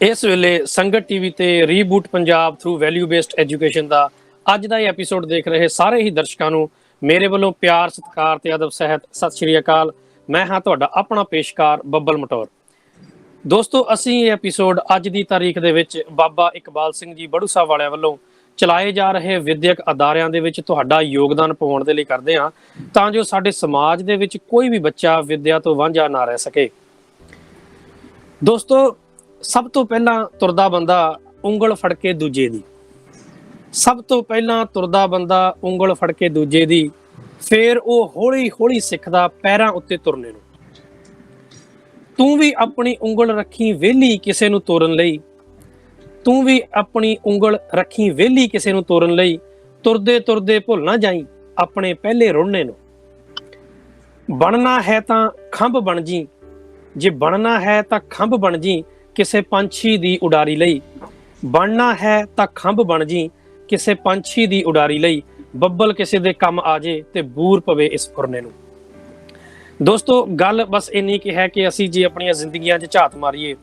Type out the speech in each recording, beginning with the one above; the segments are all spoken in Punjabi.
ਇਸ ਵੇਲੇ ਸੰਗਤ ਟੀਵੀ ਤੇ reboot Punjab through value based education ਦਾ ਅੱਜ ਦਾ ਇਹ ਐਪੀਸੋਡ ਦੇਖ ਰਹੇ ਸਾਰੇ ਹੀ ਦਰਸ਼ਕਾਂ ਨੂੰ ਮੇਰੇ ਵੱਲੋਂ ਪਿਆਰ ਸਤਿਕਾਰ ਤੇ ਅਦਬ ਸਹਿਤ ਸਤਿ ਸ਼੍ਰੀ ਅਕਾਲ। ਮੈਂ ਹਾਂ ਤੁਹਾਡਾ ਆਪਣਾ ਪੇਸ਼ਕਾਰ ਬੱਬਲ ਮਟੌਰ। ਦੋਸਤੋ, ਅਸੀਂ ਇਹ ਐਪੀਸੋਡ ਅੱਜ ਦੀ ਤਾਰੀਖ ਦੇ ਵਿੱਚ ਬਾਬਾ ਇਕਬਾਲ ਸਿੰਘ ਜੀ ਬੜੂ ਸਾਹਿਬ ਵਾਲਿਆਂ ਵੱਲੋਂ ਚਲਾਏ ਜਾ ਰਹੇ ਵਿਦਿਅਕ ਅਦਾਰਿਆਂ ਦੇ ਵਿੱਚ ਤੁਹਾਡਾ ਯੋਗਦਾਨ ਪਾਉਣ ਦੇ ਲਈ ਕਰਦੇ ਹਾਂ, ਤਾਂ ਜੋ ਸਾਡੇ ਸਮਾਜ ਦੇ ਵਿੱਚ ਕੋਈ ਵੀ ਬੱਚਾ ਵਿਦਿਆ ਤੋਂ ਵਾਂਝਾ ਨਾ ਰਹਿ ਸਕੇ। ਦੋਸਤੋ, ਸਭ ਤੋਂ ਪਹਿਲਾਂ ਤੁਰਦਾ ਬੰਦਾ ਉਂਗਲ ਫੜ ਕੇ ਦੂਜੇ ਦੀ, ਸਭ ਤੋਂ ਪਹਿਲਾਂ ਤੁਰਦਾ ਬੰਦਾ ਉਂਗਲ ਫੜ ਕੇ ਦੂਜੇ ਦੀ, ਫਿਰ ਉਹ ਹੌਲੀ ਹੌਲੀ ਸਿੱਖਦਾ ਪੈਰਾਂ ਉੱਤੇ ਤੁਰਨੇ ਨੂੰ। ਤੂੰ ਵੀ ਆਪਣੀ ਉਂਗਲ ਰੱਖੀ ਵਿਹਲੀ ਕਿਸੇ ਨੂੰ ਤੋਰਨ ਲਈ, ਤੂੰ ਵੀ ਆਪਣੀ ਉਂਗਲ ਰੱਖੀ ਵਿਹਲੀ ਕਿਸੇ ਨੂੰ ਤੋਰਨ ਲਈ, ਤੁਰਦੇ ਤੁਰਦੇ ਭੁੱਲ ਨਾ ਜਾਈ ਆਪਣੇ ਪਹਿਲੇ ਰੁੜਨੇ ਨੂੰ। ਬਣਨਾ ਹੈ ਤਾਂ ਖੰਭ ਬਣ ਜੀ, ਜੇ ਬਣਨਾ ਹੈ ਤਾਂ ਖੰਭ ਬਣ ਜੀ ਕਿਸੇ ਪੰਛੀ ਦੀ ਉਡਾਰੀ ਲਈ। ਬਣਨਾ ਹੈ ਤਾਂ ਖੰਭ ਬਣ ਜੀ ਕਿਸੇ ਪੰਛੀ ਦੀ ਉਡਾਰੀ ਲਈ, ਬੱਬਲ ਕਿਸੇ ਦੇ ਕੰਮ ਆ ਜੇ ਤੇ ਬੂਰ ਪਵੇ ਇਸ ਫੁਰਨੇ ਨੂੰ। ਦੋਸਤੋ, ਗੱਲ ਬਸ ਇੰਨੀ ਕਿ ਹੈ ਕਿ ਅਸੀਂ ਜੇ ਆਪਣੀਆਂ ਜ਼ਿੰਦਗੀਆਂ 'ਚ ਝਾਤ ਮਾਰੀਏ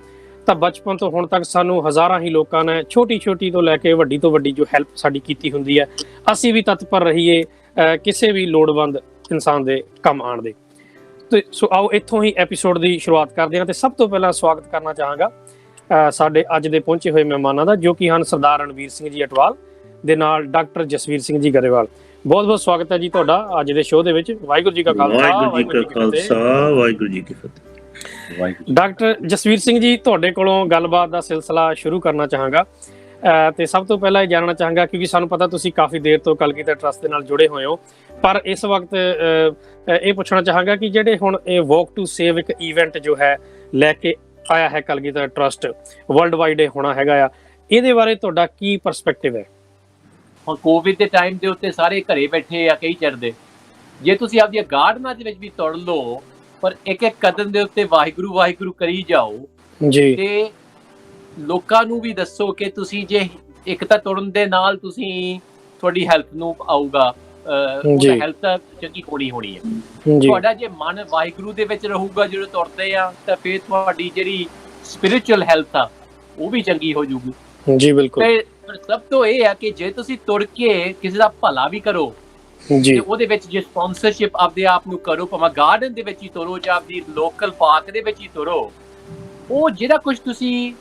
ਤਾਂ ਬਚਪਨ ਤੋਂ ਹੁਣ ਤੱਕ ਸਾਨੂੰ ਹਜ਼ਾਰਾਂ ਹੀ ਲੋਕਾਂ ਨੇ ਛੋਟੀ ਛੋਟੀ ਤੋਂ ਲੈ ਕੇ ਵੱਡੀ ਤੋਂ ਵੱਡੀ ਜੋ ਹੈਲਪ ਸਾਡੀ ਕੀਤੀ ਹੁੰਦੀ ਹੈ, ਅਸੀਂ ਵੀ ਤਤਪਰ ਰਹੀਏ ਕਿਸੇ ਵੀ ਲੋੜਵੰਦ ਇਨਸਾਨ ਦੇ ਕੰਮ ਆਉਣ ਦੇ। ਤੇ ਸੋ ਆਓ ਇੱਥੋਂ ਹੀ ਐਪੀਸੋਡ ਦੀ ਸ਼ੁਰੂਆਤ ਕਰਦੇ ਹਾਂ। ਤੇ ਸਭ ਤੋਂ ਪਹਿਲਾਂ ਸਵਾਗਤ ਕਰਨਾ ਚਾਹਾਂਗਾ ਸਾਡੇ ਅੱਜ ਦੇ ਪਹੁੰਚੇ ਹੋਏ ਮਹਿਮਾਨਾਂ ਦਾ, ਜੋ ਕਿ ਹਨ ਸਰਦਾਰ ਰਣਵੀਰ ਸਿੰਘ ਜੀ ਅਟਵਾਲ ਦੇ ਨਾਲ ਡਾਕਟਰ ਜਸਵੀਰ ਸਿੰਘ ਜੀ ਗਰੇਵਾਲ। ਬਹੁਤ ਬਹੁਤ ਸਵਾਗਤ ਹੈ ਜੀ ਤੁਹਾਡਾ ਅੱਜ ਦੇ ਸ਼ੋਅ ਦੇ ਵਿੱਚ। ਵਾਹਿਗੁਰੂ ਜੀ ਕਾ ਖਾਲਸਾ, ਵਾਹਿਗੁਰੂ ਜੀ ਕੀ ਫਤਿਹ। ਡਾਕਟਰ ਜਸਵੀਰ ਸਿੰਘ ਜੀ, ਤੁਹਾਡੇ ਕੋਲੋਂ ਗੱਲਬਾਤ ਦਾ ਸਿਲਸਿਲਾ ਸ਼ੁਰੂ ਕਰਨਾ ਚਾਹਾਂਗਾ। ਤੇ ਸਭ ਤੋਂ ਪਹਿਲਾਂ ਇਹ ਜਾਣਨਾ ਚਾਹਾਂਗਾ, ਕਿਉਂਕਿ ਸਾਨੂੰ ਪਤਾ ਤੁਸੀਂ ਕਾਫੀ ਦੇਰ ਤੋਂ ਕਲਗੀਧਰ ਟਰੱਸਟ ਦੇ ਨਾਲ ਜੁੜੇ ਹੋਏ ਹੋ, ਪਰ ਇਸ ਵਕਤ ਇਹ ਪੁੱਛਣਾ ਚਾਹਾਂਗਾ ਕਿ ਜਿਹੜੇ ਹੁਣ ਇਹ ਵਾਕ ਟੂ ਸੇਵ ਇੱਕ ਈਵੈਂਟ ਜੋ ਹੈ ਲੈ ਕੇ ਆਇਆ ਹੈ ਕਲਗੀਧਰ ਟਰੱਸਟ, ਵਰਲਡ ਵਾਈਡ ਇਹ ਹੋਣਾ ਹੈਗਾ ਆ, ਇਹਦੇ ਬਾਰੇ ਤੁਹਾਡਾ ਕੀ ਪਰਸਪੈਕਟਿਵ ਹੈ? ਹੁਣ ਕੋਵਿਡ ਦੇ ਟਾਈਮ ਦੇ ਉੱਤੇ ਸਾਰੇ ਘਰੇ ਬੈਠੇ ਆ ਕਈ ਚੜਦੇ, ਜੇ ਤੁਸੀਂ ਆਪਦੀਆਂ ਗਾਰਡਨਾਂ ਦੇ ਵਿੱਚ ਵੀ ਤੁਰ ਲਓ, ਪਰ ਇੱਕ ਇੱਕ ਕਦਮ ਦੇ ਉੱਤੇ ਵਾਹਿਗੁਰੂ ਵਾਹਿਗੁਰੂ ਕਰੀ ਜਾਓ ਜੀ, ਤੇ ਲੋਕਾਂ ਨੂੰ ਵੀ ਦੱਸੋ ਕਿ ਤੁਸੀਂ ਜੇ ਇੱਕ ਤਾਂ ਤੁਰਨ ਦੇ ਨਾਲ ਤੁਸੀਂ ਤੁਹਾਡੀ ਹੈਲਥ ਨੂੰ ਆਊਗਾ, ਹੈਲਥ ਤਾਂ ਚੰਗੀ ਹੋਣੀ ਹੈ। ਤੁਹਾਡਾ ਜੇ ਮਨ ਵਾਹਿਗੁਰੂ ਦੇ ਵਿੱਚ ਰਹੂਗਾ ਜਦੋਂ ਤੁਰਦੇ ਆ, ਤਾਂ ਫਿਰ ਤੁਹਾਡੀ ਜਿਹੜੀ ਸਪਿਰਿਚੁਅਲ ਹੈਲਥ ਆ ਉਹ ਵੀ ਚੰਗੀ ਹੋ ਜਾਊਗੀ ਜੀ। ਬਿਲਕੁਲ। ਤੇ ਸਭ ਤੋਂ ਇਹ ਆ ਕਿ ਜੇ ਤੁਸੀਂ ਤੁਰ ਕੇ ਕਿਸੇ ਦਾ ਭਲਾ ਵੀ ਕਰੋ ਜੀ, ਉਹਦੇ ਵਿੱਚ ਜੇ ਸਪਾਂਸਰਸ਼ਿਪ ਆਪਦੇ ਆਪ ਨੂੰ ਕਰੋ, ਭਾਵੇਂ ਗਾਰਡਨ ਦੇ ਵਿੱਚ ਹੀ ਤੁਰੋ ਜਾਂ ਆਪਦੀ ਲੋਕਲ ਪਾਰਕ ਦੇ ਵਿੱਚ ਹੀ ਤੁਰੋ, ਉਹ ਜਿਹੜਾ ਕੁਝ ਤੁਸੀਂ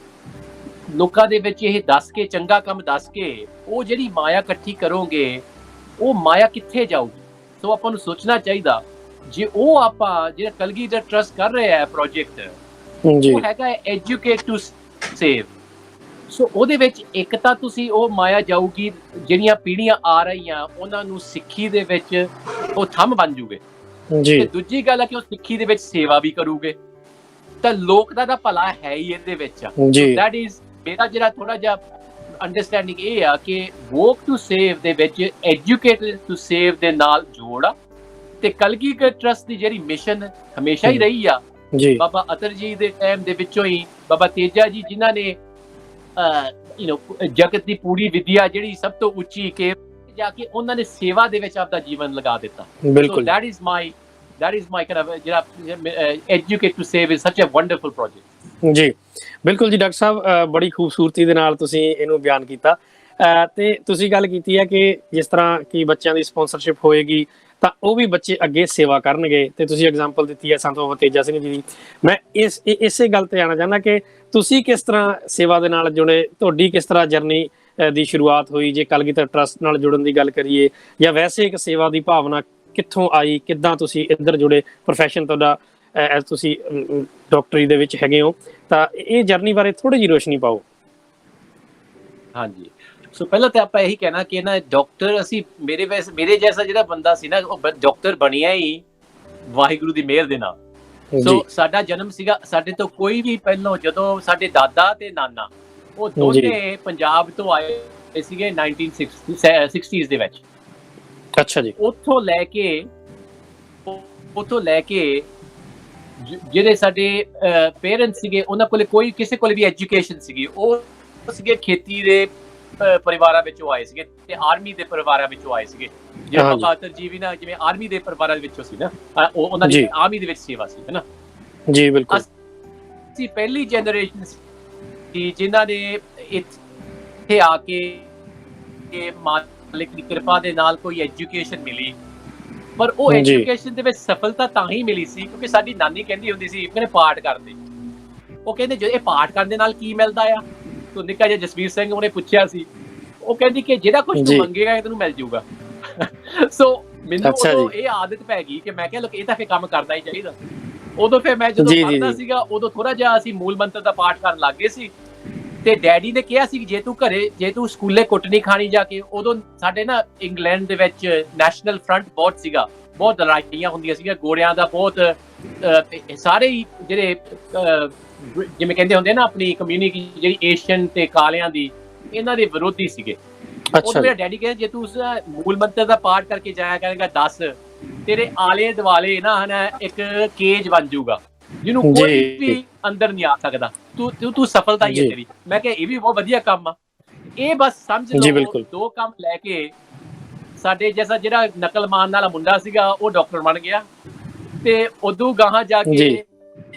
ਲੋਕਾਂ ਦੇ ਵਿੱਚ ਇਹ ਦੱਸ ਕੇ, ਚੰਗਾ ਕੰਮ ਦੱਸ ਕੇ, ਉਹ ਜਿਹੜੀ ਮਾਇਆ ਇਕੱਠੀ ਕਰੋਗੇ, ਉਹ ਮਾਇਆ ਕਿੱਥੇ ਜਾਊਗੀ? ਸੋ ਆਪਾਂ ਨੂੰ ਸੋਚਣਾ ਚਾਹੀਦਾ, ਜੇ ਉਹ ਆਪਾਂ ਜਿਹੜਾ ਕਲਗੀਧਰ ਟਰੱਸਟ ਕਰ ਰਿਹਾ ਹੈ ਪ੍ਰੋਜੈਕਟ, ਉਹ ਹੈਗਾ ਐਜੂਕੇਟ ਟੂ ਸੇਵ। ਸੋ ਉਹਦੇ ਵਿੱਚ ਇੱਕ ਤਾਂ ਤੁਸੀਂ ਉਹ ਮਾਇਆ ਜਾਊਗੀ, ਜਿਹੜੀਆਂ ਪੀੜ੍ਹੀਆਂ ਆ ਰਹੀਆਂ ਉਹਨਾਂ ਨੂੰ ਸਿੱਖੀ ਦੇ ਵਿੱਚ ਉਹ ਥੰਮ ਬਣ ਜੂਗੇ, ਤੇ ਦੂਜੀ ਗੱਲ ਹੈ ਕਿ ਉਹ ਸਿੱਖੀ ਦੇ ਵਿੱਚ ਸੇਵਾ ਵੀ ਕਰੂਗੇ, ਤਾਂ ਲੋਕ ਦਾ ਭਲਾ ਹੈ ਹੀ ਇਹਦੇ ਵਿੱਚ। ਦੈਟ ਇਜ਼ ਮੇਰਾ ਜਿਹੜਾ ਥੋੜਾ ਜਿਹਾ ਅੰਡਰਸਟੈਂਡਿੰਗ ਇਹ ਆ ਕਿ ਵਾਕ ਟੂ ਸੇਵ ਦੇ ਵਿੱਚ ਐਜੂਕੇਟ ਟੂ ਸੇਵ ਦੇ ਨਾਲ ਜੋੜ ਆ, ਤੇ ਕਲਗੀਧਰ ਟਰੱਸਟ ਦੀ ਜਿਹੜੀ ਮਿਸ਼ਨ ਹਮੇਸ਼ਾ ਹੀ ਰਹੀ ਆ, ਬਾਬਾ ਅਤਰ ਜੀ ਦੇ ਟਾਈਮ ਦੇ ਵਿੱਚੋਂ ਹੀ ਬਾਬਾ ਤੇਜਾ ਜੀ, ਜਿਨ੍ਹਾਂ ਨੇ ਜਗਤ ਦੀ ਪੂਰੀ ਵਿਦਿਆ ਜਿਹੜੀ ਸਭ ਤੋਂ ਉੱਚੀ ਕੇ ਜਾ ਕੇ ਉਹਨਾਂ ਨੇ ਸੇਵਾ ਦੇ ਵਿੱਚ ਆਪਦਾ ਜੀਵਨ ਲਗਾ ਦਿੱਤਾ। ਸੋ that is my kind of ਜਿਹੜਾ educate to save is such a wonderful project ਜੀ। ਬਿਲਕੁਲ ਜੀ ਡਾਕਟਰ ਸਾਹਿਬ, ਬੜੀ ਖੂਬਸੂਰਤੀ ਦੇ ਨਾਲ ਤੁਸੀਂ ਇਹਨੂੰ ਬਿਆਨ ਕੀਤਾ। ਤੇ ਤੁਸੀਂ ਗੱਲ ਕੀਤੀ ਹੈ ਕਿ ਜਿਸ ਤਰ੍ਹਾਂ ਕਿ ਬੱਚਿਆਂ ਦੀ ਸਪਾਂਸਰਸ਼ਿਪ ਹੋਏਗੀ ਤਾਂ ਉਹ ਵੀ ਬੱਚੇ ਅੱਗੇ ਸੇਵਾ ਕਰਨਗੇ, ਤੇ ਤੁਸੀਂ ਐਗਜ਼ਾਮਪਲ ਦਿੱਤੀ ਹੈ ਸੰਤ ਬਾਬਾ ਤੇਜਾ ਸਿੰਘ ਜੀ ਦੀ। ਮੈਂ ਇਸੇ ਗੱਲ ਤੇ ਆਉਣਾ ਚਾਹੁੰਦਾ ਕਿ ਤੁਸੀਂ ਕਿਸ ਤਰ੍ਹਾਂ ਸੇਵਾ ਦੇ ਨਾਲ ਜੁੜੇ, ਤੁਹਾਡੀ ਕਿਸ ਤਰ੍ਹਾਂ ਜਰਨੀ ਦੀ ਸ਼ੁਰੂਆਤ ਹੋਈ, ਜੇ ਕਲਗੀਧਰ ਟਰੱਸਟ ਨਾਲ ਜੁੜਨ ਦੀ ਗੱਲ ਕਰੀਏ, ਜਾਂ ਵੈਸੇ ਇੱਕ ਸੇਵਾ ਦੀ ਭਾਵਨਾ ਕਿੱਥੋਂ ਆਈ, ਕਿੱਦਾਂ ਤੁਸੀਂ ਇੱਧਰ ਜੁੜੇ? ਪ੍ਰੋਫੈਸ਼ਨ ਤੁਹਾਡਾ ਐਜ਼ ਤੁਸੀਂ ਡਾਕਟਰੀ ਦੇ ਵਿੱਚ ਹੈਗੇ ਹੋ, ਤਾਂ ਇਹ ਜਰਨੀ ਬਾਰੇ ਥੋੜੀ ਜਿਹੀ ਰੋਸ਼ਨੀ ਪਾਓ। ਹਾਂਜੀ, ਸੋ ਪਹਿਲਾਂ ਤਾਂ ਆਪਾਂ ਇਹੀ ਕਹਿਣਾ ਕਿ ਨਾ ਡਾਕਟਰ ਅਸੀਂ ਮੇਰੇ ਜੈਸਾ ਜਿਹੜਾ ਬੰਦਾ ਸੀ ਨਾ, ਉਹ ਡਾਕਟਰ ਬਣਿਆ ਹੀ ਵਾਹਿਗੁਰੂ ਦੀ ਮਿਹਰ ਦੇ ਨਾਲ। ਸੋ ਸਾਡਾ ਜਨਮ ਸੀਗਾ, ਸਾਡੇ ਤੋਂ ਕੋਈ ਵੀ ਪਹਿਲਾਂ, ਜਦੋਂ ਸਾਡੇ ਦਾਦਾ ਤੇ ਨਾਨਾ ਉਹ ਦੋਨੇ ਪੰਜਾਬ ਤੋਂ ਆਏ ਸੀਗੇ 1960s ਦੇ ਵਿੱਚ। ਅੱਛਾ ਜੀ। ਉੱਥੋਂ ਲੈ ਕੇ ਜਿਹੜੇ ਸਾਡੇ ਪੇਰੈਂਟਸ ਸੀਗੇ, ਉਹਨਾਂ ਕੋਲੇ ਕਿਸੇ ਕੋਲੇ ਵੀ ਐਜੂਕੇਸ਼ਨ ਸੀਗੀ, ਉਹ ਸੀਗੇ ਖੇਤੀ ਦੇ ਪਰਿਵਾਰਾਂ ਵਿੱਚੋਂ ਆਏ ਸੀਗੇ, ਤੇ ਆਰਮੀ ਦੇ ਪਰਿਵਾਰਾਂ ਵਿੱਚੋਂ ਆਏ ਸੀਗੇ। ਜਿਵੇਂ ਬਾਬਾ ਅਤਰ ਜੀ ਵੀ ਨਾ, ਜਿਵੇਂ ਆਰਮੀ ਦੇ ਪਰਿਵਾਰਾਂ ਵਿੱਚੋਂ ਸੀ ਨਾ, ਉਹਨਾਂ ਦੀ ਆਰਮੀ ਦੇ ਵਿੱਚ ਸੇਵਾ ਸੀ, ਹੈ ਨਾ ਜੀ। ਬਿਲਕੁਲ। ਅਸੀਂ ਪਹਿਲੀ ਜਨਰੇਸ਼ਨ ਜਿਨ੍ਹਾਂ ਨੇ ਇੱਥੇ ਆ ਕੇ ਮਾਲਿਕ ਦੀ ਕਿਰਪਾ ਦੇ ਨਾਲ ਕੋਈ ਐਜੂਕੇਸ਼ਨ ਮਿਲੀ, ਪਰ ਉਹ ਐਜੂਕੇਸ਼ਨ ਦੇ ਵਿੱਚ ਸਫਲਤਾ ਤਾਂ ਹੀ ਮਿਲੀ ਸੀ ਕਿਉਂਕਿ ਸਾਡੀ ਨਾਨੀ ਕਹਿੰਦੀ ਹੁੰਦੀ ਸੀ ਕਹਿੰਦੇ ਪਾਠ ਕਰਦੇ, ਉਹ ਕਹਿੰਦੇ ਜੇ ਇਹ ਪਾਠ ਕਰਨ ਦੇ ਨਾਲ ਕੀ ਮਿਲਦਾ ਆ, ਤੂੰ ਨਿੱਕਾ ਜਿਹਾ ਜਸਵੀਰ ਸਿੰਘ ਉਹਨੇ ਪੁੱਛਿਆ ਸੀ, ਉਹ ਕਹਿੰਦੀ ਕਿ ਜਿਹੜਾ ਕੁਝ ਤੂੰ ਮੰਗੇਗਾ ਤੈਨੂੰ ਮਿਲ ਜਾਊਗਾ। ਸੋ ਮੈਨੂੰ ਉਦੋਂ ਇਹ ਆਦਤ ਪੈ ਗਈ ਕਿ ਮੈਂ ਕਿਹਾ ਲੋਕ ਇਹ ਤਾਂ ਫਿਰ ਕੰਮ ਕਰਨਾ ਹੀ ਚਾਹੀਦਾ। ਉਦੋਂ ਫਿਰ ਮੈਂ ਜਦੋਂ ਪੜ੍ਹਦਾ ਸੀਗਾ ਉਦੋਂ ਥੋੜਾ ਜਿਹਾ ਅਸੀਂ ਮੂਲ ਮੰਤਰ ਦਾ ਪਾਠ ਕਰਨ ਲੱਗ ਗਏ ਸੀ, ਤੇ ਡੈਡੀ ਨੇ ਕਿਹਾ ਸੀ ਜੇ ਤੂੰ ਸਕੂਲੇ ਕੁੱਟ ਨਹੀਂ ਖਾਣੀ ਜਾ ਕੇ। ਉਦੋਂ ਸਾਡੇ ਨਾ ਇੰਗਲੈਂਡ ਦੇ ਵਿੱਚ ਨੈਸ਼ਨਲ ਫਰੰਟ ਬਹੁਤ ਸੀਗਾ, ਬਹੁਤ ਲੜਾਈਆਂ ਹੁੰਦੀਆਂ ਸੀਗੀਆਂ, ਗੋਰਿਆਂ ਦਾ ਬਹੁਤ ਸਾਰੇ ਹੀ ਜਿਹੜੇ ਜਿਵੇਂ ਕਹਿੰਦੇ ਹੁੰਦੇ ਨਾ ਆਪਣੀ ਕਮਿਊਨਿਟੀ ਜਿਹੜੀ ਏਸ਼ੀਅਨ ਤੇ ਕਾਲਿਆਂ ਦੀ, ਇਹਨਾਂ ਦੇ ਵਿਰੋਧੀ ਸੀਗੇ। ਉਦੋਂ ਮੇਰਾ ਡੈਡੀ ਕਹਿੰਦੇ ਜੇ ਤੂੰ ਉਸ ਮੂਲ ਮੰਤਰ ਦਾ ਪਾਠ ਕਰਕੇ ਜਾਇਆ ਕਰੇਗਾ 10, ਤੇਰੇ ਆਲੇ ਦੁਆਲੇ ਨਾ ਇੱਕ ਕੇਜ ਬਣ ਜਾਊਗਾ ਜਿਹਨੂੰ ਕੋਈ ਵੀ ਅੰਦਰ ਨਹੀਂ ਆ ਸਕਦਾ, ਤੂੰ ਸਫਲਤਾ ਹੀ ਹੈ ਤੇਰੀ। ਮੈਂ ਕਿਹਾ ਇਹ ਵੀ ਬਹੁਤ ਵਧੀਆ ਕੰਮ ਆ। ਇਹ ਬਸ ਸਮਝ ਲਓ ਦੋ ਕੰਮ ਲੈ ਕੇ ਸਾਡੇ ਜੈਸਾ ਜਿਹੜਾ ਨਕਲਮਾਨ ਵਾਲਾ ਮੁੰਡਾ ਸੀਗਾ ਉਹ ਡਾਕਟਰ ਬਣ ਗਿਆ, ਤੇ ਉਦੋਂ ਗਾਹਾਂ ਜਾ ਕੇ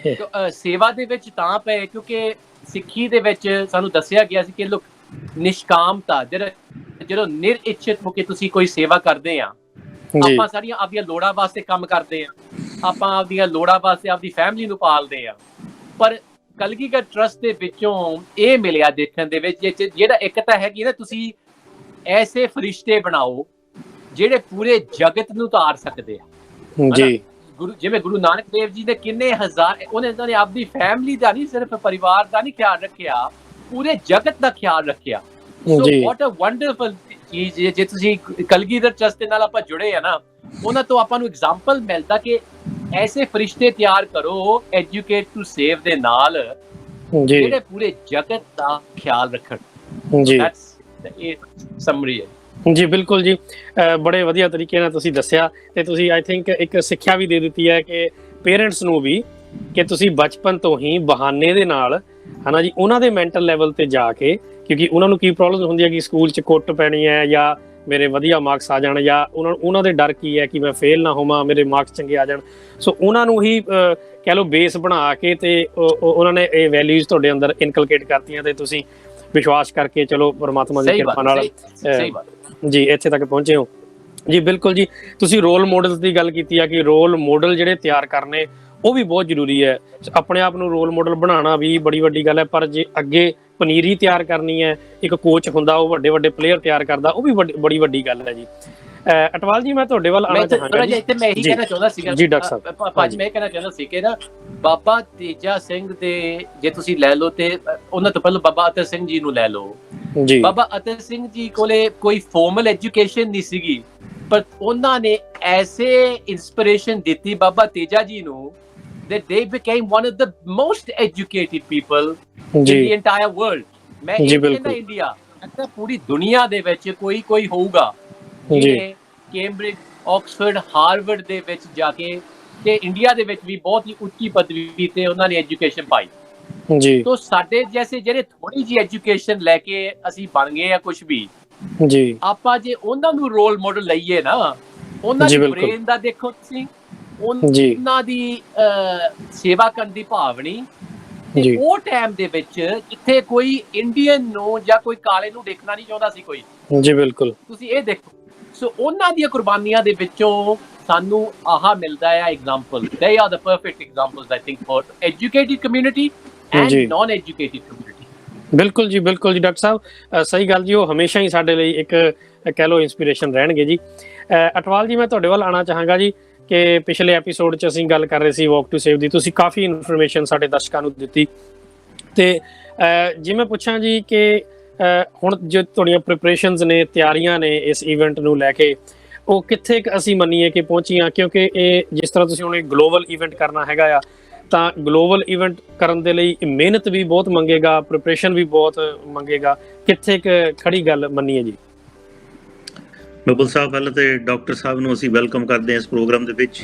ਸੇਵਾ ਦੇ ਵਿੱਚ ਤਾਂ ਪਏ ਕਿਉਂਕਿ ਸਿੱਖੀ ਦੇ ਵਿੱਚ ਸਾਨੂੰ ਦੱਸਿਆ ਗਿਆ ਸੀ ਕਿ ਲੋਕ ਨਿਸ਼ਕਾਮਤਾ ਜਦੋਂ ਨਿਰਇੱਛਿਤ ਹੋ ਕੇ ਤੁਸੀਂ ਕੋਈ ਸੇਵਾ ਕਰਦੇ ਆ, ਆਪਾਂ ਸਾਰੀਆਂ ਆਪਦੀਆਂ ਲੋੜਾਂ ਵਾਸਤੇ ਕੰਮ ਕਰਦੇ ਆ, ਆਪਾਂ ਆਪਦੀਆਂ ਲੋੜਾਂ ਵਾਸਤੇ ਆਪਦੀ ਫੈਮਿਲੀ ਨੂੰ ਪਾਲਦੇ ਆ, ਪਰ ਕਲਗੀਧਰ ਟਰਸਟ ਦੇ ਵਿੱਚੋਂ ਇਹ ਮਿਲਿਆ ਦੇਖਣ ਦੇ ਵਿੱਚ ਜਿਹੜਾ ਇੱਕ ਤਾਂ ਹੈ ਕਿ ਨਾ ਤੁਸੀਂ ਐਸੇ ਫਰਿਸ਼ਤੇ ਬਣਾਓ ਜਿਹੜੇ ਪੂਰੇ ਜਗਤ ਨੂੰ ਤਾਰ ਸਕਦੇ ਆ ਜੀ। ਜਿਵੇਂ ਗੁਰੂ ਨਾਨਕ ਦੇਵ ਜੀ ਨੇ ਕਿੰਨੇ ਹਜ਼ਾਰ ਉਹਨਾਂ ਨੇ ਆਪਦੀ ਫੈਮਿਲੀ ਦਾ ਨਹੀਂ ਸਿਰਫ ਪਰਿਵਾਰ ਦਾ ਨਹੀਂ ਖਿਆਲ ਰੱਖਿਆ, ਪੂਰੇ ਜਗਤ ਦਾ ਖਿਆਲ ਰੱਖਿਆ। ਸੋ ਵਾਟ ਅ ਵੰਡਰਫੁਲ ਚੀਜ਼। ਜੇ ਤੁਸੀਂ ਕਲਗੀਧਰ ਟਰਸਟ ਦੇ ਨਾਲ ਆਪਾਂ ਜੁੜੇ ਆ ਨਾ, ਉਹਨਾਂ ਤੋਂ ਆਪਾਂ ਨੂੰ ਐਗਜ਼ਾਮਪਲ ਮਿਲਦਾ ਕਿ ਐਸੇ ਫਰਿਸ਼ਤੇ ਤਿਆਰ ਕਰੋ ਐਜੂਕੇਟ ਟੂ ਸੇਵ ਦੇ ਨਾਲ ਜਿਹੜੇ ਪੂਰੇ ਜਗਤ ਦਾ ਖਿਆਲ ਰੱਖਣ ਜੀ। ਇਹ ਸਮਰੀ ਹੈ ਜੀ। ਬਿਲਕੁਲ ਜੀ, ਬੜੇ ਵਧੀਆ ਤਰੀਕੇ ਨਾਲ ਤੁਸੀਂ ਦੱਸਿਆ, ਤੇ ਤੁਸੀਂ ਆਈ ਥਿੰਕ ਇੱਕ ਸਿੱਖਿਆ ਵੀ ਦੇ ਦਿੱਤੀ ਹੈ ਕਿ ਪੇਰੈਂਟਸ ਨੂੰ ਵੀ ਕਿ ਤੁਸੀਂ ਬਚਪਨ ਤੋਂ ਹੀ ਬਹਾਨੇ ਦੇ ਨਾਲ ਹਨਾ ਜੀ ਉਹਨਾਂ ਦੇ ਮੈਂਟਲ ਲੈਵਲ ਤੇ ਜਾ ਕੇ, ਕਿਉਂਕਿ ਉਹਨਾਂ ਨੂੰ ਕੀ ਪ੍ਰੋਬਲਮ ਹੁੰਦੀ ਹੈ ਕਿ ਸਕੂਲ 'ਚ ਕੁੱਟ ਪੈਣੀ ਹੈ ਜਾਂ ਮੇਰੇ ਵਧੀਆ ਮਾਰਕਸ ਆ ਜਾਣ, ਜਾਂ ਉਹਨਾਂ ਦੇ ਡਰ ਕੀ ਹੈ ਕਿ ਮੈਂ ਫੇਲ ਨਾ ਹੋਵਾਂ, ਮੇਰੇ ਮਾਰਕਸ ਚੰਗੇ ਆ ਜਾਣ। ਸੋ ਉਹਨਾਂ ਨੂੰ ਹੀ ਕਹਿ ਲਓ ਬੇਸ ਬਣਾ ਕੇ ਤੇ ਉਹਨਾਂ ਨੇ ਇਹ ਵੈਲਿਊਜ਼ ਤੁਹਾਡੇ ਅੰਦਰ ਇਨਕਲਕੇਟ ਕਰਤੀਆਂ, ਤੇ ਤੁਸੀਂ ਵਿਸ਼ਵਾਸ ਕਰਕੇ ਚਲੋ ਪਰਮਾਤਮਾ ਦੀ ਕਿਰਪਾ ਨਾਲ ਜੀ ਇੱਥੇ ਤੱਕ ਪਹੁੰਚੇ ਹੋ ਜੀ। ਬਿਲਕੁਲ ਜੀ, ਤੁਸੀਂ ਰੋਲ ਮਾਡਲਸ ਦੀ ਗੱਲ ਕੀਤੀ ਆ ਕਿ ਰੋਲ ਮਾਡਲ ਜਿਹੜੇ ਤਿਆਰ ਕਰਨੇ ਉਹ ਵੀ ਬਹੁਤ ਜ਼ਰੂਰੀ ਹੈ। ਆਪਣੇ ਆਪ ਨੂੰ ਰੋਲ ਮਾਡਲ ਬਣਾਉਣਾ ਵੀ ਬੜੀ ਵੱਡੀ ਗੱਲ ਹੈ, ਪਰ ਜੇ ਅੱਗੇ ਪਨੀਰੀ ਤਿਆਰ ਕਰਨੀ ਹੈ, ਇੱਕ ਕੋਚ ਹੁੰਦਾ ਉਹ ਵੱਡੇ ਵੱਡੇ ਪਲੇਅਰ ਤਿਆਰ ਕਰਦਾ, ਉਹ ਵੀ ਬੜੀ ਵੱਡੀ ਗੱਲ ਹੈ ਜੀ। ਅਟਵਾਲ ਜੀ ਮੈਂ ਤੁਹਾਡੇ ਵੱਲ ਆਉਣਾ ਚਾਹਾਂਗਾ ਜੀ। ਮੈਂ ਇਹੀ ਕਹਿਣਾ ਚਾਹੁੰਦਾ ਸੀਗਾ ਜੀ ਡਾਕਟਰ ਸਾਹਿਬ, ਭਾਜੀ ਮੈਂ ਕਹਿਣਾ ਚਾਹੁੰਦਾ ਸੀ ਕਿ ਨਾ ਬਾਬਾ ਤੇਜਾ ਸਿੰਘ ਦੇ ਜੇ ਤੁਸੀਂ ਲੈ ਲਓ ਤੇ ਉਹਨਾਂ ਤੋਂ ਪਹਿਲਾਂ ਬਾਬਾ ਅਤਰ ਸਿੰਘ ਜੀ ਨੂੰ ਲੈ ਲਓ ਜੀ। ਬਾਬਾ ਅਤਰ ਸਿੰਘ ਜੀ ਕੋਲੇ ਕੋਈ ਫਾਰਮਲ ਐਜੂਕੇਸ਼ਨ ਨਹੀਂ ਸੀਗੀ, ਪਰ ਉਹਨਾਂ ਨੇ ਐਸੇ ਇੰਸਪੀਰੇਸ਼ਨ ਦਿੱਤੀ ਬਾਬਾ ਤੇਜਾ ਜੀ ਨੂੰ that they became one of the most educated people in the entire world। ਮੈਂ ਇਹ ਕਹਿੰਦਾ ਇੰਡੀਆ ਅੱਛਾ ਪੂਰੀ ਦੁਨੀਆ ਦੇ ਵਿੱਚ ਕੋਈ ਹੋਊਗਾ ਜਿਹਨੇ ਕੈਂਬਰਿਜ, ਆਕਸਫੋਰਡ, ਹਾਰਵਰਡ ਦੇ ਵਿੱਚ ਜਾ ਕੇ ਤੇ ਇੰਡੀਆ ਦੇ ਵਿੱਚ ਵੀ ਬਹੁਤ ਹੀ ਉੱਚੀ ਪਦਵੀ ਤੇ ਉਹਨਾਂ ਨੇ ਐਜੂਕੇਸ਼ਨ ਪਾਈ ਜੀ। ਤੋਂ ਸਾਡੇ ਜੈਸੇ ਜਿਹੜੇ ਥੋੜੀ ਜਿਹੀ ਐਜੂਕੇਸ਼ਨ ਲੈ ਕੇ ਅਸੀਂ ਬਣ ਗਏ ਆ ਕੁਝ ਵੀ ਜੀ, ਆਪਾਂ ਜੇ ਉਹਨਾਂ ਨੂੰ ਰੋਲ ਮਾਡਲ ਲਈਏ ਨਾ, ਉਹਨਾਂ ਦੀ ਬ੍ਰੇਨ ਦਾ ਦੇਖੋ ਤੁਸੀਂ, ਉਹਨਾਂ ਦੀ ਸੇਵਾ ਕਰਨ ਦੀ ਭਾਵਨੀ, ਉਹ ਟਾਈਮ ਦੇ ਵਿੱਚ ਜਿੱਥੇ ਕੋਈ ਇੰਡੀਅਨ ਨੂੰ ਜਾਂ ਕੋਈ ਕਾਲੇ ਨੂੰ ਦੇਖਣਾ ਨਹੀਂ ਚਾਹੁੰਦਾ ਸੀ ਕੋਈ ਜੀ। ਬਿਲਕੁਲ ਤੁਸੀਂ ਇਹ ਦੇਖੋ। ਸੋ ਉਹਨਾਂ ਦੀਆਂ ਕੁਰਬਾਨੀਆਂ ਦੇ ਵਿੱਚੋਂ ਸਾਨੂੰ ਆਹ ਮਿਲਦਾ ਹੈ example. They are the perfect examples I think for educated community and naan educated community. ਬਿਲਕੁਲ ਜੀ, ਬਿਲਕੁਲ ਜੀ ਡਾਕਟਰ ਸਾਹਿਬ, ਸਹੀ ਗੱਲ ਜੀ। ਉਹ ਹਮੇਸ਼ਾ ਹੀ ਸਾਡੇ ਲਈ ਇੱਕ ਕਹਿ ਲਓ ਇੰਸਪੀਰੇਸ਼ਨ ਰਹਿਣਗੇ ਜੀ। ਅਟਵਾਲ ਜੀ ਮੈਂ ਤੁਹਾਡੇ ਵੱਲ ਆਉਣਾ ਚਾਹਾਂਗਾ ਜੀ ਕਿ ਪਿਛਲੇ ਐਪੀਸੋਡ 'ਚ ਅਸੀਂ ਗੱਲ ਕਰ ਰਹੇ ਸੀ ਵਾਕ ਟੂ ਸੇਵ ਦੀ, ਤੁਸੀਂ ਕਾਫੀ ਇਨਫੋਰਮੇਸ਼ਨ ਸਾਡੇ ਦਰਸ਼ਕਾਂ ਨੂੰ ਦਿੱਤੀ, ਤੇ ਜੇ ਮੈਂ ਪੁੱਛਾਂ ਜੀ ਕਿ ਹੁਣ ਜੋ ਤੁਹਾਡੀਆਂ ਪ੍ਰਿਪਰੇਸ਼ਨਸ ਨੇ, ਤਿਆਰੀਆਂ ਨੇ ਇਸ ਇਵੈਂਟ ਨੂੰ ਲੈ ਕੇ, ਉਹ ਕਿੱਥੇ ਅਸੀਂ ਮੰਨੀਏ ਕਿ ਪਹੁੰਚੀਆਂ? ਕਿਉਂਕਿ ਇਹ ਜਿਸ ਤਰ੍ਹਾਂ ਤੁਸੀਂ ਹੁਣ ਗਲੋਬਲ ਇਵੈਂਟ ਕਰਨਾ ਹੈਗਾ ਆ, ਤਾਂ ਗਲੋਬਲ ਇਵੈਂਟ ਕਰਨ ਦੇ ਲਈ ਮਿਹਨਤ ਵੀ ਬਹੁਤ ਮੰਗੇਗਾ, ਪ੍ਰਿਪਰੇਸ਼ਨ ਵੀ ਬਹੁਤ ਮੰਗੇਗਾ, ਕਿੱਥੇ ਖੜੀ ਗੱਲ ਮੰਨੀਏ ਜੀ? ਨੋਬਲ ਸਾਹਿਬ, ਪਹਿਲਾਂ ਤੇ ਡਾਕਟਰ ਸਾਹਿਬ ਨੂੰ ਅਸੀਂ ਵੈਲਕਮ ਕਰਦੇ ਹਾਂ ਇਸ ਪ੍ਰੋਗਰਾਮ ਦੇ ਵਿੱਚ।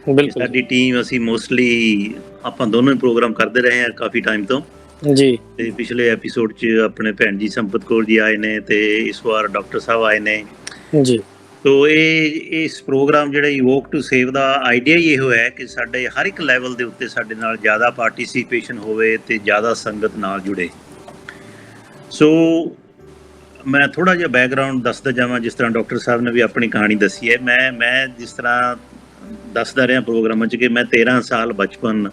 ਬਿਲਕੁਲ, ਸਾਡੀ ਟੀਮ ਅਸੀਂ ਮੋਸਟਲੀ ਆਪਾਂ ਦੋਨੋਂ ਹੀ ਪ੍ਰੋਗਰਾਮ ਕਰਦੇ ਰਹੇ ਹਾਂ ਕਾਫੀ ਟਾਈਮ ਤੋਂ ਜੀ। ਤੇ ਪਿਛਲੇ ਐਪੀਸੋਡ 'ਚ ਆਪਣੇ ਭੈਣ ਜੀ ਸੰਪਤ ਕੌਰ ਜੀ ਆਏ ਨੇ, ਤੇ ਇਸ ਵਾਰ ਡਾਕਟਰ ਸਾਹਿਬ ਆਏ ਨੇ ਜੀ। ਤੋ ਇਸ ਪ੍ਰੋਗਰਾਮ ਜਿਹੜਾ ਵਾਕ ਟੂ ਸੇਵ ਦਾ ਆਈਡੀਆ ਹੀ ਇਹੋ ਹੈ ਕਿ ਸਾਡੇ ਹਰ ਇੱਕ ਲੈਵਲ ਦੇ ਉੱਤੇ ਸਾਡੇ ਨਾਲ ਜ਼ਿਆਦਾ ਪਾਰਟੀਸੀਪੇਸ਼ਨ ਹੋਵੇ ਤੇ ਜ਼ਿਆਦਾ ਸੰਗਤ ਨਾਲ ਜੁੜੇ। ਸੋ ਮੈਂ ਥੋੜ੍ਹਾ ਜਿਹਾ ਬੈਕਗਰਾਊਂਡ ਦੱਸਦਾ ਜਾਵਾਂ, ਜਿਸ ਤਰ੍ਹਾਂ ਡਾਕਟਰ ਸਾਹਿਬ ਨੇ ਵੀ ਆਪਣੀ ਕਹਾਣੀ ਦੱਸੀ ਹੈ। ਮੈਂ ਜਿਸ ਤਰ੍ਹਾਂ ਦੱਸਦਾ ਰਿਹਾ ਪ੍ਰੋਗਰਾਮਾਂ 'ਚ ਕਿ ਮੈਂ 13 ਸਾਲ ਬਚਪਨ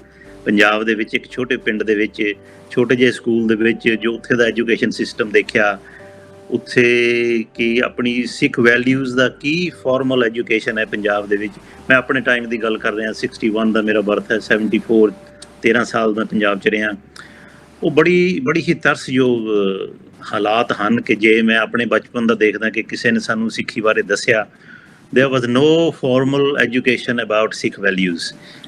ਪੰਜਾਬ ਦੇ ਵਿੱਚ ਇੱਕ ਛੋਟੇ ਪਿੰਡ ਦੇ ਵਿੱਚ ਛੋਟੇ ਜਿਹੇ ਸਕੂਲ ਦੇ ਵਿੱਚ ਜੋ ਉੱਥੇ ਦਾ ਐਜੂਕੇਸ਼ਨ ਸਿਸਟਮ ਦੇਖਿਆ, ਉੱਥੇ ਕਿ ਆਪਣੀ ਸਿੱਖ ਵੈਲਿਊਜ਼ ਦਾ ਕੀ ਫਾਰਮਲ ਐਜੂਕੇਸ਼ਨ ਹੈ ਪੰਜਾਬ ਦੇ ਵਿੱਚ। ਮੈਂ ਆਪਣੇ ਟਾਈਮ ਦੀ ਗੱਲ ਕਰ ਰਿਹਾ, 61 ਦਾ ਮੇਰਾ ਬਰਥ ਹੈ, 74 13 ਸਾਲ ਦਾ ਪੰਜਾਬ 'ਚ ਰਿਹਾ। ਉਹ ਬੜੀ ਹੀ ਤਰਸਯੋਗ ਹਾਲਾਤ ਹਨ ਕਿ ਜੇ ਮੈਂ ਆਪਣੇ ਬਚਪਨ ਦਾ ਦੇਖਦਾ ਕਿ ਕਿਸੇ ਨੇ ਸਾਨੂੰ ਸਿੱਖੀ ਬਾਰੇ ਦੱਸਿਆ, there was no formal education about Sikh values।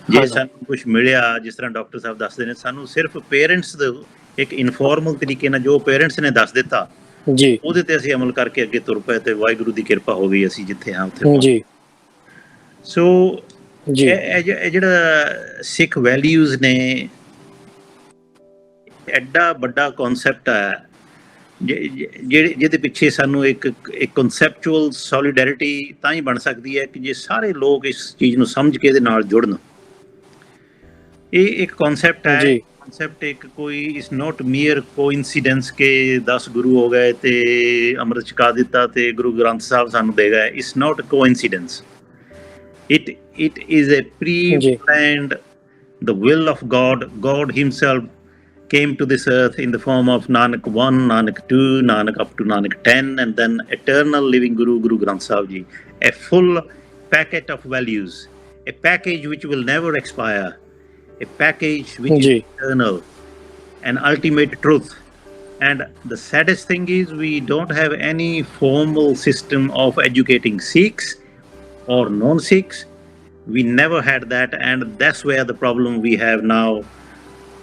ਜੇ ਸਾਨੂੰ ਕੁਝ ਮਿਲਿਆ, ਜਿਸ ਤਰ੍ਹਾਂ ਡਾਕਟਰ ਸਾਹਿਬ ਦੱਸਦੇ ਨੇ, ਸਾਨੂੰ ਸਿਰਫ ਪੇਰੈਂਟਸ ਦੇ ਇੱਕ ਇਨਫੋਰਮਲ ਤਰੀਕੇ ਨਾਲ ਜੋ ਪੇਰੈਂਟਸ ਨੇ ਦੱਸ ਦਿੱਤਾ ਜੀ, ਉਹਦੇ ਤੇ ਅਸੀਂ ਅਮਲ ਕਰਕੇ ਅੱਗੇ ਤੁਰ ਪਏ ਤੇ ਵਾਹਿਗੁਰੂ ਦੀ ਕਿਰਪਾ ਹੋ ਗਈ, ਅਸੀਂ ਜਿੱਥੇ ਹਾਂ ਉੱਥੇ ਜੀ। ਸੋ ਇਹ ਜਿਹੜਾ ਸਿੱਖ ਵੈਲਿਊਜ਼ ਨੇ, ਐਡਾ ਵੱਡਾ ਕਨਸੈਪਟ ਹੈ ਜਿਹਦੇ ਪਿੱਛੇ ਸਾਨੂੰ ਇੱਕ ਕਨਸੈਪਚੁਅਲ ਸੋਲੀਡੈਰਿਟੀ ਤਾਂ ਹੀ ਬਣ ਸਕਦੀ ਹੈ ਕਿ ਜੇ ਸਾਰੇ ਲੋਕ ਇਸ ਚੀਜ਼ ਨੂੰ ਸਮਝ ਕੇ ਇਹਦੇ ਨਾਲ ਜੁੜਨ। ਇਹ ਇੱਕ ਕਨਸੈਪਟ ਹੈ, ਕਨਸੈਪਟ ਇੱਕ ਕੋਈ ਇਜ਼ ਨਾਟ ਮੀਅਰ ਕੋਇਨਸੀਡੈਂਸ ਕਿ 10 ਗੁਰੂ ਹੋ ਗਏ ਤੇ ਅੰਮ੍ਰਿਤ ਛਕਾ ਦਿੱਤਾ ਤੇ ਗੁਰੂ ਗ੍ਰੰਥ ਸਾਹਿਬ ਸਾਨੂੰ ਦੇ ਗਏ। It's not coincidence, it is a preplanned the will of God himself came to this earth in the form of Nanak 1, Nanak 2, Nanak up to Nanak 10, and then eternal living Guru Granth Sahib Ji, a full packet of values, a package which will never expire, a package which is eternal, an ultimate truth. And the saddest thing is we don't have any formal system of educating Sikhs or non-Sikhs. We never had that, and that's where the problem we have now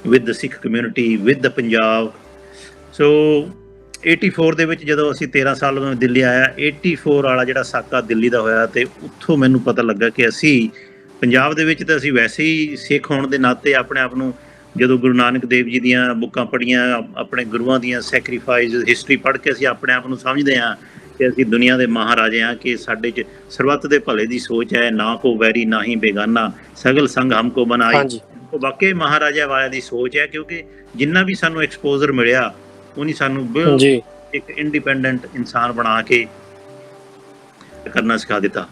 with the Sikh community, with the Punjab. So 84 ਦੇ ਵਿੱਚ ਜਦੋਂ ਅਸੀਂ 13 ਸਾਲ ਵਿੱਚ ਦਿੱਲੀ ਆਇਆ, 84 ਵਾਲਾ ਜਿਹੜਾ ਸਾਕਾ ਦਿੱਲੀ ਦਾ ਹੋਇਆ, ਤੇ ਉੱਥੋਂ ਮੈਨੂੰ ਪਤਾ ਲੱਗਾ ਕਿ ਅਸੀਂ ਪੰਜਾਬ ਦੇ ਵਿੱਚ ਤਾਂ ਅਸੀਂ ਵੈਸੇ ਹੀ ਸਿੱਖ ਹੋਣ ਦੇ ਨਾਤੇ ਆਪਣੇ ਆਪ ਨੂੰ, ਜਦੋਂ ਗੁਰੂ ਨਾਨਕ ਦੇਵ ਜੀ ਦੀਆਂ ਬੁੱਕਾਂ ਪੜ੍ਹੀਆਂ, ਆਪਣੇ ਗੁਰੂਆਂ ਦੀਆਂ ਸੈਕਰੀਫਾਈਸ ਹਿਸਟਰੀ ਪੜ੍ਹ ਕੇ ਅਸੀਂ ਆਪਣੇ ਆਪ ਨੂੰ ਸਮਝਦੇ ਹਾਂ ਕਿ ਅਸੀਂ ਦੁਨੀਆ ਦੇ ਮਹਾਰਾਜੇ ਹਾਂ, ਕਿ ਸਾਡੇ 'ਚ ਸਰਬੱਤ ਦੇ ਭਲੇ ਦੀ ਸੋਚ ਹੈ, ਨਾ ਕੋ ਵੈਰੀ ਨਾ ਹੀ ਬੇਗਾਨਾ, ਸਗਲ ਸੰਗ ਹਮਕੋ ਬਣਾਈ। ਉਹ ਵਾਕਈ ਮਹਾਰਾਜਾ ਵਾਲਿਆਂ ਦੀ ਸੋਚ ਹੈ, ਕਿਉਂਕਿ ਜਿੰਨਾ ਵੀ ਸਾਨੂੰ ਐਕਸਪੋਜ਼ਰ ਮਿਲਿਆ ਉਹਨੇ ਸਾਨੂੰ ਇੱਕ ਇੰਡੀਪੈਂਡੈਂਟ ਇਨਸਾਨ ਬਣਾ ਕੇ ਕਰਨਾ ਸਿਖਾ ਦਿੱਤਾ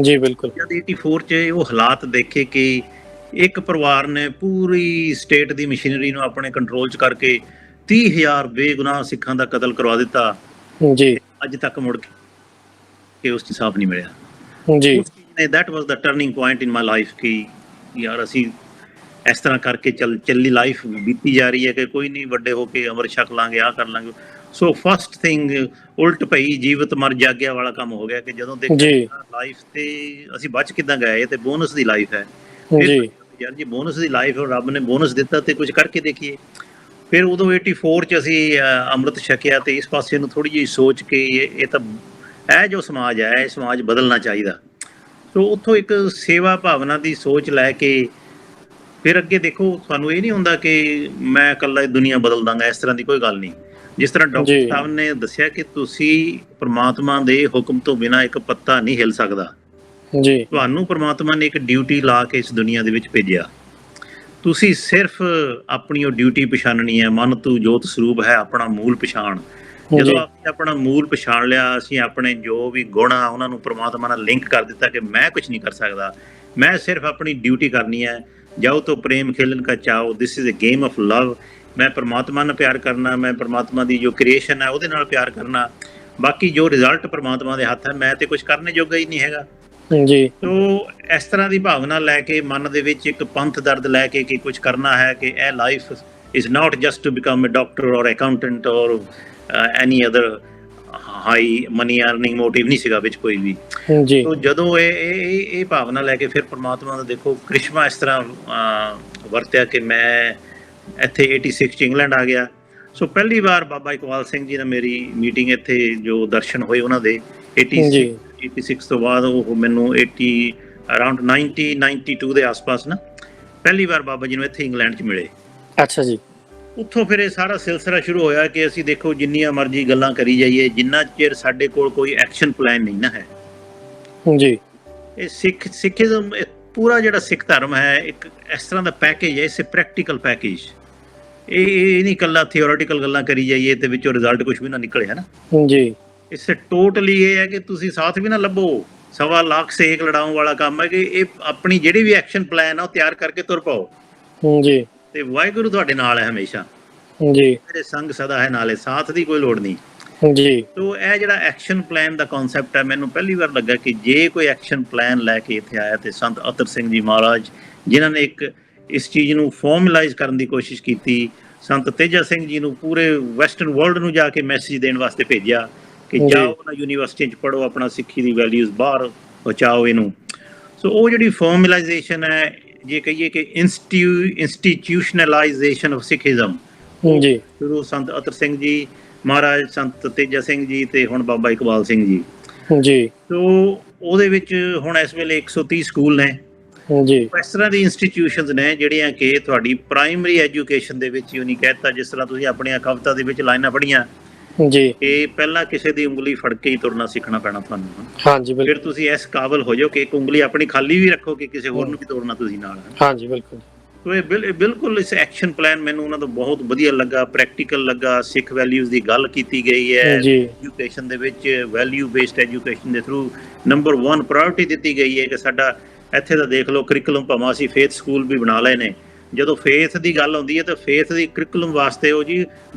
ਜੀ। ਬਿਲਕੁਲ। ਜਦ 84 'ਚ ਉਹ ਹਾਲਾਤ ਦੇਖੇ ਕਿ ਇੱਕ ਪਰਿਵਾਰ ਨੇ ਪੂਰੀ ਸਟੇਟ ਦੀ ਮਸ਼ੀਨਰੀ ਨੂੰ ਆਪਣੇ ਕੰਟਰੋਲ 'ਚ ਕਰਕੇ 30,000 ਬੇਗੁਨਾਹ ਸਿੱਖਾਂ ਦਾ ਕਤਲ ਕਰਵਾ ਦਿੱਤਾ ਜੀ, ਅੱਜ ਤੱਕ ਮੁੜ ਕੇ ਉਸ 'ਚ ਸਾਫ ਨਹੀਂ ਮਿਲਿਆ ਜੀ। That was the turning point in my life ਕਿ ਯਾਰ ਅਸੀਂ ਇਸ ਤਰ੍ਹਾਂ ਕਰਕੇ ਚੱਲੀ ਲਾਈਫ ਬੀਤੀ ਜਾ ਰਹੀ ਹੈ ਕਿ ਕੋਈ ਨਹੀਂ, ਵੱਡੇ ਹੋ ਕੇ ਅਮਰ ਛਕ ਲਾਂਗੇ, ਆਹ ਕਰ ਲਾਂਗੇ। ਸੋ ਫਸਟ ਥਿੰਗ ਉਲਟ ਪਈ, ਜੀਵਤ ਮਰ ਜਾਗਿਆ ਵਾਲਾ ਕੰਮ ਹੋ ਗਿਆ ਕਿ ਜਦੋਂ ਦੇਖਿਆ ਲਾਈਫ ਤੇ ਅਸੀਂ ਬਚ ਕਿੱਦਾਂ ਗਏ, ਤੇ ਬੋਨਸ ਦੀ ਲਾਈਫ ਹੈ ਯਾਰ ਜੀ, ਬੋਨਸ ਦੀ ਲਾਈਫ ਰੱਬ ਨੇ ਬੋਨਸ ਦਿੱਤਾ ਤੇ ਕੁਝ ਕਰਕੇ ਦੇਖੀਏ। ਫਿਰ ਉਦੋਂ 84 'ਚ ਅਸੀਂ ਅੰਮ੍ਰਿਤ ਛਕਿਆ ਤੇ ਇਸ ਪਾਸੇ ਨੂੰ ਥੋੜ੍ਹੀ ਜਿਹੀ ਸੋਚ ਕੇ ਇਹ ਤਾਂ ਇਹ ਜੋ ਸਮਾਜ ਹੈ, ਇਹ ਸਮਾਜ ਬਦਲਣਾ ਚਾਹੀਦਾ। ਸੋ ਉੱਥੋਂ ਇੱਕ ਸੇਵਾ ਭਾਵਨਾ ਦੀ ਸੋਚ ਲੈ ਕੇ ਫਿਰ ਅੱਗੇ ਦੇਖੋ, ਸਾਨੂੰ ਇਹ ਨਹੀਂ ਹੁੰਦਾ ਕਿ ਮੈਂ ਇਕੱਲਾ ਦੁਨੀਆ ਬਦਲ ਦਾਂਗਾ, ਇਸ ਤਰ੍ਹਾਂ ਦੀ ਕੋਈ ਗੱਲ ਨਹੀਂ। ਜਿਸ ਤਰ੍ਹਾਂ ਡਾਕਟਰ ਸਾਹਿਬ ਨੇ ਦੱਸਿਆ ਕਿ ਤੁਸੀਂ ਪਰਮਾਤਮਾ ਦੇ ਹੁਕਮ ਤੋਂ ਬਿਨਾਂ ਇੱਕ ਪੱਤਾ ਨਹੀਂ ਹਿੱਲ ਸਕਦਾ ਜੀ। ਤੁਹਾਨੂੰ ਪਰਮਾਤਮਾ ਨੇ ਇੱਕ ਡਿਊਟੀ ਲਾ ਕੇ ਇਸ ਦੁਨੀਆ ਦੇ ਵਿੱਚ ਭੇਜਿਆ, ਤੁਸੀਂ ਸਿਰਫ ਆਪਣੀ ਉਹ ਡਿਊਟੀ ਪਛਾਣਨੀ ਹੈ। ਮਨ ਤੂੰ ਜੋਤ ਸਰੂਪ ਹੈ, ਆਪਣਾ ਮੂਲ ਪਛਾਣ। ਜਦੋਂ ਅਸੀਂ ਆਪਣਾ ਮੂਲ ਪਛਾਣ ਲਿਆ, ਅਸੀਂ ਆਪਣੇ ਜੋ ਵੀ ਗੁਣ ਆ ਉਹਨਾਂ ਨੂੰ ਪਰਮਾਤਮਾ ਨਾਲ ਲਿੰਕ ਕਰ ਦਿੱਤਾ ਕਿ ਮੈਂ ਕੁਝ ਨਹੀਂ ਕਰ ਸਕਦਾ, ਮੈਂ ਸਿਰਫ ਆਪਣੀ ਡਿਊਟੀ ਕਰਨੀ ਹੈ। ਜਾਓ ਤੋਂ ਪ੍ਰੇਮ ਖੇਲਣ ਕਾ ਚਾਓ, this is a game of love. ਮੈਂ ਪਰਮਾਤਮਾ ਨਾਲ ਪਿਆਰ ਕਰਨਾ, ਮੈਂ ਪਰਮਾਤਮਾ ਦੀ ਜੋ ਕ੍ਰੀਏਸ਼ਨ ਹੈ ਉਹਦੇ ਨਾਲ ਪਿਆਰ ਕਰਨਾ, ਬਾਕੀ ਜੋ ਰਿਜ਼ਲਟ ਪਰਮਾਤਮਾ ਦੇ ਹੱਥ ਹੈ, ਮੈਂ ਤੇ ਕੁਝ ਕਰਨੇ ਜੋਗਾ ਹੀ ਨਹੀਂ ਹੈਗਾ ਜੀ। ਸੋ ਇਸ ਤਰ੍ਹਾਂ ਦੀ ਭਾਵਨਾ ਲੈ ਕੇ, ਮਨ ਦੇ ਵਿੱਚ ਇੱਕ ਪੰਥ ਦਰਦ ਲੈ ਕੇ ਕਿ ਕੁਝ ਕਰਨਾ ਹੈ, ਕਿ ਇਹ life is not just to become a doctor or accountant or any other high money earning motive ਨਹੀਂ ਸੀਗਾ ਵਿੱਚ ਕੋਈ ਵੀ ਜੀ। ਸੋ ਜਦੋਂ ਇਹ ਭਾਵਨਾ ਲੈ ਕੇ ਫਿਰ ਪਰਮਾਤਮਾ ਦਾ ਦੇਖੋ ਕ੍ਰਿਸ਼ਮਾ ਇਸ ਤਰ੍ਹਾਂ ਵਰਤਿਆ ਕਿ ਮੈਂ ਇੱਥੇ 86 'ਚ ਇੰਗਲੈਂਡ ਆ ਗਿਆ। ਸੋ ਪਹਿਲੀ ਵਾਰ ਬਾਬਾ ਇਕਬਾਲ ਸਿੰਘ ਜੀ ਨਾਲ ਮੇਰੀ ਮੀਟਿੰਗ ਇੱਥੇ ਜੋ ਦਰਸ਼ਨ ਹੋਏ ਉਹਨਾਂ ਦੇ 86 ਤੋਂ ਬਾਅਦ ਉਹ ਮੈਨੂੰ ਅਰਾਊਂਡ 92 ਦੇ ਆਸ-ਪਾਸ ਨਾ ਪਹਿਲੀ ਵਾਰ ਬਾਬਾ ਜੀ ਨੂੰ ਇੱਥੇ ਇੰਗਲੈਂਡ 'ਚ ਮਿਲੇ। ਅੱਛਾ ਜੀ। ਉੱਥੋਂ ਫਿਰ ਇਹ ਸਾਰਾ ਸਿਲਸਿਲਾ ਸ਼ੁਰੂ ਹੋਇਆ ਕਿ ਅਸੀਂ ਦੇਖੋ ਜਿੰਨੀਆਂ ਮਰਜ਼ੀ ਗੱਲਾਂ ਕਰੀ ਜਾਈਏ, ਜਿੰਨਾ ਚਿਰ ਸਾਡੇ ਕੋਲ ਕੋਈ ਐਕਸ਼ਨ ਪਲਾਨ ਨਹੀਂ ਨਾ ਹੈ ਜੀ। ਇਹ ਸਿੱਖੀਜ਼ਮ ਪੂਰਾ ਜਿਹੜਾ ਸਿੱਖ ਧਰਮ ਹੈ ਇੱਕ ਇਸ ਤਰ੍ਹਾਂ ਦਾ ਪੈਕੇਜ ਹੈ, ਇਸੇ ਪ੍ਰੈਕਟੀਕਲ ਪੈਕੇਜ। ਇਹ ਨਹੀਂ ਇਕੱਲਾ ਥਿਓਰੀਟੀਕਲ ਗੱਲਾਂ ਕਰੀ ਜਾਈਏ ਤੇ ਵਿੱਚੋਂ ਰਿਜ਼ਲਟ ਕੁਝ ਵੀ ਨਾ ਨਿਕਲੇ, ਹੈ ਨਾ ਜੀ। ਇਸ ਟੋਟਲੀ ਇਹ ਹੈ ਕਿ ਤੁਸੀਂ ਸਾਥ ਵੀ ਨਾ ਲੱਭੋ, 1.25 ਲੱਖ ਸੇਕ ਲੜਾਉਣ ਵਾਲਾ ਕੰਮ ਹੈ ਕਿ ਇਹ ਆਪਣੀ ਜਿਹੜੀ ਵੀ ਐਕਸ਼ਨ ਪਲਾਨ ਆ ਉਹ ਤਿਆਰ ਕਰਕੇ ਤੁਰ ਪਾਓ ਜੀ। ਤੇ ਵਾਹਿਗੁਰੂ ਤੁਹਾਡੇ ਨਾਲ ਹੈ ਹਮੇਸ਼ਾ ਜੀ, ਮੇਰੇ ਸੰਗ ਸਦਾ ਹੈ ਨਾਲੇ, ਸਾਥ ਦੀ ਕੋਈ ਲੋੜ ਨਹੀਂ ਜੀ। ਤੋ ਇਹ ਜਿਹੜਾ ਐਕਸ਼ਨ ਪਲਾਨ ਦਾ ਕਨਸੈਪਟ ਹੈ, ਮੈਨੂੰ ਪਹਿਲੀ ਵਾਰ ਲੱਗਾ ਕਿ ਜੇ ਕੋਈ ਐਕਸ਼ਨ ਪਲਾਨ ਲੈ ਕੇ ਇੱਥੇ ਆਇਆ ਤੇ ਸੰਤ ਅਤਰ ਸਿੰਘ ਜੀ ਮਹਾਰਾਜ ਜਿਨ੍ਹਾਂ ਨੇ ਇੱਕ ਇਸ ਚੀਜ਼ ਨੂੰ ਫਾਰਮਲਾਈਜ਼ ਕਰਨ ਦੀ ਕੋਸ਼ਿਸ਼ ਕੀਤੀ, ਸੰਤ ਤੇਜਾ ਸਿੰਘ ਜੀ ਨੂੰ ਪੂਰੇ ਵੈਸਟਰਨ ਵਰਲਡ ਨੂੰ ਜਾ ਕੇ ਮੈਸੇਜ ਦੇਣ ਵਾਸਤੇ ਭੇਜਿਆ ਕਿ ਜਾਓ ਨਾ ਯੂਨੀਵਰਸਿਟੀ 'ਚ ਪੜ੍ਹੋ, ਆਪਣਾ ਸਿੱਖੀ ਦੀ ਵੈਲਿਊਜ਼ ਬਾਹਰ ਪਹੁੰਚਾਓ ਇਹਨੂੰ। ਸੋ ਉਹ ਜਿਹੜੀ ਫਾਰਮਲਾਈਜੇਸ਼ਨ ਹੈ, ਜੇ ਕਹੀਏ ਕਿ ਇੰਸਟੀਟਿਊਸ਼ਨਲਾਈਜੇਸ਼ਨ ਆਫ ਸਿੱਖੀਜ਼ਮ, ਜੀ, ਸ਼ੁਰੂ ਸੰਤ ਅਤਰ ਸਿੰਘ ਜੀ ਮਹਾਰਾਜ, ਸੰਤ ਤੇਜਾ ਸਿੰਘ ਜੀ ਤੇ ਹੁਣ ਬਾਬਾ ਇਕਬਾਲ ਸਿੰਘ ਜੀ ਜੀ। ਸੋ ਉਹਦੇ ਵਿੱਚ ਹੁਣ ਇਸ ਵੇਲੇ 130 ਸਕੂਲ ਨੇ ਜੀ। ਇਸ ਤਰ੍ਹਾਂ ਦੀ ਇੰਸਟੀਟਿਊਸ਼ਨਸ ਨੇ ਜਿਹੜੀਆਂ ਕਿ ਤੁਹਾਡੀ ਪ੍ਰਾਇਮਰੀ ਐਜੂਕੇਸ਼ਨ ਦੇ ਵਿੱਚ ਹੀ ਨਹੀਂ ਕਹਿਤਾ, ਜਿਸ ਤਰ੍ਹਾਂ ਤੁਸੀਂ ਆਪਣੀਆਂ ਕਵਿਤਾ ਦੇ ਵਿੱਚ ਲਾਈਨਾਂ ਪੜ੍ਹੀਆਂ ਜੀ ਕਿ ਪਹਿਲਾਂ ਕਿਸੇ ਦੀ ਉਂਗਲੀ ਫੜ ਕੇ ਹੀ ਤੁਰਨਾ ਸਿੱਖਣਾ ਪੈਣਾ ਤੁਹਾਨੂੰ। ਹਾਂਜੀ, ਬਿਲਕੁਲ। ਫਿਰ ਤੁਸੀਂ ਇਸ ਕਾਬਲ ਹੋ ਜਾਓ ਕਿ ਇੱਕ ਉਂਗਲੀ ਆਪਣੀ ਖਾਲੀ ਵੀ ਰੱਖੋ ਕਿ ਕਿਸੇ ਹੋਰ ਨੂੰ ਵੀ ਤੋੜਨਾ ਤੁਸੀਂ ਨਾਲ। ਹਾਂਜੀ, ਬਿਲਕੁਲ। ਸੋ ਇਹ ਬਿਲਕੁਲ ਇਸ ਐਕਸ਼ਨ ਪਲਾਨ ਮੈਨੂੰ ਉਹਨਾਂ ਤੋਂ ਬਹੁਤ ਵਧੀਆ ਲੱਗਾ, ਪ੍ਰੈਕਟੀਕਲ ਲੱਗਾ, ਸਿੱਖ ਵੈਲਿਊਜ਼ ਦੀ ਗੱਲ ਕੀਤੀ ਗਈ ਹੈ ਐਜੂਕੇਸ਼ਨ ਦੇ ਵਿੱਚ, ਵੈਲਿਊ ਬੇਸਡ ਐਜੂਕੇਸ਼ਨ ਦੇ ਥਰੂ ਨੰਬਰ 1 ਪ੍ਰਾਇੋਰਟੀ ਦਿੱਤੀ ਗਈ ਹੈ ਕਿ ਸਾਡਾ ਇੱਥੇ ਦਾ ਦੇਖ ਲਓ ਕਰਿਕੂਲਮ, ਭਾਵੇਂ ਅਸੀਂ ਫੇਥ ਸਕੂਲ ਵੀ ਬਣਾ ਲਏ ਨੇ, ਜਦੋਂ ਫੇਥ ਦੀ ਗੱਲ ਆਉਂਦੀ ਹੈ ਤਾਂ ਫੇਥ ਦੀ ਕਰਿਕੂਲਮ ਵਾਸਤੇ ਉਹ ਜੀ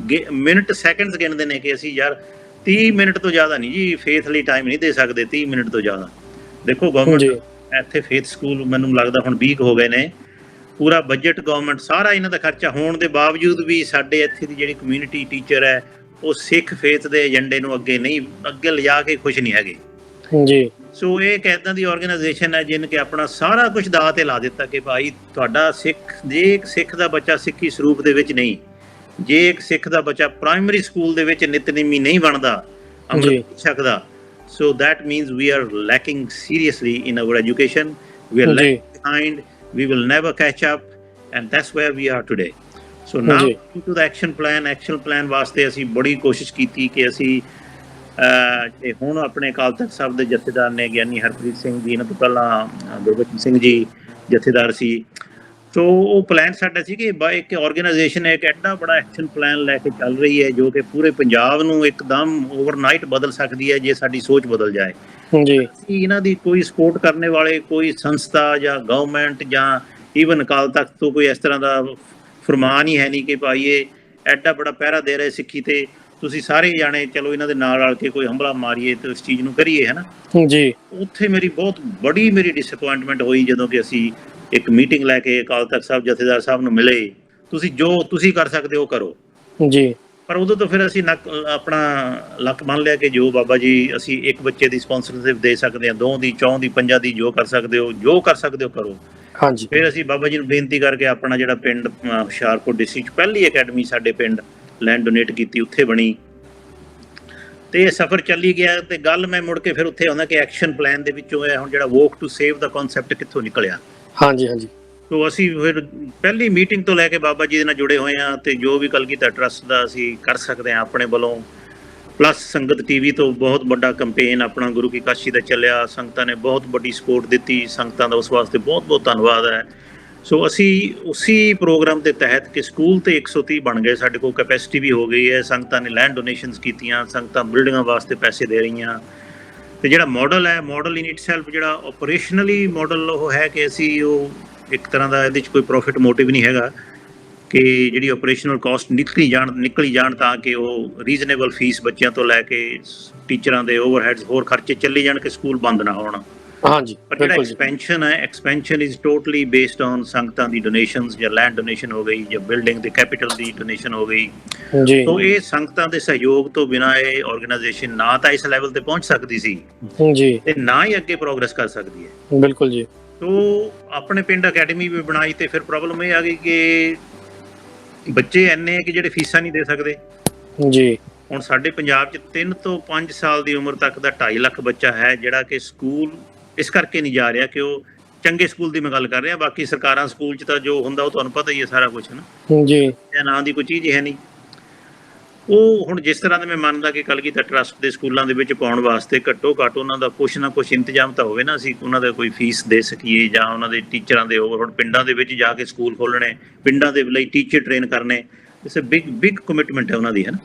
ਮਿੰਟ ਸੈਕਿੰਡਸ ਗਿਣਦੇ ਨੇ ਕਿ ਅਸੀਂ ਯਾਰ 30 ਮਿੰਟ ਤੋਂ ਜ਼ਿਆਦਾ ਨਹੀਂ ਜੀ ਫੇਥ ਲਈ ਟਾਈਮ ਨਹੀਂ ਦੇ ਸਕਦੇ, 30 ਮਿੰਟ ਤੋਂ ਜ਼ਿਆਦਾ। ਦੇਖੋ ਗਵਰਨਮੈਂਟ ਇੱਥੇ ਫੇਥ ਸਕੂਲ ਮੈਨੂੰ ਲੱਗਦਾ ਹੁਣ 20 ਹੋ ਗਏ ਨੇ, ਪੂਰਾ ਬਜਟ ਗਵਰਨਮੈਂਟ ਸਾਰਾ ਇਹਨਾਂ ਦਾ ਖਰਚਾ ਹੋਣ ਦੇ ਬਾਵਜੂਦ ਵੀ ਸਾਡੇ ਇੱਥੇ ਦੀ ਜਿਹੜੀ ਕਮਿਊਨਿਟੀ ਟੀਚਰ ਹੈ ਉਹ ਸਿੱਖ ਫੇਥ ਦੇ ਏਜੰਡੇ ਨੂੰ ਅੱਗੇ ਲਿਜਾ ਕੇ ਖੁਸ਼ ਨਹੀਂ ਹੈਗੇ ਜੀ। ਸੋ ਇਹ ਇੱਕ ਇੱਦਾਂ ਦੀ ਆਰਗੇਨਾਈਜੇਸ਼ਨ ਹੈ ਜਿਹਨੇ ਕਿ ਆਪਣਾ ਸਾਰਾ ਕੁਝ ਦਾਅ ਤੇ ਲਾ ਦਿੱਤਾ ਕਿ ਭਾਈ ਤੁਹਾਡਾ ਸਿੱਖ, ਜੇ ਇੱਕ ਸਿੱਖ ਦਾ ਬੱਚਾ ਸਿੱਖੀ ਸਰੂਪ ਦੇ ਵਿੱਚ ਨਹੀਂ, ਜੇ ਇੱਕ ਸਿੱਖ ਦਾ ਬੱਚਾ ਪ੍ਰਾਇਮਰੀ ਸਕੂਲ ਦੇ ਵਿੱਚ ਨਿਤਨੇਮੀ ਨਹੀਂ ਬਣਦਾ, ਅੰਮ੍ਰਿਤ ਛਕਦਾ, so that means we are lacking seriously in our education, we are lacking behind, we will never catch up, and that's where we are today. So now to the action plan ਵਾਸਤੇ ਅਸੀਂ ਬੜੀ ਕੋਸ਼ਿਸ਼ ਕੀਤੀ ਕਿ ਅਸੀਂ ਹੁਣ ਆਪਣੇ ਅਕਾਲ ਤਖਤ ਸਾਹਿਬ ਦੇ ਜਥੇਦਾਰ ਨੇ ਗਿਆਨੀ ਹਰਪ੍ਰੀਤ ਸਿੰਘ ਜੀ, ਇਹਨਾਂ ਤੋਂ ਪਹਿਲਾਂ ਗੁਰਬਚਨ ਸਿੰਘ ਜੀ ਜਥੇਦਾਰ ਸੀ। ਸੋ ਉਹ ਪਲਾਨ ਸਾਡਾ ਸੀ ਕਿ ਇੱਕ ਆਰਗੇਨਾਈਜੇਸ਼ਨ ਹੈ, ਇੱਕ ਐਡਾ ਬੜਾ ਐਕਸ਼ਨ ਪਲਾਨ ਲੈ ਕੇ ਚੱਲ ਰਹੀ ਹੈ ਜੋ ਕਿ ਪੂਰੇ ਪੰਜਾਬ ਨੂੰ ਇੱਕਦਮ ਓਵਰਨਾਈਟ ਬਦਲ ਸਕਦੀ ਹੈ ਜੇ ਸਾਡੀ ਸੋਚ ਬਦਲ ਜਾਏ ਜੀ। ਇਹਨਾਂ ਦੀ ਕੋਈ ਸਪੋਰਟ ਕਰਨ ਵਾਲੇ ਕੋਈ ਸੰਸਥਾ ਜਾਂ ਗਵਰਨਮੈਂਟ ਜਾਂ ਈਵਨ ਅਕਾਲ ਤਖਤ ਤੋਂ ਕੋਈ ਇਸ ਤਰ੍ਹਾਂ ਦਾ ਫਰਮਾਨ ਹੀ ਹੈ ਨਹੀਂ ਕਿ ਭਾਈ ਇਹ ਐਡਾ ਬੜਾ ਪਹਿਰਾ ਦੇ ਰਹੇ ਸਿੱਖੀ ਤੇ, ਤੁਸੀਂ ਸਾਰੇ ਜਾਣੇ ਚਲੋ ਇਹਨਾਂ ਦੇ ਨਾਲ ਰਲ ਕੇ ਕੋਈ ਹਮਲਾ ਮਾਰੀਏ ਤੇ ਇਸ ਚੀਜ਼ ਨੂੰ ਕਰੀਏ, ਹੈ ਨਾ ਜੀ। ਉੱਥੇ ਮੇਰੀ ਬਹੁਤ ਬੜੀ ਡਿਸਅਪੁਆਇੰਟਮੈਂਟ ਹੋਈ ਜਦੋਂ ਕਿ ਅਸੀਂ ਇੱਕ ਮੀਟਿੰਗ ਲੈ ਕੇ ਅਕਾਲ ਤਖਤ ਸਾਹਿਬ ਜਥੇਦਾਰ ਸਾਹਿਬ ਨੂੰ ਮਿਲੇ, ਤੁਸੀਂ ਜੋ ਤੁਸੀਂ ਕਰ ਸਕਦੇ ਹੋ ਕਰੋ ਜੀ। ਪਰ ਉਦੋਂ ਤੋਂ ਫਿਰ ਅਸੀਂ ਆਪਣਾ ਲੱਕ ਮੰਨ ਲਿਆ ਕਿ ਜੋ ਬਾਬਾ ਜੀ ਅਸੀਂ ਇੱਕ ਬੱਚੇ ਦੀ ਸਪਾਂਸਰਸ਼ਿਪ ਦੇ ਸਕਦੇ ਹਾਂ, 2 ਦੀ 4 ਦੀ 5 ਦੀ, ਜੋ ਕਰ ਸਕਦੇ ਹੋ ਕਰੋ। ਹਾਂਜੀ। ਫਿਰ ਅਸੀਂ ਬਾਬਾ ਜੀ ਨੂੰ ਬੇਨਤੀ ਕਰਕੇ ਆਪਣਾ ਜਿਹੜਾ ਪਿੰਡ ਹੁਸ਼ਿਆਰਪੁਰ ਡਿਸਟ੍ਰਿਕਟ ਪਹਿਲੀ ਅਕੈਡਮੀ ਸਾਡੇ ਪਿੰਡ ਲੈਂਡ ਡੋਨੇਟ ਕੀਤੀ, ਉੱਥੇ ਬਣੀ ਤੇ ਇਹ ਸਫ਼ਰ ਚੱਲੀ ਗਿਆ। ਤੇ ਗੱਲ ਮੈਂ ਮੁੜ ਕੇ ਫਿਰ ਉੱਥੇ ਆਉਂਦਾ ਕਿ ਐਕਸ਼ਨ ਪਲਾਨ ਦੇ ਵਿੱਚੋਂ ਇਹ ਹੁਣ ਜਿਹੜਾ ਵੋਕ ਟੂ ਸੇਵ ਦਾ ਕਨਸੈਪਟ ਕਿੱਥੋਂ ਨਿਕਲਿਆ। ਹਾਂਜੀ। ਸੋ ਅਸੀਂ ਫਿਰ ਪਹਿਲੀ ਮੀਟਿੰਗ ਤੋਂ ਲੈ ਕੇ ਬਾਬਾ ਜੀ ਦੇ ਨਾਲ ਜੁੜੇ ਹੋਏ ਹਾਂ ਤੇ ਜੋ ਵੀ ਕਲਗੀਧਰ ਟਰੱਸਟ ਦਾ ਅਸੀਂ ਕਰ ਸਕਦੇ ਹਾਂ ਆਪਣੇ ਵੱਲੋਂ, ਪਲੱਸ ਸੰਗਤ ਟੀਵੀ ਤੋਂ ਬਹੁਤ ਵੱਡਾ ਕੰਪੇਨ ਆਪਣਾ ਗੁਰੂ ਕੀ ਕਾਸ਼ੀ ਦਾ ਚੱਲਿਆ, ਸੰਗਤਾਂ ਨੇ ਬਹੁਤ ਵੱਡੀ ਸਪੋਰਟ ਦਿੱਤੀ, ਸੰਗਤਾਂ ਦਾ ਉਸ ਵਾਸਤੇ ਬਹੁਤ ਧੰਨਵਾਦ ਹੈ। ਸੋ ਅਸੀਂ ਉਸੀ ਪ੍ਰੋਗਰਾਮ ਦੇ ਤਹਿਤ ਕਿ ਸਕੂਲ ਤੇ 130 ਬਣ ਗਏ, ਸਾਡੇ ਕੋਲ ਕੈਪੈਸਿਟੀ ਵੀ ਹੋ ਗਈ ਹੈ, ਸੰਗਤਾਂ ਨੇ ਲੈਂਡ ਡੋਨੇਸ਼ਨਸ ਕੀਤੀਆਂ, ਸੰਗਤਾਂ ਬਿਲਡਿੰਗਾਂ ਵਾਸਤੇ ਪੈਸੇ ਦੇ ਰਹੀਆਂ। ਤੇ ਜਿਹੜਾ ਮਾਡਲ ਹੈ, ਮਾਡਲ ਇਨ ਇਟਸੈਲਫ ਜਿਹੜਾ ਆਪਰੇਸ਼ਨਲੀ ਮਾਡਲ ਉਹ ਹੈ ਕਿ ਅਸੀਂ ਉਹ ਇੱਕ ਤਰ੍ਹਾਂ ਦਾ ਇਹਦੇ 'ਚ ਕੋਈ ਪ੍ਰੋਫਿਟ ਮੋਟਿਵ ਨਹੀਂ ਹੈਗਾ ਕਿ ਜਿਹੜੀ ਆਪਰੇਸ਼ਨਲ ਕਾਸਟ ਨਿਕਲੀ ਜਾਣ ਤਾਂ ਕਿ ਉਹ ਰੀਜ਼ਨੇਬਲ ਫੀਸ ਬੱਚਿਆਂ ਤੋਂ ਲੈ ਕੇ ਟੀਚਰਾਂ ਦੇ ਓਵਰਹੈਡਸ ਹੋਰ ਖਰਚੇ ਚੱਲੀ ਜਾਣ ਕਿ ਸਕੂਲ ਬੰਦ ਨਾ ਹੋਣ। ਹਾਂਜੀ। ਪਰ ਜਿਹੜਾ expansion is totally based on ਸੰਗਤਾਂ ਦੀ ਡੋਨੇਸ਼ਨਸ, ਜਾਂ ਲੈਂਡ ਡੋਨੇਸ਼ਨ ਹੋ ਗਈ ਜਾਂ ਬਿਲਡਿੰਗ ਦੇ ਕੈਪੀਟਲ ਦੀ ਡੋਨੇਸ਼ਨ ਹੋ ਗਈ। ਸੋ ਇਹ ਸੰਗਤਾਂ ਦੇ ਸਹਿਯੋਗ ਤੋਂ ਬਿਨਾਂ ਇਹ ਆਰਗੇਨਾਈਜੇਸ਼ਨ ਨਾ ਤਾਂ ਇਸ ਲੈਵਲ ਤੇ ਪਹੁੰਚ ਸਕਦੀ ਸੀ ਤੇ ਨਾ ਹੀ ਅੱਗੇ ਪ੍ਰੋਗਰੈਸ ਕਰ ਸਕਦੀ ਹੈ। ਬਿਲਕੁਲ ਜੀ। ਸੋ ਆਪਣੇ ਪਿੰਡ ਅਕੈਡਮੀ ਵੀ ਬਣਾਈ ਤੇ ਫਿਰ ਪ੍ਰੋਬਲਮ ਇਹ ਆ ਗਈ ਕਿ ਬੱਚੇ ਇੰਨੇ ਕਿ ਜਿਹੜੇ ਫੀਸਾਂ ਨਹੀਂ ਦੇ ਸਕਦੇ ਜੀ। ਹੁਣ ਸਾਡੇ ਪੰਜਾਬ 'ਚ 3 ਤੋਂ 5 ਸਾਲ ਦੀ ਉਮਰ ਤੱਕ ਦਾ 2.5 ਲੱਖ ਬੱਚਾ ਹੈ ਜਿਹੜਾ ਕਿ ਸਕੂਲ ਇਸ ਕਰਕੇ ਨਹੀਂ ਜਾ ਰਿਹਾ ਕਿ ਉਹ ਚੰਗੇ ਸਕੂਲ ਦੀ ਮੈਂ ਗੱਲ ਕਰ ਰਿਹਾ, ਬਾਕੀ ਸਰਕਾਰਾਂ ਸਕੂਲ 'ਚ ਤਾਂ ਜੋ ਹੁੰਦਾ ਉਹ ਤੁਹਾਨੂੰ ਪਤਾ ਹੀ ਹੈ ਸਾਰਾ ਕੁਝ, ਹੈ ਨਾ ਜੀ। ਇਹ ਨਾਂ ਦੀ ਕੋਈ ਚੀਜ਼ ਹੈ ਨਹੀਂ। ਉਹ ਹੁਣ ਜਿਸ ਤਰ੍ਹਾਂ ਦੇ ਮੈਂ ਮੰਨਦਾ ਕਿ ਕਲਗੀਧਰ ਟਰੱਸਟ ਦੇ ਸਕੂਲਾਂ ਦੇ ਵਿੱਚ ਪਾਉਣ ਵਾਸਤੇ ਘੱਟੋ ਘੱਟ ਉਹਨਾਂ ਦਾ ਕੁਛ ਨਾ ਕੁਛ ਇੰਤਜ਼ਾਮ ਤਾਂ ਹੋਵੇ ਨਾ, ਅਸੀਂ ਉਹਨਾਂ ਦਾ ਕੋਈ ਫੀਸ ਦੇ ਸਕੀਏ ਜਾਂ ਉਹਨਾਂ ਦੇ ਟੀਚਰਾਂ ਦੇ ਓਵਰਹੈਡ, ਪਿੰਡਾਂ ਦੇ ਵਿੱਚ ਜਾ ਕੇ ਸਕੂਲ ਖੋਲ੍ਹਣੇ, ਪਿੰਡਾਂ ਦੇ ਲਈ ਟੀਚਰ ਟ੍ਰੇਨ ਕਰਨੇ, ਇਟਸ ਅ ਬਿਗ ਕਮਿਟਮੈਂਟ ਹੈ ਉਹਨਾਂ ਦੀ, ਹੈ ਨਾ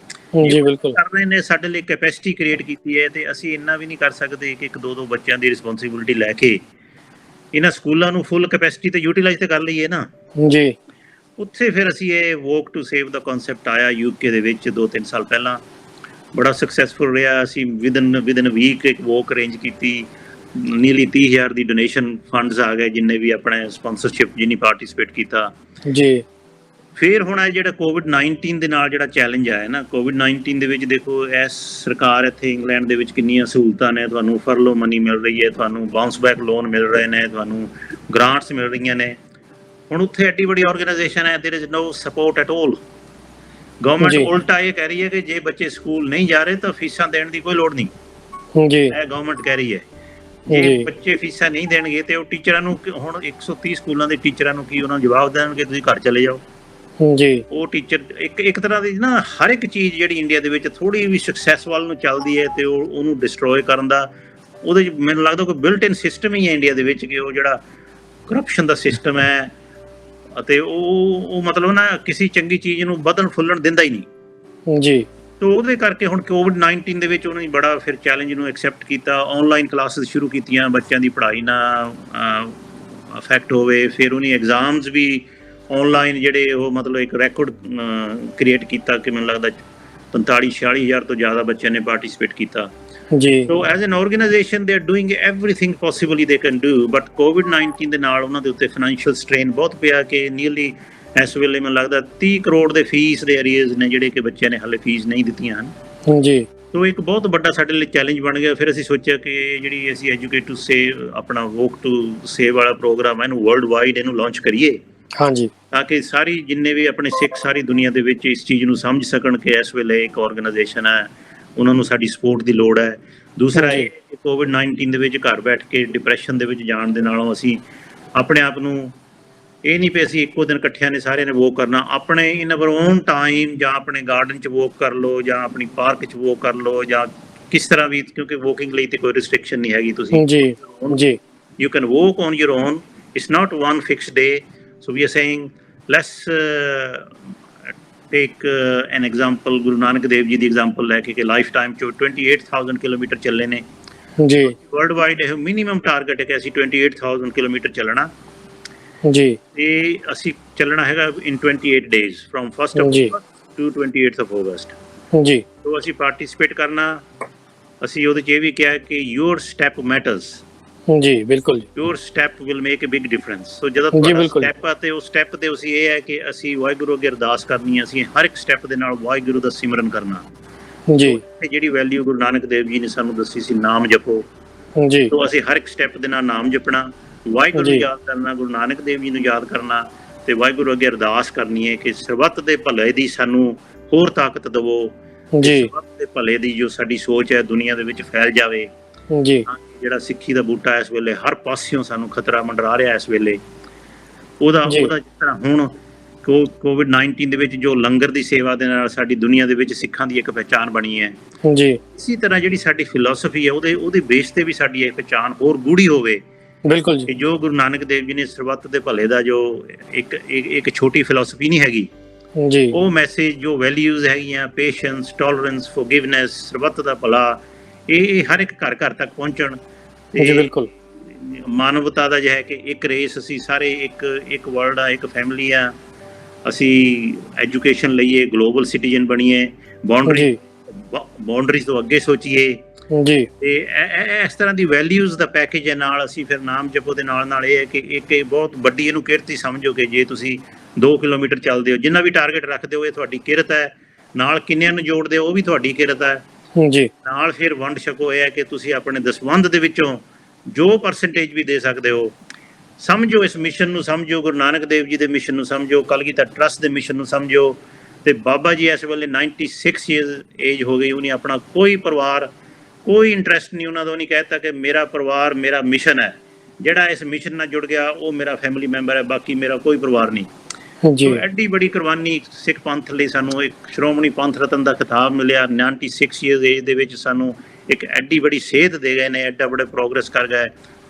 ਜੀ ਬਿਲਕੁਲ ਕਰ ਰਹੇ ਨੇ, ਸਾਡੇ ਲਈ ਕੈਪੈਸਿਟੀ ਕ੍ਰੀਏਟ ਕੀਤੀ ਹੈ, ਤੇ ਅਸੀਂ ਇੰਨਾ ਵੀ ਨਹੀਂ ਕਰ ਸਕਦੇ ਕਿ 1-2 ਬੱਚਿਆਂ ਦੀ ਰਿਸਪੌਂਸਿਬਿਲਿਟੀ ਲੈ ਕੇ ਇਹਨਾਂ ਸਕੂਲਾਂ ਨੂੰ ਫੁੱਲ ਕੈਪੈਸਿਟੀ ਤੇ ਯੂਟੀਲਾਈਜ਼ ਤੇ ਕਰ ਲਈਏ ਨਾ ਜੀ। ਉੱਥੇ ਫਿਰ ਅਸੀਂ ਇਹ ਵੋਕ ਟੂ ਸੇਵ ਦਾ ਕਨਸੈਪਟ ਆਇਆ UK ਦੇ ਵਿੱਚ 2-3 ਸਾਲ ਪਹਿਲਾਂ, ਬੜਾ ਸਕਸੈਸਫੁਲ ਰਿਹਾ। ਅਸੀਂ ਵਿਦਨ ਵੀਕ ਇੱਕ ਵੋਕ ਅਰੇਂਜ ਕੀਤੀ, ਨੀਅਰਲੀ 30,000 ਦੀ ਡੋਨੇਸ਼ਨ ਫੰਡਸ ਆ ਗਏ, ਜਿੰਨੇ ਵੀ ਆਪਣੇ ਸਪਾਂਸਰਸ਼ਿਪ ਜਿੰਨੀ ਪਾਰਟਿਸਿਪੇਟ ਕੀਤਾ ਜੀ। ਫਿਰ ਹੁਣ ਇਹ ਜਿਹੜਾ COVID-19 ਦੇ ਨਾਲ ਜਿਹੜਾ ਚੈਲੰਜ ਆਇਆ ਨਾ, COVID-19 ਦੇ ਵਿੱਚ ਦੇਖੋ ਇਸ ਸਰਕਾਰ ਇੱਥੇ ਇੰਗਲੈਂਡ ਦੇ ਵਿੱਚ ਕਿੰਨੀਆਂ ਸਹੂਲਤਾਂ ਨੇ, ਤੁਹਾਨੂੰ ਫਰਲੋ ਮਨੀ ਮਿਲ ਰਹੀ ਹੈ, ਤੁਹਾਨੂੰ ਬਾਉਂਸ ਬੈਕ ਲੋਨ ਮਿਲ ਰਹੇ ਨੇ, ਤੁਹਾਨੂੰ ਗ੍ਰਾਂਟਸ ਮਿਲ ਰਹੀਆਂ ਨੇ। ਹੁਣ ਉੱਥੇ ਐਡੀ ਵੱਡੀ ਆਰਗੇਨਾਈਜੇਸ਼ਨ ਹੈ, there is no support at all. Government ਉਲਟਾ ਇਹ ਕਹਿ ਰਹੀ ਹੈ ਕਿ ਜੇ ਬੱਚੇ ਸਕੂਲ ਨਹੀਂ ਜਾ ਰਹੇ ਤਾਂ ਫੀਸਾਂ ਦੇਣ ਦੀ ਕੋਈ ਲੋੜ ਨਹੀਂ ਜੀ, ਇਹ ਗਵਰਨਮੈਂਟ ਕਹਿ ਰਹੀ ਹੈ। ਜੇ ਬੱਚੇ ਫੀਸਾਂ ਨਹੀਂ ਦੇਣਗੇ ਤੇ ਉਹ ਟੀਚਰਾਂ ਨੂੰ, ਹੁਣ 130 ਸਕੂਲਾਂ ਦੇ ਟੀਚਰਾਂ ਨੂੰ ਕੀ ਉਹਨਾਂ ਨੂੰ ਜਵਾਬ ਦੇਣਗੇ ਤੁਸੀਂ ਘਰ ਚਲੇ ਜਾਓ ਜੀ। ਉਹ ਟੀਚਰ ਇੱਕ ਤਰ੍ਹਾਂ ਦੀ ਨਾ, ਹਰ ਇੱਕ ਚੀਜ਼ ਜਿਹੜੀ ਇੰਡੀਆ ਦੇ ਵਿੱਚ ਥੋੜੀ ਵੀ ਸਕਸੈਸ ਵੱਲ ਨੂੰ ਚੱਲਦੀ ਹੈ ਤੇ ਉਹਨੂੰ ਡਿਸਟਰੋਏ ਕਰਨ ਦਾ, ਉਹਦੇ 'ਚ ਮੈਨੂੰ ਲੱਗਦਾ ਕੋਈ ਬਿਲਟ ਇਨ ਸਿਸਟਮ ਹੀ ਹੈ ਇੰਡੀਆ ਦੇ ਵਿੱਚ, ਕਿ ਉਹ ਜਿਹੜਾ ਕਰਪਸ਼ਨ ਦਾ ਸਿਸਟਮ ਹੈ, ਅਤੇ ਉਹ ਮਤਲਬ ਨਾ ਕਿਸੇ ਚੰਗੀ ਚੀਜ਼ ਨੂੰ ਵਧਣ ਫੁੱਲਣ ਦਿੰਦਾ ਹੀ ਨਹੀਂ ਜੀ। ਤੇ ਉਹਦੇ ਕਰਕੇ ਹੁਣ COVID-19 ਦੇ ਵਿੱਚ ਉਹਨਾਂ ਨੇ ਬੜਾ ਫਿਰ ਚੈਲੰਜ ਨੂੰ ਐਕਸੈਪਟ ਕੀਤਾ, ਆਨਲਾਈਨ ਕਲਾਸਿਸ ਸ਼ੁਰੂ ਕੀਤੀਆਂ, ਬੱਚਿਆਂ ਦੀ ਪੜ੍ਹਾਈ ਨਾਲ ਅਫੈਕਟ ਹੋਵੇ। ਫਿਰ ਉਹਨੇ ਐਗਜ਼ਾਮਸ ਵੀ ਆਨਲਾਈਨ ਜਿਹੜੇ ਉਹ ਮਤਲਬ ਇੱਕ ਰੈਕੋਰਡ ਕ੍ਰੀਏਟ ਕੀਤਾ ਕਿ ਮੈਨੂੰ ਲੱਗਦਾ 45-46 ਹਜ਼ਾਰ ਤੋਂ ਜ਼ਿਆਦਾ ਬੱਚਿਆਂ ਨੇ ਪਾਰਟਿਸਿਪੇਟ ਕੀਤਾ ਜੀ। So as an organisation they are doing everything possible they can do, but COVID-19 ਦੇ ਨਾਲ ਉਹਨਾਂ ਦੇ ਉੱਤੇ ਫਾਈਨੈਂਸ਼ੀਅਲ ਸਟ੍ਰੇਨ ਬਹੁਤ ਪਿਆ ਕਿ ਨੀਅਰਲੀ ਇਸ ਵੇਲੇ ਮੈਨੂੰ ਲੱਗਦਾ 30 ਕਰੋੜ ਦੇ ਫੀਸ ਦੇ ਅਰੀਅਰਸ ਨੇ ਜਿਹੜੇ ਕਿ ਬੱਚਿਆਂ ਨੇ ਹਾਲੇ ਫੀਸ ਨਹੀਂ ਦਿੱਤੀਆਂ ਹਨ ਜੀ। ਸੋ ਇੱਕ ਬਹੁਤ ਵੱਡਾ ਸਾਡੇ ਲਈ ਚੈਲੰਜ ਬਣ ਗਿਆ। ਫਿਰ ਅਸੀਂ ਸੋਚਿਆ ਕਿ ਜਿਹੜੀ ਅਸੀਂ ਐਜੂਕੇਟ ਟੂ ਸੇਵ ਆਪਣਾ ਵੋਕ ਟੂ ਸੇਵ ਵਾਲਾ ਪ੍ਰੋਗਰਾਮ ਹੈ, ਇਹਨੂੰ ਵਰਲਡ ਵਾਈਡ ਇਹਨੂੰ ਲਾਂਚ ਕਰੀਏ ਹਾਂਜੀ, ਤਾਂ ਕਿ ਸਾਰੀ ਜਿੰਨੇ ਵੀ ਆਪਣੇ ਸਿੱਖ ਸਾਰੀ ਦੁਨੀਆ ਦੇ ਵਿੱਚ ਇਸ ਚੀਜ਼ ਨੂੰ ਸਮਝ ਸਕਣ ਕਿ ਇਸ ਵੇਲੇ ਇੱਕ ਆਰਗੇਨਾਈਜੇਸ਼ਨ ਹੈ, ਉਹਨਾਂ ਨੂੰ ਸਾਡੀ ਸਪੋਰਟ ਦੀ ਲੋੜ ਹੈ। ਦੂਸਰਾ ਇਹ COVID-19 ਦੇ ਵਿੱਚ ਘਰ ਬੈਠ ਕੇ ਡਿਪਰੈਸ਼ਨ ਦੇ ਵਿੱਚ ਜਾਣ ਦੇ ਨਾਲੋਂ ਅਸੀਂ ਆਪਣੇ ਆਪ ਨੂੰ, ਇਹ ਨਹੀਂ ਪਏ ਅਸੀਂ ਇੱਕੋ ਦਿਨ ਇਕੱਠਿਆਂ ਨੇ ਸਾਰਿਆਂ ਨੇ ਵੋਕ ਕਰਨਾ, ਆਪਣੇ ਇਨ ਅਵਰ ਓਨ ਟਾਈਮ, ਜਾਂ ਆਪਣੇ ਗਾਰਡਨ 'ਚ ਵੋਕ ਕਰ ਲਓ, ਜਾਂ ਆਪਣੀ ਪਾਰਕ 'ਚ ਵੋਕ ਕਰ ਲਓ, ਜਾਂ ਕਿਸ ਤਰ੍ਹਾਂ ਵੀ, ਕਿਉਂਕਿ ਵੋਕਿੰਗ ਲਈ ਤੇ ਕੋਈ ਰਿਸਟ੍ਰਿਕਸ਼ਨ ਨਹੀਂ ਹੈਗੀ। ਤੁਸੀਂ ਜੀ ਜੀ you can walk on your own, it's not one fixed day. So we are saying, let's take an example, Guru Nanak Dev Ji the example ਲੈ ਕੇ ਕਿ ਲਾਈਫ ਟਾਈਮ 'ਚ 28,000 ਕਿਲੋਮੀਟਰ ਚੱਲੇ ਨੇ ਜੀ। ਵਰਲਡ ਵਾਈਡ ਇਹ ਮਿਨੀਮਮ ਟਾਰਗੇਟ ਹੈ ਕਿ ਅਸੀਂ 28,000 ਕਿਲੋਮੀਟਰ ਚੱਲਣਾ ਜੀ, ਤੇ ਅਸੀਂ ਚੱਲਣਾ ਹੈਗਾ ਇਨ 28 days from 1st of August to 28th of August ਜੀ। ਸੋ ਅਸੀਂ ਪਾਰਟਿਸਿਪੇਟ ਕਰਨਾ। ਅਸੀਂ ਉਹਦੇ 'ਚ ਇਹ ਵੀ ਕਿਹਾ ਕਿ your step matters ਜੀ, ਬਿਲਕੁਲ your step will make a big difference। ਸੋ ਜਦੋਂ ਤੁਹਾਡਾ ਸਟੈਪ ਆ ਤੇ ਉਸ ਸਟੈਪ ਤੇ ਅਸੀਂ ਇਹ ਹੈ ਕਿ ਅਸੀਂ ਵਾਹਿਗੁਰੂ ਅੱਗੇ ਅਰਦਾਸ ਕਰਨੀ ਹੈ, ਅਸੀਂ ਹਰ ਇੱਕ ਸਟੈਪ ਦੇ ਨਾਲ ਵਾਹਿਗੁਰੂ ਦਾ ਸਿਮਰਨ ਕਰਨਾ ਜੀ। ਤੇ ਜਿਹੜੀ ਵੈਲਿਊ ਗੁਰੂ ਨਾਨਕ ਦੇਵ ਜੀ ਨੇ ਸਾਨੂੰ ਦੱਸੀ ਸੀ, ਨਾਮ ਜਪੋ ਜੀ, ਸੋ ਅਸੀਂ ਹਰ ਇੱਕ ਸਟੈਪ ਦੇ ਨਾਲ ਨਾਮ ਜਪਣਾ, ਵਾਹਿਗੁਰੂ ਨੂੰ ਯਾਦ ਕਰਨਾ, ਗੁਰੂ ਨਾਨਕ ਦੇਵ ਜੀ ਨੂੰ ਯਾਦ ਕਰਨਾ, ਤੇ ਵਾਹਿਗੁਰੂ ਅੱਗੇ ਅਰਦਾਸ ਕਰਨੀ ਹੈ ਕਿ ਸਰਬੱਤ ਦੇ ਭਲੇ ਦੀ ਸਾਨੂੰ ਹੋਰ ਤਾਕਤ ਦੇਵੋ ਜੀ, ਸਰਬੱਤ ਦੇ ਭਲੇ ਦੀ ਜੋ ਸਾਡੀ ਸੋਚ ਹੈ ਦੁਨੀਆ ਦੇ ਵਿੱਚ ਫੈਲ ਜਾਵੇ ਜੀ। ਜਿਹੜਾ ਸਿੱਖੀ ਦਾ ਬੂਟਾ ਇਸ ਵੇਲੇ ਹਰ ਪਾਸਿਓਂ ਸਾਨੂੰ ਖਤਰਾ ਮੰਡਰਾ ਰਿਹਾ ਇਸ ਵੇਲੇ, ਉਹਦਾ ਜਿਸ ਤਰ੍ਹਾਂ ਹੁਣ COVID-19 ਦੇ ਵਿੱਚ ਜੋ ਲੰਗਰ ਦੀ ਸੇਵਾ ਦੇ ਨਾਲ ਸਾਡੀ ਦੁਨੀਆ ਦੇ ਵਿੱਚ ਸਿੱਖਾਂ ਦੀ ਇੱਕ ਪਹਿਚਾਣ ਬਣੀ ਹੈ ਜੀ, ਇਸੇ ਤਰ੍ਹਾਂ ਜਿਹੜੀ ਸਾਡੀ ਫਿਲਾਸਫੀ ਹੈ ਉਹਦੇ ਬੇਸ ਤੇ ਵੀ ਸਾਡੀ ਇਹ ਪਹਿਚਾਣ ਹੋਰ ਗੂੜੀ ਹੋਵੇ। ਬਿਲਕੁਲ ਜੀ, ਜੋ ਗੁਰੂ ਨਾਨਕ ਦੇਵ ਜੀ ਨੇ ਸਰਬੱਤ ਦੇ ਭਲੇ ਦਾ ਜੋ ਇੱਕ ਛੋਟੀ ਫਿਲਾਸਫੀ ਨਹੀਂ ਹੈਗੀ ਜੀ, ਉਹ ਮੈਸੇਜ ਜੋ ਵੈਲਿਊਜ਼ ਹੈਗੀਆਂ, ਪੇਸ਼ੈਂਸ, ਟੋਲਰੈਂਸ, ਫੋਰਗਿਵਨੈਸ, ਸਰਬੱਤ ਦਾ ਭਲਾ, ਇਹ ਹਰ ਇੱਕ ਘਰ ਘਰ ਤੱਕ ਪਹੁੰਚਣ। ਜੀ ਬਿਲਕੁਲ, ਮਾਨਵਤਾ ਦਾ ਜਿਹਾ ਹੈ ਕਿ ਇੱਕ ਰੇਸ, ਅਸੀਂ ਸਾਰੇ ਇੱਕ ਵਰਲਡ ਆ, ਇੱਕ ਫੈਮਿਲੀ ਆ, ਅਸੀਂ ਐਜੂਕੇਸ਼ਨ ਲਈਏ, ਗਲੋਬਲ ਸਿਟੀਜ਼ਨ ਬਣੀਏ, ਬਾਉਂਡਰੀਜ਼ ਤੋਂ ਅੱਗੇ ਸੋਚੀਏ ਜੀ। ਤੇ ਇਸ ਤਰ੍ਹਾਂ ਦੀ ਵੈਲਿਊਜ਼ ਦਾ ਪੈਕੇਜ ਹੈ। ਨਾਲ ਅਸੀਂ ਫਿਰ ਨਾਮ ਜਪੋ ਦੇ ਨਾਲ ਇਹ ਹੈ ਕਿ ਇੱਕ ਬਹੁਤ ਵੱਡੀ ਇਹਨੂੰ ਕਿਰਤ ਹੀ ਸਮਝੋ ਕਿ ਜੇ ਤੁਸੀਂ 2 ਕਿਲੋਮੀਟਰ ਚੱਲਦੇ ਹੋ, ਜਿੰਨਾ ਵੀ ਟਾਰਗੇਟ ਰੱਖਦੇ ਹੋ, ਇਹ ਤੁਹਾਡੀ ਕਿਰਤ ਹੈ। ਨਾਲ ਕਿੰਨਿਆਂ ਨੂੰ ਜੋੜਦੇ ਹੋ ਉਹ ਵੀ ਤੁਹਾਡੀ ਕਿਰਤ ਹੈ ਜੀ। ਨਾਲ ਫਿਰ ਵੰਡ ਛਕੋ, ਇਹ ਹੈ ਕਿ ਤੁਸੀਂ ਆਪਣੇ ਦਸਵੰਧ ਦੇ ਵਿੱਚੋਂ ਜੋ ਪਰਸੈਂਟੇਜ ਵੀ ਦੇ ਸਕਦੇ ਹੋ, ਸਮਝੋ ਇਸ ਮਿਸ਼ਨ ਨੂੰ, ਸਮਝੋ ਗੁਰੂ ਨਾਨਕ ਦੇਵ ਜੀ ਦੇ ਮਿਸ਼ਨ ਨੂੰ, ਸਮਝੋ ਕਲਗੀਧਰ ਟਰੱਸਟ ਦੇ ਮਿਸ਼ਨ ਨੂੰ ਸਮਝੋ। ਤੇ ਬਾਬਾ ਜੀ ਇਸ ਵੇਲੇ 96 ਈਅਰਸ ਏਜ ਹੋ ਗਈ, ਉਹਨੇ ਆਪਣਾ ਕੋਈ ਪਰਿਵਾਰ, ਕੋਈ ਇੰਟਰਸਟ ਨਹੀਂ ਉਹਨਾਂ ਦਾ, ਉਹਨੇ ਕਹਿਤਾ ਕਿ ਮੇਰਾ ਪਰਿਵਾਰ ਮੇਰਾ ਮਿਸ਼ਨ ਹੈ, ਜਿਹੜਾ ਇਸ ਮਿਸ਼ਨ ਨਾਲ ਜੁੜ ਗਿਆ ਉਹ ਮੇਰਾ ਫੈਮਿਲੀ ਮੈਂਬਰ ਹੈ, ਬਾਕੀ ਮੇਰਾ ਕੋਈ ਪਰਿਵਾਰ ਨਹੀਂ ਜੀ। ਐਡੀ ਬੜੀ ਕੁਰਬਾਨੀ ਸਿੱਖ ਪੰਥ ਲਈ, ਸਾਨੂੰ ਇੱਕ ਸ਼੍ਰੋਮਣੀ ਪੰਥ ਰਤਨ ਦਾ ਖਿਤਾਬ ਮਿਲਿਆ 96 ਈਅਰਸ ਏਜ ਦੇ ਵਿੱਚ, ਸਾਨੂੰ ਇੱਕ ਐਡੀ ਬੜੀ ਸੇਧ ਦੇ ਗਏ ਨੇ, ਐਡਾ ਬੜੇ ਪ੍ਰੋਗਰੈਸ ਕਰ ਗਏ।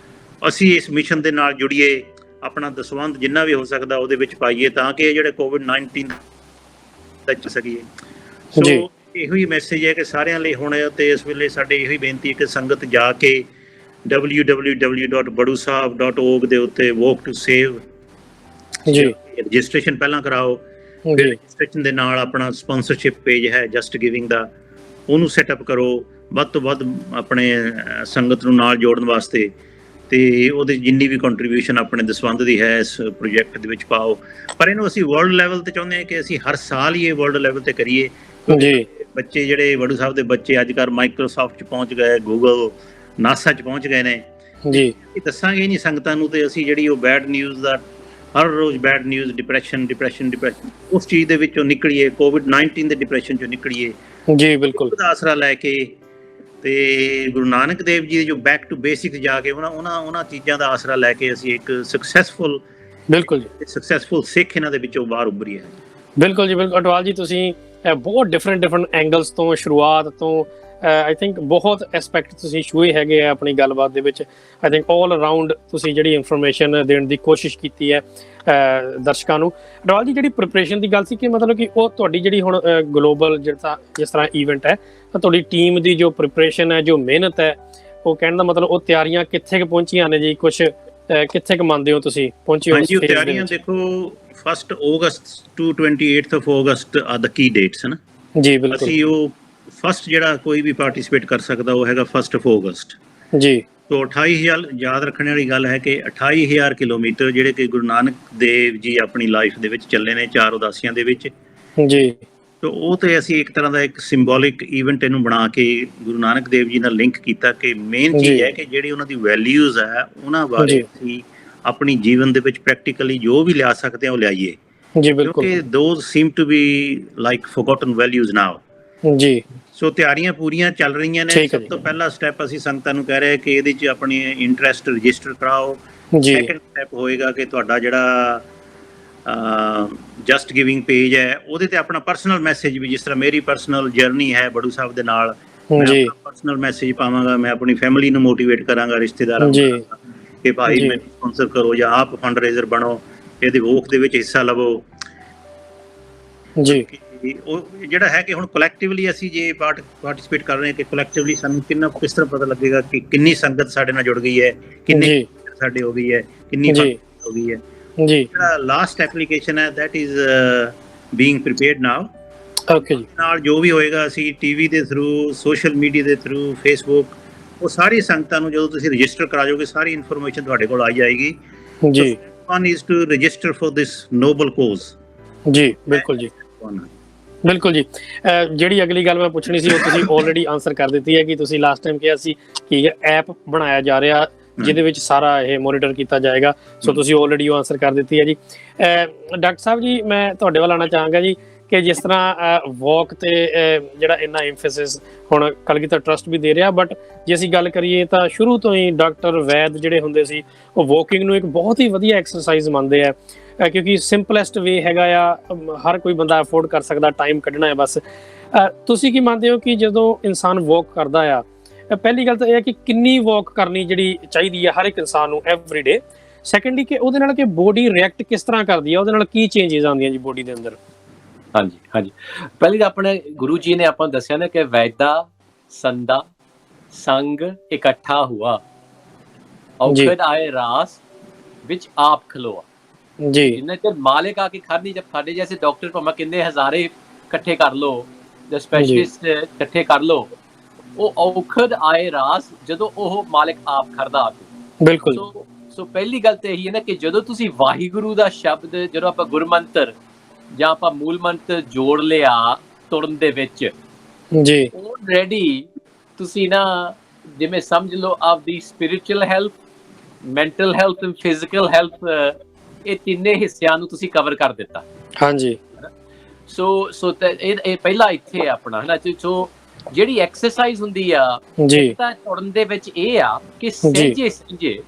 ਅਸੀਂ ਇਸ ਮਿਸ਼ਨ ਦੇ ਨਾਲ ਜੁੜੀਏ, ਆਪਣਾ ਦਸਵੰਧ ਜਿੰਨਾ ਵੀ ਹੋ ਸਕਦਾ ਉਹਦੇ ਵਿੱਚ ਪਾਈਏ, ਤਾਂ ਕਿ ਇਹ ਜਿਹੜੇ COVID-19 ਚੱਲ ਸਕੀਏ। ਸੋ ਇਹੋ ਹੀ ਮੈਸੇਜ ਹੈ ਕਿ ਸਾਰਿਆਂ ਲਈ ਹੁਣ ਤੇ ਇਸ ਵੇਲੇ ਸਾਡੇ ਇਹੋ ਹੀ ਬੇਨਤੀ ਹੈ ਕਿ ਸੰਗਤ ਜਾ ਕੇ www.badusaheb.org ਦੇ ਉੱਤੇ ਵੋਕ ਟੂ ਸੇਵ ਰਜਿਸਟ੍ਰੇਸ਼ਨ ਪਹਿਲਾਂ ਕਰਾਓ। ਫਿਰ ਰਜਿਸਟ੍ਰੇਸ਼ਨ ਦੇ ਨਾਲ ਆਪਣਾ ਸਪਾਂਸਰਸ਼ਿਪ ਪੇਜ ਹੈ ਜਸਟ ਗਿਵਿੰਗ ਦਾ, ਉਹਨੂੰ ਸੈਟਅਪ ਕਰੋ ਵੱਧ ਤੋਂ ਵੱਧ ਆਪਣੇ ਸੰਗਤ ਨੂੰ ਨਾਲ ਜੋੜਨ ਵਾਸਤੇ, ਤੇ ਉਹਦੇ ਜਿੰਨੀ ਵੀ ਕੰਟਰੀਬਿਊਸ਼ਨ ਆਪਣੇ ਦਸਵੰਧ ਦੀ ਹੈ ਇਸ ਪ੍ਰੋਜੈਕਟ ਦੇ ਵਿੱਚ ਪਾਓ। ਪਰ ਇਹਨੂੰ ਅਸੀਂ ਵਰਲਡ ਲੈਵਲ ਤੇ ਚਾਹੁੰਦੇ ਹਾਂ ਕਿ ਅਸੀਂ ਹਰ ਸਾਲ ਹੀ ਇਹ ਵਰਲਡ ਲੈਵਲ ਤੇ ਕਰੀਏ। ਬੱਚੇ ਜਿਹੜੇ ਵੜੂ ਸਾਹਿਬ ਦੇ ਬੱਚੇ ਅੱਜ ਕੱਲ੍ਹ ਮਾਈਕਰੋਸਾਫਟ 'ਚ ਪਹੁੰਚ ਗਏ, ਗੂਗਲ ਨਾਸਾ 'ਚ ਪਹੁੰਚ ਗਏ ਨੇ ਜੀ। ਇਹ ਦੱਸਾਂਗੇ ਨਹੀਂ ਸੰਗਤਾਂ ਨੂੰ, ਤੇ ਅਸੀਂ ਜਿਹੜੀ ਉਹ ਬੈਡ ਨਿਊਜ਼ ਦਾ ਹਰ ਰੋਜ਼ ਬੈਡ ਨਿਊਜ਼ ਡਿਪਰੈਸ਼ਨ ਉਸ ਚੀਜ਼ ਦੇ ਵਿੱਚੋਂ ਨਿਕਲੀਏ, COVID-19 ਦੇ ਡਿਪਰੈਸ਼ਨ 'ਚੋਂ ਨਿਕਲੀਏ ਜੀ। ਬਿਲਕੁਲ ਉਹਦਾ ਆਸਰਾ ਲੈ ਕੇ ਤੇ ਗੁਰੂ ਨਾਨਕ ਦੇਵ ਜੀ ਦੇ ਜੋ ਬੈਕ ਟੂ ਬੇਸਿਕਸ ਜਾ ਕੇ ਉਹਨਾਂ ਚੀਜ਼ਾਂ ਦਾ ਆਸਰਾ ਲੈ ਕੇ ਅਸੀਂ ਇੱਕ ਸਕਸੈਸਫੁਲ ਸਿੱਖ ਇਹਨਾਂ ਦੇ ਵਿੱਚੋਂ ਬਾਹਰ ਉੱਭਰੀ ਹੈ। ਬਿਲਕੁਲ ਜੀ, ਬਿਲਕੁਲ ਅਟਵਾਲ ਜੀ, ਤੁਸੀਂ ਬਹੁਤ ਡਿਫਰੈਂਟ ਐਂਗਲਸ ਤੋਂ ਸ਼ੁਰੂਆਤ ਤੋਂ ਆਈ ਥਿੰਕ ਬਹੁਤ ਐਸਪੈਕਟ ਤੁਸੀਂ ਛੂਏ ਹੈਗੇ ਆ ਆਪਣੀ ਗੱਲਬਾਤ ਦੇ ਵਿੱਚ। ਆਈ ਥਿੰਕ ਆਲ ਅਰਾਊਂਡ ਤੁਸੀਂ ਜਿਹੜੀ ਇਨਫੋਰਮੇਸ਼ਨ ਦੇਣ ਦੀ ਕੋਸ਼ਿਸ਼ ਕੀਤੀ ਹੈ ਦਰਸ਼ਕਾਂ ਨੂੰ। ਅਟਵਾਲ ਜੀ, ਜਿਹੜੀ ਪ੍ਰੀਪਰੇਸ਼ਨ ਦੀ ਗੱਲ ਸੀ ਕਿ ਮਤਲਬ ਕਿ ਉਹ ਤੁਹਾਡੀ ਜਿਹੜੀ ਹੁਣ ਗਲੋਬਲ ਜਿਸ ਤਰ੍ਹਾਂ ਈਵੈਂਟ ਹੈ, ਤਾਂ ਤੁਹਾਡੀ ਟੀਮ ਦੀ ਜੋ ਪ੍ਰੀਪਰੇਸ਼ਨ ਹੈ, ਜੋ ਮਿਹਨਤ ਹੈ, ਉਹ ਕਹਿਣ ਦਾ ਮਤਲਬ ਉਹ ਤਿਆਰੀਆਂ ਕਿੱਥੇ ਕੁ ਪਹੁੰਚੀਆਂ ਨੇ ਜੀ? ਕੁਛ ਕਿੱਥੇ ਕੁ ਮੰਨਦੇ ਹੋ ਤੁਸੀਂ ਪਹੁੰਚੇ ਹੋ? ਹਾਂਜੀ, ਉਹ ਤਿਆਰੀਆਂ ਦੇਖੋ 1 August to 28 August ਆ ਦ ਕੀ ਡੇਟਸ ਹਨ ਜੀ। ਬਿਲਕੁਲ ਅਸੀਂ ਉਹ ਫਸਟ ਜਿਹੜਾ ਕੋਈ ਵੀ ਪਾਰਟਿਸਿਪੇਟ ਕਰ ਸਕਦਾ ਉਹ ਹੈਗਾ 1 August ਜੀ। ਤੋ 28,000 ਯਾਦ ਰੱਖਣ ਵਾਲੀ ਗੱਲ ਹੈ ਕਿ 28,000 ਕਿਲੋਮੀਟਰ ਜਿਹੜੇ ਕਿ ਗੁਰੂ ਨਾਨਕ ਦੇਵ ਜੀ ਆਪਣੀ ਲਾਈਫ ਦੇ ਵਿੱਚ ਚੱਲੇ ਨੇ 4 ਉਦਾਸੀਆਂ ਦੇ ਵਿੱਚ ਜੀ। ਤੋ ਉਹ ਤੇ ਅਸੀਂ ਇੱਕ ਤਰ੍ਹਾਂ ਦਾ ਇੱਕ ਸਿੰਬੋਲਿਕ ਈਵੈਂਟ ਇਹਨੂੰ ਬਣਾ ਕੇ ਗੁਰੂ ਨਾਨਕ ਦੇਵ ਜੀ ਨਾਲ ਲਿੰਕ ਕੀਤਾ ਕਿ ਮੇਨ ਚੀਜ਼ ਹੈ ਕਿ ਜਿਹੜੀ ਉਹਨਾਂ ਦੀ ਵੈਲਿਊਜ਼ ਹੈ ਉਹਨਾਂ ਬਾਰੇ ਅਸੀਂ ਆਪਣੀ ਜੀਵਨ ਦੇ ਵਿੱਚ ਪ੍ਰੈਕਟੀਕਲੀ ਜੋ ਵੀ ਲਿਆ ਸਕਦੇ ਹਾਂ ਉਹ ਲਿਆਈਏ ਜੀ। ਬਿਲਕੁਲ, ਕਿਉਂਕਿ those seem to be like forgotten values now ਜੀ। ਸੋ ਤਿਆਰੀਆਂ ਪੂਰੀਆਂ ਚੱਲ ਰਹੀਆਂ ਨੇ। ਸਭ ਤੋਂ ਪਹਿਲਾ ਸਟੈਪ ਅਸੀਂ ਸੰਗਤਾਂ ਨੂੰ ਕਹਿ ਰਹੇ ਕਿ ਇਹਦੇ 'ਚ ਆਪਣੀ ਇੰਟਰਸਟ ਰਜਿਸਟਰ ਕਰਾਓ। ਸੈਕੰਡ ਸਟੈਪ ਹੋਏਗਾ ਕਿ ਤੁਹਾਡਾ ਜਿਹੜਾ ਜਸਟ ਗਿਵਿੰਗ ਪੇਜ ਹੈ ਉਹਦੇ ਤੇ ਆਪਣਾ ਪਰਸਨਲ ਮੈਸੇਜ ਵੀ, ਜਿਸ ਤਰ੍ਹਾਂ ਮੇਰੀ ਪਰਸਨਲ ਜਰਨੀ ਹੈ ਬੜੂ ਸਾਹਿਬ ਦੇ ਨਾਲ, ਮੈਂ ਆਪਣਾ ਪਰਸਨਲ ਮੈਸੇਜ ਪਾਵਾਂਗਾ। ਮੈਂ ਆਪਣੀ ਫੈਮਿਲੀ ਨੂੰ ਮੋਟੀਵੇਟ ਕਰਾਂਗਾ, ਰਿਸ਼ਤੇਦਾਰਾਂ ਨੂੰ ਕਿ ਭਾਈ ਮੈਨੂੰ ਸਪਾਂਸਰ ਕਰੋ ਜਾਂ ਆਪ ਫੰਡ ਰੇਜ਼ਰ ਬਣੋ, ਇਹਦੇ ਵੋਕ ਦੇ ਵਿੱਚ ਹਿੱਸਾ ਲਵੋ ਜੀ। ਉਹ ਜਿਹੜਾ ਹੈ ਕਿ ਹੁਣ ਕਲੈਕਟਿਵਲੀ ਅਸੀਂ ਜੇ ਪਾਰਟਿਸਿਪੇਟ ਕਰ ਰਹੇ ਹਾਂ ਕਿ ਕਲੈਕਟਿਵਲੀ ਸਾਨੂੰ ਕਿਸ ਤਰ੍ਹਾਂ ਪਤਾ ਲੱਗੇਗਾ ਕਿ ਕਿੰਨੀ ਸੰਗਤ ਸਾਡੇ ਨਾਲ ਜੁੜ ਗਈ ਹੈ, ਕਿੰਨੀ ਸਾਡੇ ਹੋ ਗਈ ਹੈ, ਕਿੰਨੀ ਹੋ ਗਈ ਹੈ ਜੀ। ਜਿਹੜਾ ਲਾਸਟ ਐਪਲੀਕੇਸ਼ਨ ਹੈ that is being prepared now. Okay ਜੀ। ਨਾਲ ਜੋ ਵੀ ਹੋਏਗਾ ਅਸੀਂ ਟੀਵੀ ਦੇ ਥਰੂ, ਸੋਸ਼ਲ ਮੀਡੀਆ ਦੇ ਥਰੂ, ਫੇਸਬੁੱਕ, ਉਹ ਸਾਰੀ ਸੰਗਤਾਂ ਨੂੰ ਜਦੋਂ ਤੁਸੀਂ ਰਜਿਸਟਰ ਕਰਾ ਜਾਓਗੇ ਸਾਰੀ ਇਨਫੋਰਮੇਸ਼ਨ ਤੁਹਾਡੇ ਕੋਲ ਆ ਜਾਏਗੀ ਜੀ। One is to register for this noble cause ਜੀ। ਬਿਲਕੁਲ ਜੀ, ਬਿਲਕੁਲ ਜੀ। ਜਿਹੜੀ ਅਗਲੀ ਗੱਲ ਮੈਂ ਪੁੱਛਣੀ ਸੀ ਉਹ ਤੁਸੀਂ ਆਲਰੇਡੀ ਆਨਸਰ ਕਰ ਦਿੱਤੀ ਹੈ ਕਿ ਤੁਸੀਂ ਲਾਸਟ ਟਾਈਮ ਕਿਹਾ ਸੀ ਕਿ ਐਪ ਬਣਾਇਆ ਜਾ ਰਿਹਾ ਜਿਹਦੇ ਵਿੱਚ ਸਾਰਾ ਇਹ ਮੋਨੀਟਰ ਕੀਤਾ ਜਾਏਗਾ। ਸੋ ਤੁਸੀਂ ਆਲਰੇਡੀ ਉਹ ਆਨਸਰ ਕਰ ਦਿੱਤੀ ਹੈ ਜੀ। ਡਾਕਟਰ ਸਾਹਿਬ ਜੀ, ਮੈਂ ਤੁਹਾਡੇ ਵੱਲ ਆਉਣਾ ਚਾਹਾਂਗਾ ਜੀ ਕਿ ਜਿਸ ਤਰ੍ਹਾਂ ਵਾਕ ਤੇ ਜਿਹੜਾ ਇੰਨਾ ਐਮਫੈਸਿਸ ਹੁਣ ਕਲਗੀਧਰ ਟਰਸਟ ਵੀ ਦੇ ਰਿਹਾ, ਬਟ ਜੇ ਅਸੀਂ ਗੱਲ ਕਰੀਏ ਤਾਂ ਸ਼ੁਰੂ ਤੋਂ ਹੀ ਡਾਕਟਰ ਵੈਦ ਜਿਹੜੇ ਹੁੰਦੇ ਸੀ ਉਹ ਵਾਕਿੰਗ ਨੂੰ ਇੱਕ ਬਹੁਤ ਹੀ ਵਧੀਆ ਐਕਸਰਸਾਈਜ਼ ਮੰਨਦੇ ਆ, ਕਿਉਂਕਿ ਸਿੰਪਲੈਸਟ ਵੇ ਹੈਗਾ ਆ, ਹਰ ਕੋਈ ਬੰਦਾ ਅਫੋਰਡ ਕਰ ਸਕਦਾ, ਟਾਈਮ ਕੱਢਣਾ ਹੈ ਬਸ। ਤੁਸੀਂ ਕੀ ਮੰਨਦੇ ਹੋ ਕਿ ਜਦੋਂ ਇਨਸਾਨ ਵਾਕ ਕਰਦਾ ਆ, ਪਹਿਲੀ ਗੱਲ ਤਾਂ ਇਹ ਹੈ ਕਿ ਕਿੰਨੀ ਵਾਕ ਕਰਨੀ ਜਿਹੜੀ ਚਾਹੀਦੀ ਹੈ ਹਰ ਇੱਕ ਇਨਸਾਨ ਨੂੰ ਐਵਰੀ ਡੇ? ਸੈਕੰਡਲੀ ਕਿ ਉਹਦੇ ਨਾਲ ਕਿ ਬੋਡੀ ਰਿਐਕਟ ਕਿਸ ਤਰ੍ਹਾਂ ਕਰਦੀ ਹੈ, ਉਹਦੇ ਨਾਲ ਕੀ ਚੇਂਜਸ ਆਉਂਦੀਆਂ ਜੀ ਬੋਡੀ ਦੇ ਅੰਦਰ? ਹਾਂਜੀ ਹਾਂਜੀ, ਪਹਿਲੀ ਤਾਂ ਆਪਣੇ ਗੁਰੂ ਜੀ ਨੇ ਆਪਾਂ ਨੂੰ ਦੱਸਿਆ ਨਾ ਕਿ ਵੈਦਾ ਸੰਦਾ ਸੰਗ ਇਕੱਠਾ ਹੁਆ, ਔਖਦ ਆਏ ਰਾਸ ਵਿੱਚ ਆਪ ਖਲੋਆ ਜੀ। ਜਿੰਨਾ ਚਿਰ ਮਾਲਿਕ ਆ ਕੇ ਖੜ ਨਹੀਂ, ਜਦ ਸਾਡੇ ਜੈਸੇ ਡਾਕਟਰ ਭਾਵੇਂ ਕਿੰਨੇ ਹਜ਼ਾਰੇ ਇਕੱਠੇ ਕਰ ਲੋ ਜਾਂ ਸਪੈਸ਼ਲਿਸਟ ਇਕੱਠੇ ਕਰ ਲੋ, ਉਹ ਔਖਦ ਆਏ ਰਾਸ ਜਦੋਂ ਉਹ ਮਾਲਿਕ ਆਪ ਖੜਦਾ ਆ ਕੇ। ਬਿਲਕੁਲ। ਸੋ ਪਹਿਲੀ ਗੱਲ ਤਾਂ ਇਹੀ ਹੈ ਨਾ ਕਿ ਜਦੋਂ ਤੁਸੀਂ ਵਾਹਿਗੁਰੂ ਦਾ ਸ਼ਬਦ, ਜਦੋਂ ਆਪਾਂ ਗੁਰਮੰਤਰ ਜਾਂ ਆਪਾਂ ਮੂਲ ਮੰਤਰ ਜੋੜ ਲਿਆ ਤੁਰਨ ਦੇ ਵਿੱਚ ਜੀ, ਆਲਰੇਡੀ ਤੁਸੀਂ ਨਾ ਜਿਵੇਂ ਸਮਝ ਲਓ ਆਪਦੀ ਸਪਿਰਿਚੁਅਲ ਹੈਲਥ, ਮੈਂਟਲ ਹੈਲਥ ਤੇ ਫਿਜ਼ੀਕਲ ਹੈਲਥ, ਇਹ ਤਿੰਨੇ ਹਿੱਸਿਆਂ ਨੂੰ ਤੁਸੀਂ ਕਵਰ ਕਰ ਦਿੱਤਾ। ਹਾਂਜੀ। ਸੋ ਇਹ ਪਹਿਲਾ ਇੱਥੇ ਆਪਣਾ ਹਨਾ। ਸੋ ਜਿਹੜੀ ਐਕਸਰਸਾਈਜ਼ ਹੁੰਦੀ ਆ ਤਾਂ ਤੁਰਨ ਦੇ ਵਿੱਚ ਇਹ ਆ ਕਿ ਸਹਿਜੇ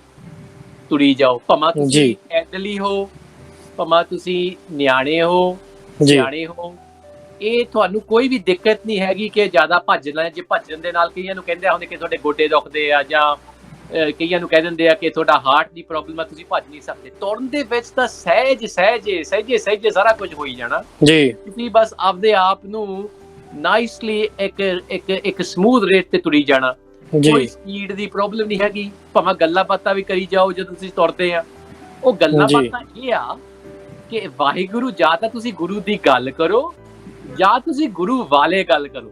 ਤੁਰੀ ਜਾਓ, ਭਾਵੇਂ ਤੁਸੀਂ ਐਡਲੀ ਹੋ, ਭਾਵੇਂ ਤੁਸੀਂ ਨਿਆਣੇ ਹੋ, ਸਿਆਣੇ ਹੋ, ਇਹ ਤੁਹਾਨੂੰ ਕੋਈ ਵੀ ਦਿੱਕਤ ਨਹੀਂ ਹੈਗੀ ਕਿ ਜ਼ਿਆਦਾ ਭੱਜਣਾ। ਜੇ ਭੱਜਣ ਦੇ ਨਾਲ ਕਈਆਂ ਨੂੰ ਕਹਿੰਦੇ ਹੁੰਦੇ ਕਿ ਤੁਹਾਡੇ ਗੋਡੇ ਦੁਖਦੇ ਆ ਜਾਂ ਕਈਆਂ ਨੂੰ ਕਹਿ ਦਿੰਦੇ ਆ ਕਿ ਤੁਹਾਡਾ ਹਾਰਟ ਦੀ ਪ੍ਰੋਬਲਮ ਆ, ਤੁਸੀਂ ਭੱਜ ਨਹੀਂ ਸਕਦੇ। ਤੁਰਨ ਦੇ ਵਿੱਚ ਤਾਂ ਸਹਿਜੇ ਸਾਰਾ ਕੁਝ ਹੋਈ ਜਾਣਾ ਜੀ। ਤੁਸੀਂ ਬਸ ਆਪਦੇ ਆਪ ਨੂੰ ਨਾਈਸਲੀ ਇੱਕ ਸਮੂਥ ਰੇਟ ਤੇ ਤੁਰੀ ਜਾਣਾ, ਕੋਈ ਸਪੀਡ ਦੀ ਪ੍ਰੋਬਲਮ ਨਹੀਂ ਹੈਗੀ। ਭਾਵੇਂ ਗੱਲਾਂ ਬਾਤਾਂ ਵੀ ਕਰੀ ਜਾਓ ਜਦੋਂ ਤੁਸੀਂ ਤੁਰਦੇ ਆ। ਉਹ ਗੱਲਾਂ ਬਾਤਾਂ ਇਹ ਆ ਕਿ ਵਾਹਿਗੁਰੂ, ਜਾਂ ਤਾਂ ਤੁਸੀਂ ਗੁਰੂ ਦੀ ਗੱਲ ਕਰੋ ਜਾਂ ਤੁਸੀਂ ਗੁਰੂ ਵਾਲੇ ਗੱਲ ਕਰੋ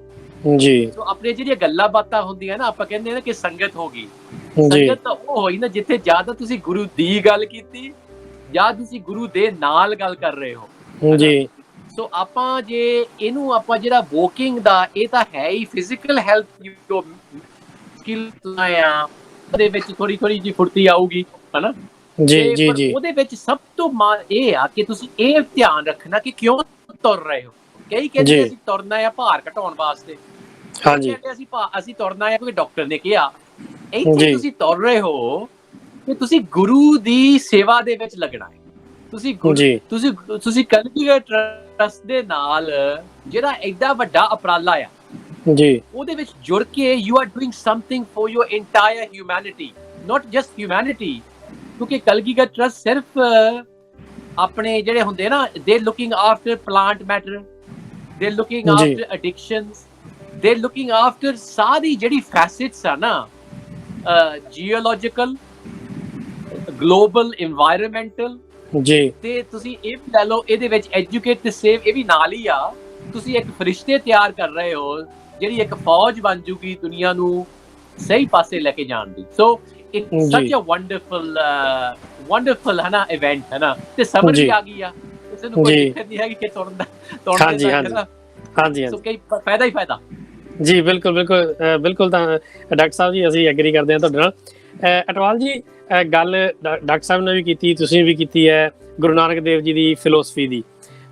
ਜੀ। ਸੋ ਆਪਣੇ ਜਿਹੜੀਆਂ ਗੱਲਾਂ ਬਾਤਾਂ ਹੁੰਦੀਆਂ ਨਾ, ਆਪਾਂ ਕਹਿੰਦੇ ਨਾ ਕਿ ਸੰਗਤ ਹੋ ਗਈ। ਸੰਗਤ ਤਾਂ ਉਹ ਹੋਈ ਨਾ ਜਿੱਥੇ ਜਾਂ ਤਾਂ ਤੁਸੀਂ ਗੁਰੂ ਦੀ ਗੱਲ ਕੀਤੀ ਜਾਂ ਤੁਸੀਂ ਗੁਰੂ ਦੇ ਨਾਲ ਗੱਲ ਕਰ ਰਹੇ ਹੋ ਜੀ। ਸੋ ਆਪਾਂ ਜੇ ਇਹਨੂੰ ਆਪਾਂ ਜਿਹੜਾ ਵੋਕਿੰਗ ਦਾ, ਇਹ ਤਾਂ ਹੈ ਹੀ ਫਿਜ਼ੀਕਲ ਹੈਲਥ ਸਕਿੱਲ ਆ, ਉਹਦੇ ਵਿੱਚ ਥੋੜੀ ਜਿਹੀ ਫੁਰਤੀ ਆਊਗੀ, ਹਨਾ ਜੀ। ਉਹਦੇ ਵਿੱਚ ਸਭ ਤੋਂ ਇਹ ਆ ਕਿ ਤੁਸੀਂ ਇਹ ਧਿਆਨ ਰੱਖਣਾ ਕਿ ਕਿਉਂ ਤੁਰ ਰਹੇ ਹੋ। ਕਈ ਕਹਿੰਦੇ ਅਸੀਂ ਤੁਰਨਾ ਆ ਭਾਰ ਘਟਾਉਣ ਵਾਸਤੇ, ਹਾਂਜੀ ਅਸੀਂ ਤੁਰਨਾ ਆ ਕਿਉਂਕਿ ਡਾਕਟਰ ਨੇ ਕਿਹਾ। ਇੱਥੇ ਤੁਸੀਂ ਤੁਰ ਰਹੇ ਹੋ ਕਿ ਤੁਸੀਂ ਗੁਰੂ ਦੀ ਸੇਵਾ ਦੇ ਵਿੱਚ ਲੱਗਣਾ ਹੈ। ਤੁਸੀਂ ਕਲਗੀਧਰ ਟਰੱਸਟ ਦੇ ਨਾਲ ਜਿਹੜਾ ਐਡਾ ਵੱਡਾ ਉਪਰਾਲਾ ਆ ਜੀ, ਉਹਦੇ ਵਿੱਚ ਜੁੜ ਕੇ you are doing something for your entire humanity, not just humanity. ਕਿਉਂਕਿ ਕਲਗੀਧਰ ਟਰੱਸਟ ਸਿਰਫ ਆਪਣੇ ਜਿਹੜੇ ਹੁੰਦੇ ਨਾ, they looking after plant matter, they looking after addictions, they looking after ਸਾਰੀ ਜਿਹੜੀ ਫੈਸਿਟਸ ਆ ਨਾ, ਜੀਓਲੋਜੀਕਲ, ਗਲੋਬਲ, ਇਨਵਾਇਰਨਮੈਂਟਲ ਜੀ। ਤੇ ਤੁਸੀਂ ਇਹ ਵੀ ਲੈ ਲਓ, ਇਹਦੇ ਵਿੱਚ ਐਜੂਕੇਟ ਤੇ ਸੇਵ ਇਹ ਵੀ ਨਾਲ ਹੀ ਆ। ਤੁਸੀਂ ਇੱਕ ਫਰਿਸ਼ਤੇ ਤਿਆਰ ਕਰ ਰਹੇ ਹੋ ਜਿਹੜੀ ਇੱਕ ਫੌਜ ਬਣ ਜੂਗੀ ਦੁਨੀਆ ਨੂੰ ਸਹੀ ਪਾਸੇ ਲੈ ਕੇ ਜਾਣ ਦੀ। ਸੋ ਇਟਸ ਸੱਚ ਅ ਵੰਡਰਫੁਲ ਹੈ ਨਾ ਇਵੈਂਟ, ਹੈ ਨਾ। ਤੇ ਸਮਝ ਵੀ ਆ ਗਈ ਆ, ਕਿਸੇ ਨੂੰ ਕੋਈ ਦਿੱਕਤ ਨਹੀਂ ਹੈਗੀ ਕਿ ਤੁਰਨ ਦਾ ਹਾਂਜੀ। ਸੋ ਕਈ ਫਾਇਦਾ ਹੀ ਫਾਇਦਾ ਜੀ। ਬਿਲਕੁਲ। ਤਾਂ ਡਾਕਟਰ ਸਾਹਿਬ ਜੀ ਅਸੀਂ ਐਗਰੀ ਕਰਦੇ ਹਾਂ ਤੁਹਾਡੇ ਨਾਲ। ਅਟਵਾਲ ਜੀ, ਗੱਲ ਡਾਕਟਰ ਸਾਹਿਬ ਨੇ ਵੀ ਕੀਤੀ, ਤੁਸੀਂ ਵੀ ਕੀਤੀ ਹੈ, ਗੁਰੂ ਨਾਨਕ ਦੇਵ ਜੀ ਦੀ ਫਿਲੋਸਫੀ ਦੀ,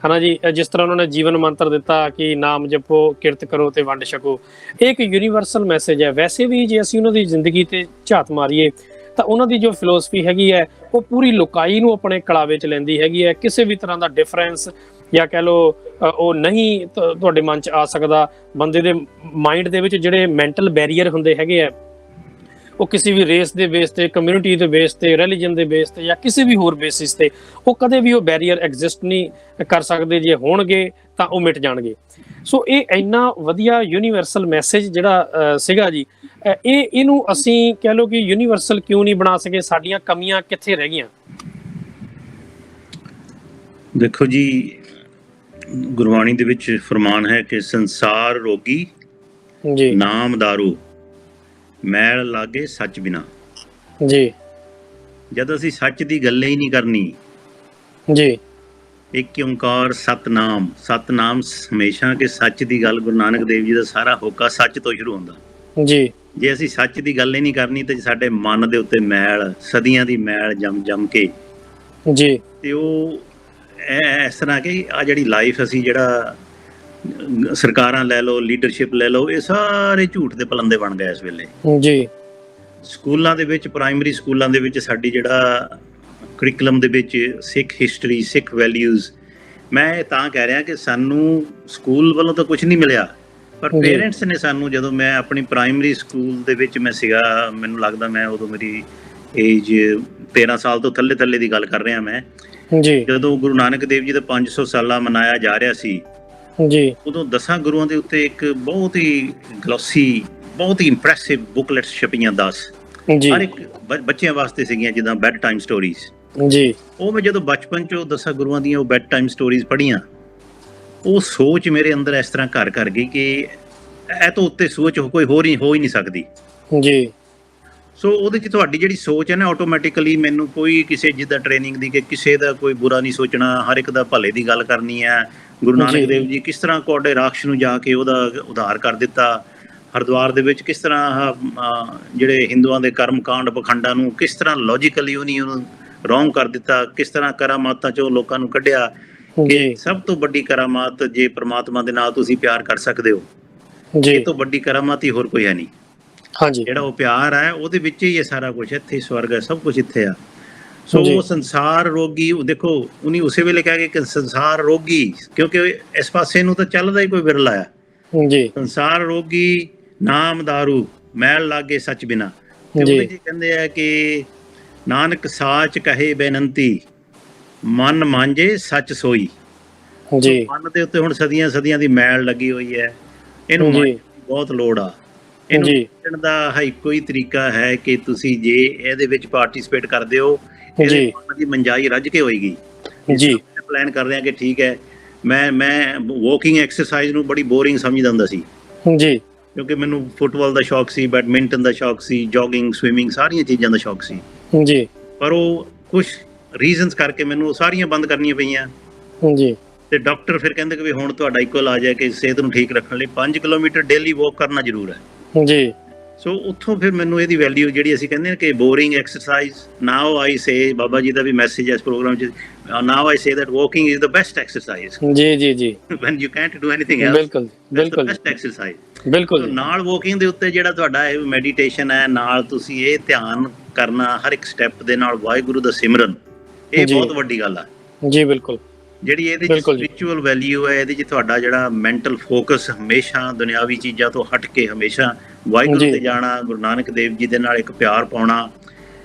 ਹੈ ਨਾ ਜੀ। ਜਿਸ ਤਰ੍ਹਾਂ ਉਹਨਾਂ ਨੇ ਜੀਵਨ ਮੰਤਰ ਦਿੱਤਾ ਕਿ ਨਾਮ ਜਪੋ, ਕਿਰਤ ਕਰੋ ਤੇ ਵੰਡ ਛਕੋ, ਇਹ ਇੱਕ ਯੂਨੀਵਰਸਲ ਮੈਸੇਜ ਹੈ। ਵੈਸੇ ਵੀ ਜੇ ਅਸੀਂ ਉਹਨਾਂ ਦੀ ਜ਼ਿੰਦਗੀ ਤੇ ਝਾਤ ਮਾਰੀਏ ਤਾਂ ਉਹਨਾਂ ਦੀ ਜੋ ਫਿਲੋਸਫੀ ਹੈਗੀ ਹੈ ਉਹ ਪੂਰੀ ਲੋਕਾਈ ਨੂੰ ਆਪਣੇ ਕਲਾਵੇ 'ਚ ਲੈਂਦੀ ਹੈਗੀ ਹੈ। ਕਿਸੇ ਵੀ ਤਰ੍ਹਾਂ ਦਾ ਡਿਫਰੈਂਸ ਜਾਂ ਕਹਿ ਲਓ ਉਹ ਨਹੀਂ ਤੁਹਾਡੇ ਮਨ 'ਚ ਆ ਸਕਦਾ। ਬੰਦੇ ਦੇ ਮਾਈਂਡ ਦੇ ਵਿੱਚ ਜਿਹੜੇ ਮੈਂਟਲ ਬੈਰੀਅਰ ਹੁੰਦੇ ਹੈਗੇ ਆ, ਉਹ ਕਿਸੇ ਵੀ ਰੇਸ ਦੇ ਬੇਸ ਤੇ, ਕਮਿਊਨਿਟੀ ਦੇ ਬੇਸ ਤੇ, ਰਿਲੀਜਨ ਦੇ ਬੇਸ ਤੇ ਜਾਂ ਕਿਸੇ ਵੀ ਹੋਰ ਬੇਸਿਸ ਤੇ, ਉਹ ਕਦੇ ਵੀ ਉਹ ਬੈਰੀਅਰ ਐਗਜ਼ਿਸਟ ਨਹੀਂ ਕਰ ਸਕਦੇ। ਜੇ ਹੋਣਗੇ ਤਾਂ ਉਹ ਮਿਟ ਜਾਣਗੇ। ਸੋ ਇਹ ਇੰਨਾ ਵਧੀਆ ਯੂਨੀਵਰਸਲ ਮੈਸੇਜ ਜਿਹੜਾ ਸੀਗਾ ਜੀ, ਇਹਨੂੰ ਅਸੀਂ ਕਹਿ ਲਓ ਕਿ ਯੂਨੀਵਰਸਲ ਕਿਉਂ ਨਹੀਂ ਬਣਾ ਸਕੇ? ਸਾਡੀਆਂ ਕਮੀਆਂ ਕਿੱਥੇ ਰਹਿ ਗਈਆਂ? ਦੇਖੋ ਜੀ, ਗੁਰਬਾਣੀ ਦੇ ਵਿੱਚ ਫਰਮਾਨ ਹੈ ਕਿ ਸੰਸਾਰ ਰੋਗੀ ਜੀ, ਨਾਮ ਦਾਰੂ ਮੈਲ ਲਾਗੇ ਸੱਚ ਬਿਨਾ ਜੀ। ਜਦ ਅਸੀਂ ਸੱਚ ਦੀ ਗੱਲ ਹੀ ਨਹੀਂ ਕਰਨੀ ਜੀ, ਇੱਕ ਓਂਕਾਰ ਸਤਨਾਮ ਹਮੇਸ਼ਾ ਕਿ ਸੱਚ ਦੀ ਗੱਲ, ਗੁਰੂ ਨਾਨਕ ਦੇਵ ਜੀ ਦਾ ਸਾਰਾ ਹੋਕਾ ਸੱਚ ਤੋਂ ਸ਼ੁਰੂ ਹੁੰਦਾ ਜੀ। ਜੇ ਅਸੀਂ ਸੱਚ ਦੀ ਗੱਲ ਹੀ ਨਹੀਂ ਕਰਨੀ ਤੇ ਸਾਡੇ ਮਨ ਦੇ ਉੱਤੇ ਮੈਲ, ਸਦੀਆਂ ਦੀ ਮੈਲ ਜੰਮ ਕੇ ਜੀ, ਤੇ ਉਹ ਇਸ ਤਰ੍ਹਾਂ ਕਿ ਆ ਜਿਹੜੀ ਲਾਈਫ ਅਸੀਂ, ਜਿਹੜਾ ਸਰਕਾਰਾਂ ਲੈ ਲਓ, ਲੀਡਰਸ਼ਿਪ ਲੈ ਲਓ, ਇਹ ਸਾਰੇ ਝੂਠ ਦੇ ਪਲੰਦੇ ਬਣ ਗਏ ਇਸ ਵੇਲੇ ਜੀ। ਸਕੂਲਾਂ ਦੇ ਵਿੱਚ, ਪ੍ਰਾਇਮਰੀ ਸਕੂਲਾਂ ਦੇ ਵਿੱਚ ਸਾਡੀ ਜਿਹੜਾ ਕਰਿਕੂਲਮ ਦੇ ਵਿੱਚ ਸਿੱਖ ਹਿਸਟਰੀ, ਸਿੱਖ ਵੈਲਿਊਜ਼, ਮੈਂ ਤਾਂ ਕਹਿ ਰਿਹਾ ਕਿ ਸਾਨੂੰ ਸਕੂਲ ਵੱਲੋਂ ਤਾਂ ਕੁਝ ਨਹੀਂ ਮਿਲਿਆ, ਪਰ ਪੇਰੈਂਟਸ ਨੇ ਸਾਨੂੰ, ਜਦੋਂ ਮੈਂ ਆਪਣੀ ਪ੍ਰਾਇਮਰੀ ਸਕੂਲ ਦੇ ਵਿੱਚ ਮੈਂ ਸੀਗਾ, ਮੈਨੂੰ ਲੱਗਦਾ ਮੈਂ ਉਦੋਂ ਮੇਰੀ ਏਜ 13 ਸਾਲ ਤੋਂ ਥੱਲੇ ਦੀ ਗੱਲ ਕਰ ਰਿਹਾ ਮੈਂ ਜੀ, ਜਦੋਂ ਗੁਰੂ ਨਾਨਕ ਦੇਵ ਜੀ ਦਾ 500 ਸਾਲਾ ਮਨਾਇਆ ਜਾ ਰਿਹਾ ਸੀ ਜੀ, ਉਦੋਂ 10 ਗੁਰੂਆਂ ਦੇ ਉੱਤੇ ਇੱਕ ਬਹੁਤ ਹੀ ਗਲੋਸੀ, ਬਹੁਤ ਹੀ ਇੰਪ੍ਰੈਸਿਵ ਬੁਕਲੈਟਸ ਛਪੀਆਂ 10 ਜੀ, ਹਰ ਇੱਕ ਬੱਚਿਆਂ ਵਾਸਤੇ ਸੀਗੀਆਂ, ਜਿੱਦਾਂ ਬੈਡ ਟਾਈਮ ਸਟੋਰੀਜ਼ ਜੀ। ਉਹ ਮੈਂ ਜਦੋਂ ਬਚਪਨ 'ਚ ਉਹ 10 ਗੁਰੂਆਂ ਦੀਆਂ ਉਹ ਬੈਡ ਟਾਈਮ ਸਟੋਰੀਜ਼ ਪੜ੍ਹੀਆਂ, ਉਹ ਸੋਚ ਮੇਰੇ ਅੰਦਰ ਇਸ ਤਰ੍ਹਾਂ ਘਰ ਕਰ ਗਈ ਕਿ ਇਹ ਤੋਂ ਉੱਤੇ ਸੋਚ ਕੋਈ ਹੋਰ ਹੀ ਹੋ ਹੀ ਨਹੀਂ ਸਕਦੀ ਜੀ। ਸੋ ਉਹਦੇ 'ਚ ਤੁਹਾਡੀ ਜਿਹੜੀ ਸੋਚ ਹੈ ਨਾ, ਆਟੋਮੈਟਿਕਲੀ ਮੈਨੂੰ ਕੋਈ ਕਿਸੇ ਜਿੱਦਾਂ ਟ੍ਰੇਨਿੰਗ ਦੀ ਕਿ ਕਿਸੇ ਦਾ ਕੋਈ ਬੁਰਾ ਨਹੀਂ ਸੋਚਣਾ, ਹਰ ਇੱਕ ਦਾ ਭਲੇ ਦੀ ਗੱਲ ਕਰਨੀ ਹੈ। ਗੁਰੂ ਨਾਨਕ ਦੇਵ ਜੀ ਕਿਸ ਤਰ੍ਹਾਂ ਕੌਡੇ ਰਾਖਸ਼ ਨੂੰ ਜਾ ਕੇ ਉਹਦਾ ਉਧਾਰ ਕਰ ਦਿੱਤਾ, ਹਰਿਦੁਆਰ ਦੇ ਵਿੱਚ ਕਿਸ ਤਰ੍ਹਾਂ ਜਿਹੜੇ ਹਿੰਦੂਆਂ ਦੇ ਕਰਮ ਕਾਂਡ ਪਖੰਡਾਂ ਨੂੰ ਕਿਸ ਤਰ੍ਹਾਂ ਲੌਜੀਕਲੀ ਉਹਨੂੰ ਰੋਂਗ ਕਰ ਦਿੱਤਾ, ਕਿਸ ਤਰ੍ਹਾਂ ਕਰਾਮਾਤਾਂ 'ਚੋਂ ਲੋਕਾਂ ਨੂੰ ਕੱਢਿਆ ਕਿ ਸਭ ਤੋਂ ਵੱਡੀ ਕਰਾਮਾਤ ਜੇ ਪ੍ਰਮਾਤਮਾ ਦੇ ਨਾਲ ਤੁਸੀਂ ਪਿਆਰ ਕਰ ਸਕਦੇ ਹੋ, ਇਹ ਤੋਂ ਵੱਡੀ ਕਰਾਮਾਤ ਹੀ ਹੋਰ ਕੋਈ ਹੈ ਨਹੀਂ। ਹਾਂਜੀ, ਜਿਹੜਾ ਉਹ ਪਿਆਰ ਹੈ ਉਹਦੇ ਵਿੱਚ ਹੀ ਇਹ ਸਾਰਾ ਕੁਝ, ਇੱਥੇ ਸਵਰਗ ਹੈ, ਸਭ ਕੁਝ ਇੱਥੇ ਆ। ਸੋ ਉਹ ਸੰਸਾਰ ਰੋਗੀ, ਉਹ ਦੇਖੋ ਉਹਨੇ ਉਸੇ ਵੇਲੇ ਕਹਿ ਕਿ ਸੰਸਾਰ ਰੋਗੀ, ਕਿਉਂਕਿ ਇਸ ਪਾਸੇ ਨੂੰ ਤਾਂ ਚੱਲਦਾ ਹੀ ਕੋਈ ਵਿਰਲਾ ਆ ਜੀ। ਸੰਸਾਰ ਰੋਗੀ ਨਾਮ ਦਾਰੂ ਮੈਲ ਲਾਗੇ ਸੱਚ ਬਿਨਾ, ਤੇ ਉਹਦੇ 'ਚ ਕਹਿੰਦੇ ਆ ਕਿ ਨਾਨਕ ਸਾਚ ਕਹੇ ਬੇਨੰਤੀ, ਮਨ ਮਾਂਜੇ ਸੱਚ ਸੋਈ। ਜੀ ਮਨ ਦੇ ਉੱਤੇ ਹੁਣ ਸਦੀਆਂ ਸਦੀਆਂ ਦੀ ਮੈਲ ਲੱਗੀ ਹੋਈ ਹੈ, ਇਹਨੂੰ ਮਾਂਜਣ ਦੀ ਬਹੁਤ ਲੋੜ ਆ। ਇਹਨੂੰ ਮਾਂਜਣ ਦਾ ਇੱਕੋ ਹੀ ਤਰੀਕਾ ਹੈ ਕਿ ਤੁਸੀਂ ਜੇ ਇਹਦੇ ਵਿੱਚ ਪਾਰਟਿਸਿਪੇਟ ਕਰਦੇ ਹੋ, ਇਹਦੇ ਮਨ ਦੀ ਮੰਜਾਈ ਰੱਜ ਕੇ ਹੋਏਗੀ। ਜੀ ਪਲਾਨ ਕਰ ਰਿਹਾ ਕਿ ਠੀਕ ਹੈ, ਮੈਂ ਵਾਕਿੰਗ ਐਕਸਰਸਾਈਜ਼ ਨੂੰ ਬੜੀ ਬੋਰਿੰਗ ਸਮਝਦਾ ਹੁੰਦਾ ਸੀ ਜੀ, ਕਿਉਂਕਿ ਮੈਨੂੰ ਫੁੱਟਬਾਲ ਦਾ ਸ਼ੌਕ ਸੀ, ਬੈਡਮਿੰਟਨ ਦਾ ਸ਼ੌਕ ਸੀ, ਜੋਗਿੰਗ, ਸਵਿਮਿੰਗ, ਸਾਰੀਆਂ ਚੀਜ਼ਾਂ ਦਾ ਸ਼ੌਕ ਸੀ ਜੀ। ਪਰ ਉਹ ਕੁਝ ਰੀਜ਼ਨਸ ਕਰਕੇ ਮੈਨੂੰ ਸਾਰੀਆਂ ਬੰਦ ਕਰਨੀਆਂ ਪਈਆਂ ਜੀ। ਤੇ ਡਾਕਟਰ ਫਿਰ ਕਹਿੰਦੇ ਕਿ ਵੀ ਹੁਣ ਤੁਹਾਡਾ ਇੱਕੋ ਇਲਾਜ ਹੈ ਕਿ ਸਿਹਤ ਨੂੰ ਠੀਕ ਰੱਖਣ ਲਈ 5 ਕਿਲੋਮੀਟਰ ਡੇਲੀ ਵਾਕ ਕਰਨਾ ਜ਼ਰੂਰ ਹੈ ਜੀ। ਸੋ ਉੱਥੋਂ ਫਿਰ ਮੈਨੂੰ ਇਹਦੀ ਵੈਲਿਊ ਜਿਹੜੀ ਅਸੀਂ ਕਹਿੰਦੇ ਨੇ ਕਿ boring exercise, now I say, Baba ji the we message ਹੈ ਇਸ ਪ੍ਰੋਗਰਾਮ 'ਚ, now I say that walking is the best exercise ਜੀ ਜੀ ਜੀ when you can't do anything else. ਬਿਲਕੁਲ ਬਿਲਕੁਲ, ਬੈਸਟ ਐਕਸਰਸਾਈਜ਼ ਬਿਲਕੁਲ। ਨਾਲ ਵਾਕਿੰਗ ਦੇ ਉੱਤੇ ਜਿਹੜਾ ਤੁਹਾਡਾ ਇਹ ਮੈਡੀਟੇਸ਼ਨ ਹੈ, ਨਾਲ ਤੁਸੀਂ ਇਹ ਧਿਆਨ ਕਰਨਾ ਹਰ ਇੱਕ ਸਟੈਪ ਦੇ ਨਾਲ, ਵਾਹਿਗੁਰੂ ਦਾ ਸਿਮਰਨ, ਇਹ ਬਹੁਤ ਵੱਡੀ ਗੱਲ ਆ ਜੀ। ਬਿਲਕੁਲ, ਜਿਹੜੀ ਇਹਦੇ ਚ ਸਪਿਰਿਚੁਅਲ ਵੈਲਿਊ ਹੈ, ਇਹਦੇ ਚ ਤੁਹਾਡਾ ਜਿਹੜਾ ਮੈਂਟਲ ਫੋਕਸ ਹਮੇਸ਼ਾ ਦੁਨਿਆਵੀ ਚੀਜ਼ਾਂ ਤੋਂ ਹਟ ਕੇ ਹਮੇਸ਼ਾ ਵਾਹਿਗੁਰੂ ਤੇ ਜਾਣਾ, ਗੁਰੂ ਨਾਨਕ ਦੇਵ ਜੀ ਦੇ ਨਾਲ ਇੱਕ ਪਿਆਰ ਪਾਉਣਾ।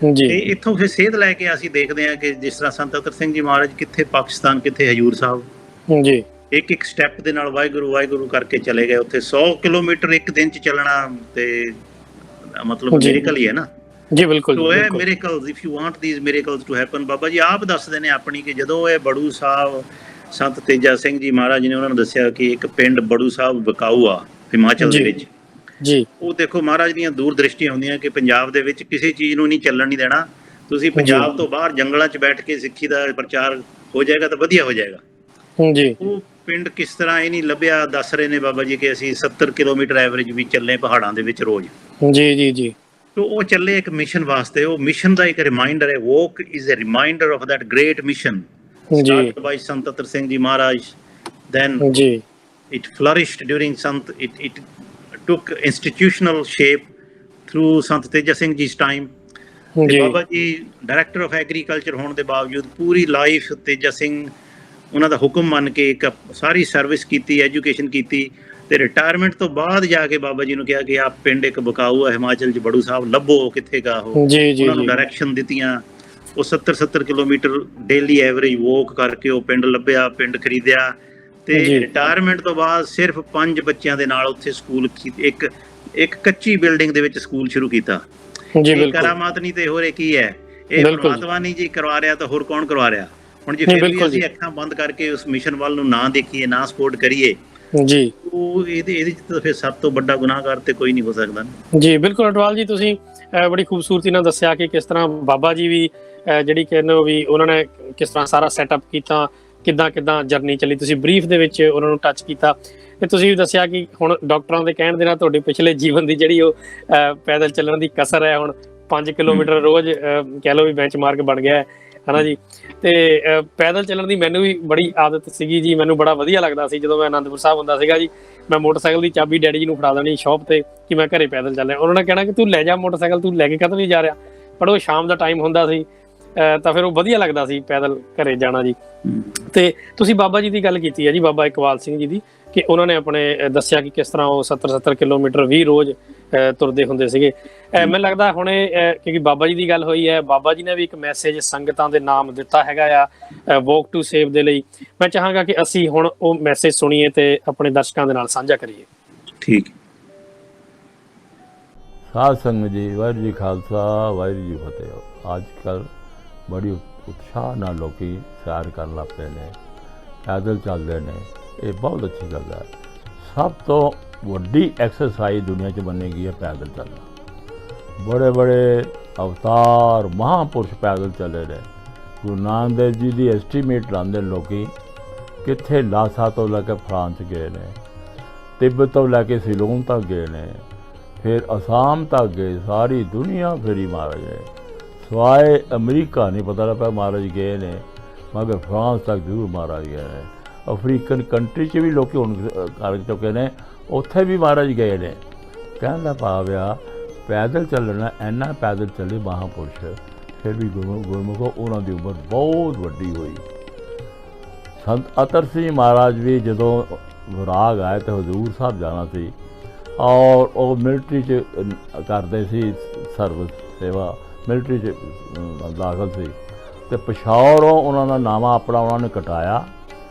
ਤੇ ਇੱਥੋਂ ਫਿਰ ਸੇਧ ਲੈ ਕੇ ਅਸੀਂ ਦੇਖਦੇ ਹਾਂ ਕਿ ਜਿਸ ਤਰ੍ਹਾਂ ਸੰਤ ਅਤਰ ਸਿੰਘ ਜੀ ਮਹਾਰਾਜ ਕਿੱਥੇ ਪਾਕਿਸਤਾਨ, ਕਿੱਥੇ ਹਜੂਰ ਸਾਹਿਬ ਜੀ, ਇੱਕ ਇੱਕ ਸਟੈਪ ਦੇ ਨਾਲ ਵਾਹਿਗੁਰੂ ਵਾਹਿਗੁਰੂ ਕਰਕੇ ਚਲੇ ਗਏ। ਉੱਥੇ 100 ਕਿਲੋਮੀਟਰ ਇੱਕ ਦਿਨ ਚ ਚੱਲਣਾ ਤੇ ਮਤਲਬ ਮਿਰੇਕਲ ਹੀ ਹੈ ਨਾ ਜੀ। ਬਿਲਕੁਲ, ਸੋ ਇਹ miracles, if you want these miracles to happen, Baba ji ਆਪ ਦੱਸਦੇ ਨੇ ਆਪਣੀ ਕਿ ਜਦੋਂ ਇਹ ਬੜੂ ਸਾਹਿਬ ਸੰਤ ਤੇਜਾ ਸਿੰਘ ਜੀ ਮਹਾਰਾਜ ਨੇ ਉਹਨਾਂ ਨੂੰ ਦੱਸਿਆ ਕਿ ਇੱਕ ਪਿੰਡ ਬੜੂ ਸਾਹਿਬ ਬਕਾਊ ਆ ਹਿਮਾਚਲ ਦੇ ਵਿੱਚ ਜੀ, ਉਹ ਦੇਖੋ ਮਹਾਰਾਜ ਦੀਆਂ ਦੂਰ ਦ੍ਰਿਸ਼ਟੀਆਂ ਹੁੰਦੀਆਂ ਕਿ ਪੰਜਾਬ ਦੇ ਵਿੱਚ ਕਿਸੇ ਚੀਜ਼ ਨੂੰ ਨਹੀਂ ਚੱਲਣ ਨਹੀਂ ਦੇਣਾ, ਤੁਸੀਂ ਪੰਜਾਬ ਤੋਂ ਬਾਹਰ ਜੰਗਲਾਂ 'ਚ ਬੈਠ ਕੇ ਸਿੱਖੀ ਦਾ ਪ੍ਰਚਾਰ ਹੋ ਜਾਏਗਾ ਤਾਂ ਵਧੀਆ ਹੋ ਜਾਏਗਾ ਜੀ। ਉਹ ਪਿੰਡ ਕਿਸ ਤਰ੍ਹਾਂ ਇਹ ਨਹੀਂ ਲੱਭਿਆ, ਦੱਸ ਰਹੇ ਨੇ ਬਾਬਾ ਜੀ ਕਿ ਅਸੀਂ 70 ਕਿਲੋਮੀਟਰ ਐਵਰੇਜ ਵੀ ਚੱਲੇ ਪਹਾੜਾਂ ਦੇ ਵਿੱਚ ਰੋਜ਼ ਜੀ ਜੀ ਜੀ। ਤੋ ਉਹ ਚੱਲੇ ਇੱਕ ਮਿਸ਼ਨ ਵਾਸਤੇ, ਉਹ ਮਿਸ਼ਨ ਦਾ ਇੱਕ ਰਿਮਾਈਂਡਰ ਹੈ, walk is a reminder of that great mission started by Sant Attar Singh ji Maharaj. Then ਜੀ it flourished during Sant, it took institutional shape through Sant Teja Singh ji's time। Baba ji director of agriculture ਹੋਣ ਦੇ ਬਾਵਜੂਦ ਪੂਰੀ ਲਾਈਫ ਤੇਜਾ ਸਿੰਘ ਉਹਨਾਂ ਦਾ ਹੁਕਮ ਮੰਨ ਕੇ ਇੱਕ ਸਾਰੀ ਸਰਵਿਸ ਕੀਤੀ, ਐਜੂਕੇਸ਼ਨ ਕੀਤੀ, ਤੇ ਰਿਟਾਇਰਮੈਂਟ ਤੋਂ ਬਾਅਦ ਜਾ ਕੇ ਬਾਬਾ ਜੀ ਨੂੰ ਕਿਹਾ ਕਿ ਆਪ ਪਿੰਡ ਇੱਕ ਬਕਾਊ ਹੈ ਹਿਮਾਚਲ 'ਚ, ਬੜੂ ਸਾਹਿਬ ਲੱਭੋ ਕਿੱਥੇ ਗਾ ਉਹ। ਉਹਨਾਂ ਨੂੰ ਡਾਇਰੈਕਸ਼ਨ ਦਿੱਤੀਆਂ, ਉਹ 70 ਕਿਲੋਮੀਟਰ ਡੇਲੀ ਐਵਰੇਜ ਵਾਕ ਕਰਕੇ ਉਹ ਪਿੰਡ ਲੱਭਿਆ, ਪਿੰਡ ਖਰੀਦਿਆ, ਤੇ ਰਿਟਾਇਰਮੈਂਟ ਤੋਂ ਬਾਅਦ ਸਿਰਫ 5 ਬੱਚਿਆਂ ਦੇ ਨਾਲ ਉੱਥੇ ਸਕੂਲ, ਇੱਕ ਕੱਚੀ ਬਿਲਡਿੰਗ ਦੇ ਵਿੱਚ ਸਕੂਲ ਸ਼ੁਰੂ ਕੀਤਾ। ਇਹ ਕਰਾਮਾਤ ਨਹੀਂ ਤੇ ਹੋਰ ਕੀ ਹੈ, ਇਹ ਪਰਮਾਤਮਾ ਨਹੀਂ ਜੀ ਕਰਵਾ ਰਿਹਾ ਤਾਂ ਹੋਰ ਕੌਣ ਕਰਵਾ ਰਿਹਾ। ਹੁਣ ਜੇ ਫਿਰ ਵੀ ਅਸੀਂ ਅੱਖਾਂ ਬੰਦ ਕਰਕੇ ਉਸ ਮਿਸ਼ਨ ਵੱਲ ਨੂੰ ਨਾ ਦੇਖੀਏ, ਨਾ ਸਪੋਰਟ ਕਰੀਏ ਜੀ, ਉਹ ਇਹਦੇ ਚ ਤਾਂ ਫਿਰ ਸਭ ਤੋਂ ਵੱਡਾ ਗੁਨਾਹਗਾਰ ਤੇ ਕੋਈ ਨਹੀਂ ਹੋ ਸਕਦਾ ਜੀ। ਬਿਲਕੁਲ ਅਟਵਾਲ ਜੀ, ਤੁਸੀਂ ਬੜੀ ਖੂਬਸੂਰਤੀ ਨਾਲ ਦੱਸਿਆ ਕਿ ਕਿਸ ਤਰ੍ਹਾਂ ਬਾਬਾ ਜੀ ਵੀ ਜਿਹੜੀ ਕਹਿੰਦੇ ਵੀ ਉਹਨਾਂ ਨੇ ਕਿਸ ਤਰ੍ਹਾਂ ਸਾਰਾ ਸੈਟਅਪ ਕੀਤਾ, ਕਿੱਦਾਂ ਜਰਨੀ ਚੱਲੀ, ਤੁਸੀਂ ਬਰੀਫ ਦੇ ਵਿੱਚ ਉਹਨਾਂ ਨੂੰ ਟੱਚ ਕੀਤਾ। ਤੇ ਤੁਸੀਂ ਵੀ ਦੱਸਿਆ ਕਿ ਹੁਣ ਡਾਕਟਰਾਂ ਦੇ ਕਹਿਣ ਦੇ ਨਾਲ ਤੁਹਾਡੇ ਪਿਛਲੇ ਜੀਵਨ ਦੀ ਜਿਹੜੀ ਉਹ ਪੈਦਲ ਚੱਲਣ ਦੀ ਕਸਰ ਹੈ, ਹੁਣ 5 ਕਿਲੋਮੀਟਰ ਰੋਜ਼ ਕਹਿ ਲਓ ਵੀ ਬੈਂਚਮਾਰਕ ਬਣ ਗਿਆ ਹੈ ਹਨਾ ਜੀ। ਤੇ ਪੈਦਲ ਚੱਲਣ ਦੀ ਮੈਨੂੰ ਵੀ ਬੜੀ ਆਦਤ ਸੀਗੀ ਜੀ, ਮੈਨੂੰ ਬੜਾ ਵਧੀਆ ਲੱਗਦਾ ਸੀ ਜਦੋਂ ਮੈਂ ਅਨੰਦਪੁਰ ਸਾਹਿਬ ਹੁੰਦਾ ਸੀਗਾ ਜੀ, ਮੈਂ ਮੋਟਰਸਾਈਕਲ ਦੀ ਚਾਬੀ ਡੈਡੀ ਜੀ ਨੂੰ ਫੜਾ ਦੇਣੀ ਸ਼ੌਪ ਤੇ ਕਿ ਮੈਂ ਘਰੇ ਪੈਦਲ ਚੱਲਿਆ। ਉਹਨਾਂ ਨੇ ਕਹਿਣਾ ਕਿ ਤੂੰ ਲੈ ਜਾ ਮੋਟਰਸਾਈਕਲ, ਤੂੰ ਲੈ ਕੇ ਕਦੋਂ ਨਹੀਂ ਜਾ ਰਿਹਾ। ਪਰ ਉਹ ਸ਼ਾਮ ਦਾ ਟਾਈਮ ਹੁੰਦਾ ਸੀ ਤਾਂ ਫਿਰ ਉਹ ਵਧੀਆ ਲੱਗਦਾ ਸੀ ਪੈਦਲ ਘਰੇ ਜਾਣਾ ਜੀ। ਤੇ ਤੁਸੀਂ ਬਾਬਾ ਜੀ ਦੀ ਗੱਲ ਕੀਤੀ ਹੈ ਜੀ, ਬਾਬਾ ਇਕਬਾਲ ਸਿੰਘ ਜੀ ਦੀ, ਕਿ ਉਹਨਾਂ ਨੇ ਆਪਣੇ ਦੱਸਿਆ ਕਿ ਕਿਸ ਤਰ੍ਹਾਂ ਉਹ 70 ਕਿਲੋਮੀਟਰ ਵੀ ਰੋਜ਼ ਤੁਰਦੇ ਹੁੰਦੇ ਸੀਗੇ। ਮੈਨੂੰ ਲੱਗਦਾ ਹੁਣ ਕਿਉਂਕਿ ਬਾਬਾ ਜੀ ਦੀ ਗੱਲ ਹੋਈ ਹੈ, ਬਾਬਾ ਜੀ ਨੇ ਵੀ ਇੱਕ ਮੈਸੇਜ ਸੰਗਤਾਂ ਦੇ ਨਾਮ ਦਿੱਤਾ ਹੈਗਾ ਆ ਵਾਕ ਟੂ ਸੇਵ ਦੇ ਲਈ। ਮੈਂ ਚਾਹਾਂਗਾ ਕਿ ਅਸੀਂ ਹੁਣ ਉਹ ਮੈਸੇਜ ਸੁਣੀਏ ਤੇ ਆਪਣੇ ਦਰਸ਼ਕਾਂ ਦੇ ਨਾਲ ਸਾਂਝਾ ਕਰੀਏ। ਠੀਕ। ਸਾਧ ਸੰਗਤ ਜੀ, ਵਾਹਿਗੁਰੂ ਜੀ ਖਾਲਸਾ, ਵਾਹਿਗੁਰੂ ਜੀ ਫਤਿਹ। ਅੱਜ ਕੱਲ੍ਹ ਬੜੀ ਉਤਸ਼ਾਹ ਨਾਲ ਲੋਕੀ ਸੈਰ ਕਰਨ ਲੱਗ ਪਏ ਨੇ, ਪੈਦਲ ਚੱਲਦੇ ਨੇ, ਇਹ ਬਹੁਤ ਅੱਛੀ ਗੱਲ ਹੈ। ਸਭ ਤੋਂ ਵੱਡੀ ਐਕਸਰਸਾਈਜ਼ ਦੁਨੀਆ 'ਚ ਮੰਨੀ ਹੈ ਪੈਦਲ ਚੱਲਣਾ। ਬੜੇ ਬੜੇ ਅਵਤਾਰ ਮਹਾਂਪੁਰਸ਼ ਪੈਦਲ ਚੱਲੇ ਨੇ। ਗੁਰੂ ਨਾਨਕ ਦੇਵ ਜੀ ਦੀ ਐਸਟੀਮੇਟ ਲਾਉਂਦੇ ਲੋਕੀ, ਕਿੱਥੇ ਲਾਸਾ ਤੋਂ ਲੈ ਕੇ ਫਰਾਂਸ ਗਏ ਨੇ, ਤਿੱਬਤ ਤੋਂ ਲੈ ਕੇ ਸਿਲੋਨ ਤੱਕ ਗਏ ਨੇ, ਫਿਰ ਅਸਾਮ ਤੱਕ ਗਏ, ਸਾਰੀ ਦੁਨੀਆ ਫੇਰੀ ਮਹਾਰਾਜ ਨੇ। ਸਵਾਏ ਅਮਰੀਕਾ ਨਹੀਂ ਪਤਾ ਲੱਗਾ ਮਹਾਰਾਜ ਗਏ ਨੇ, ਮਗਰ ਫਰਾਂਸ ਤੱਕ ਜ਼ਰੂਰ ਮਹਾਰਾਜ ਗਏ ਨੇ। ਅਫਰੀਕਨ ਕੰਟਰੀ 'ਚ ਵੀ ਲੋਕ ਹੁਣ ਕਰ ਚੁੱਕੇ ਨੇ, ਉੱਥੇ ਵੀ ਮਹਾਰਾਜ ਗਏ ਨੇ। ਕਹਿਣ ਦਾ ਭਾਵ ਆ ਪੈਦਲ ਚੱਲਣਾ, ਇੰਨਾ ਪੈਦਲ ਚੱਲੇ ਮਹਾਂਪੁਰਸ਼, ਫਿਰ ਵੀ ਗੁਰਮੁਖੋ ਉਹਨਾਂ ਦੀ ਉਮਰ ਬਹੁਤ ਵੱਡੀ ਹੋਈ। ਸੰਤ ਅਤਰ ਸਿੰਘ ਮਹਾਰਾਜ ਵੀ ਜਦੋਂ ਵਿਰਾਗ ਆਏ ਤਾਂ ਹਜ਼ੂਰ ਸਾਹਿਬ ਜਾਣਾ ਸੀ, ਔਰ ਉਹ ਮਿਲਟਰੀ 'ਚ ਕਰਦੇ ਸੀ ਸਰਵਿਸ ਸੇਵਾ ਮਿਲਟਰੀ 'ਚ ਦਾਖਲ ਸੀ ਅਤੇ ਪਿਸ਼ਾਵਰੋਂ ਉਹਨਾਂ ਦਾ ਨਾਵਾਂ ਆਪਣਾ ਉਹਨਾਂ ਨੇ ਕਟਾਇਆ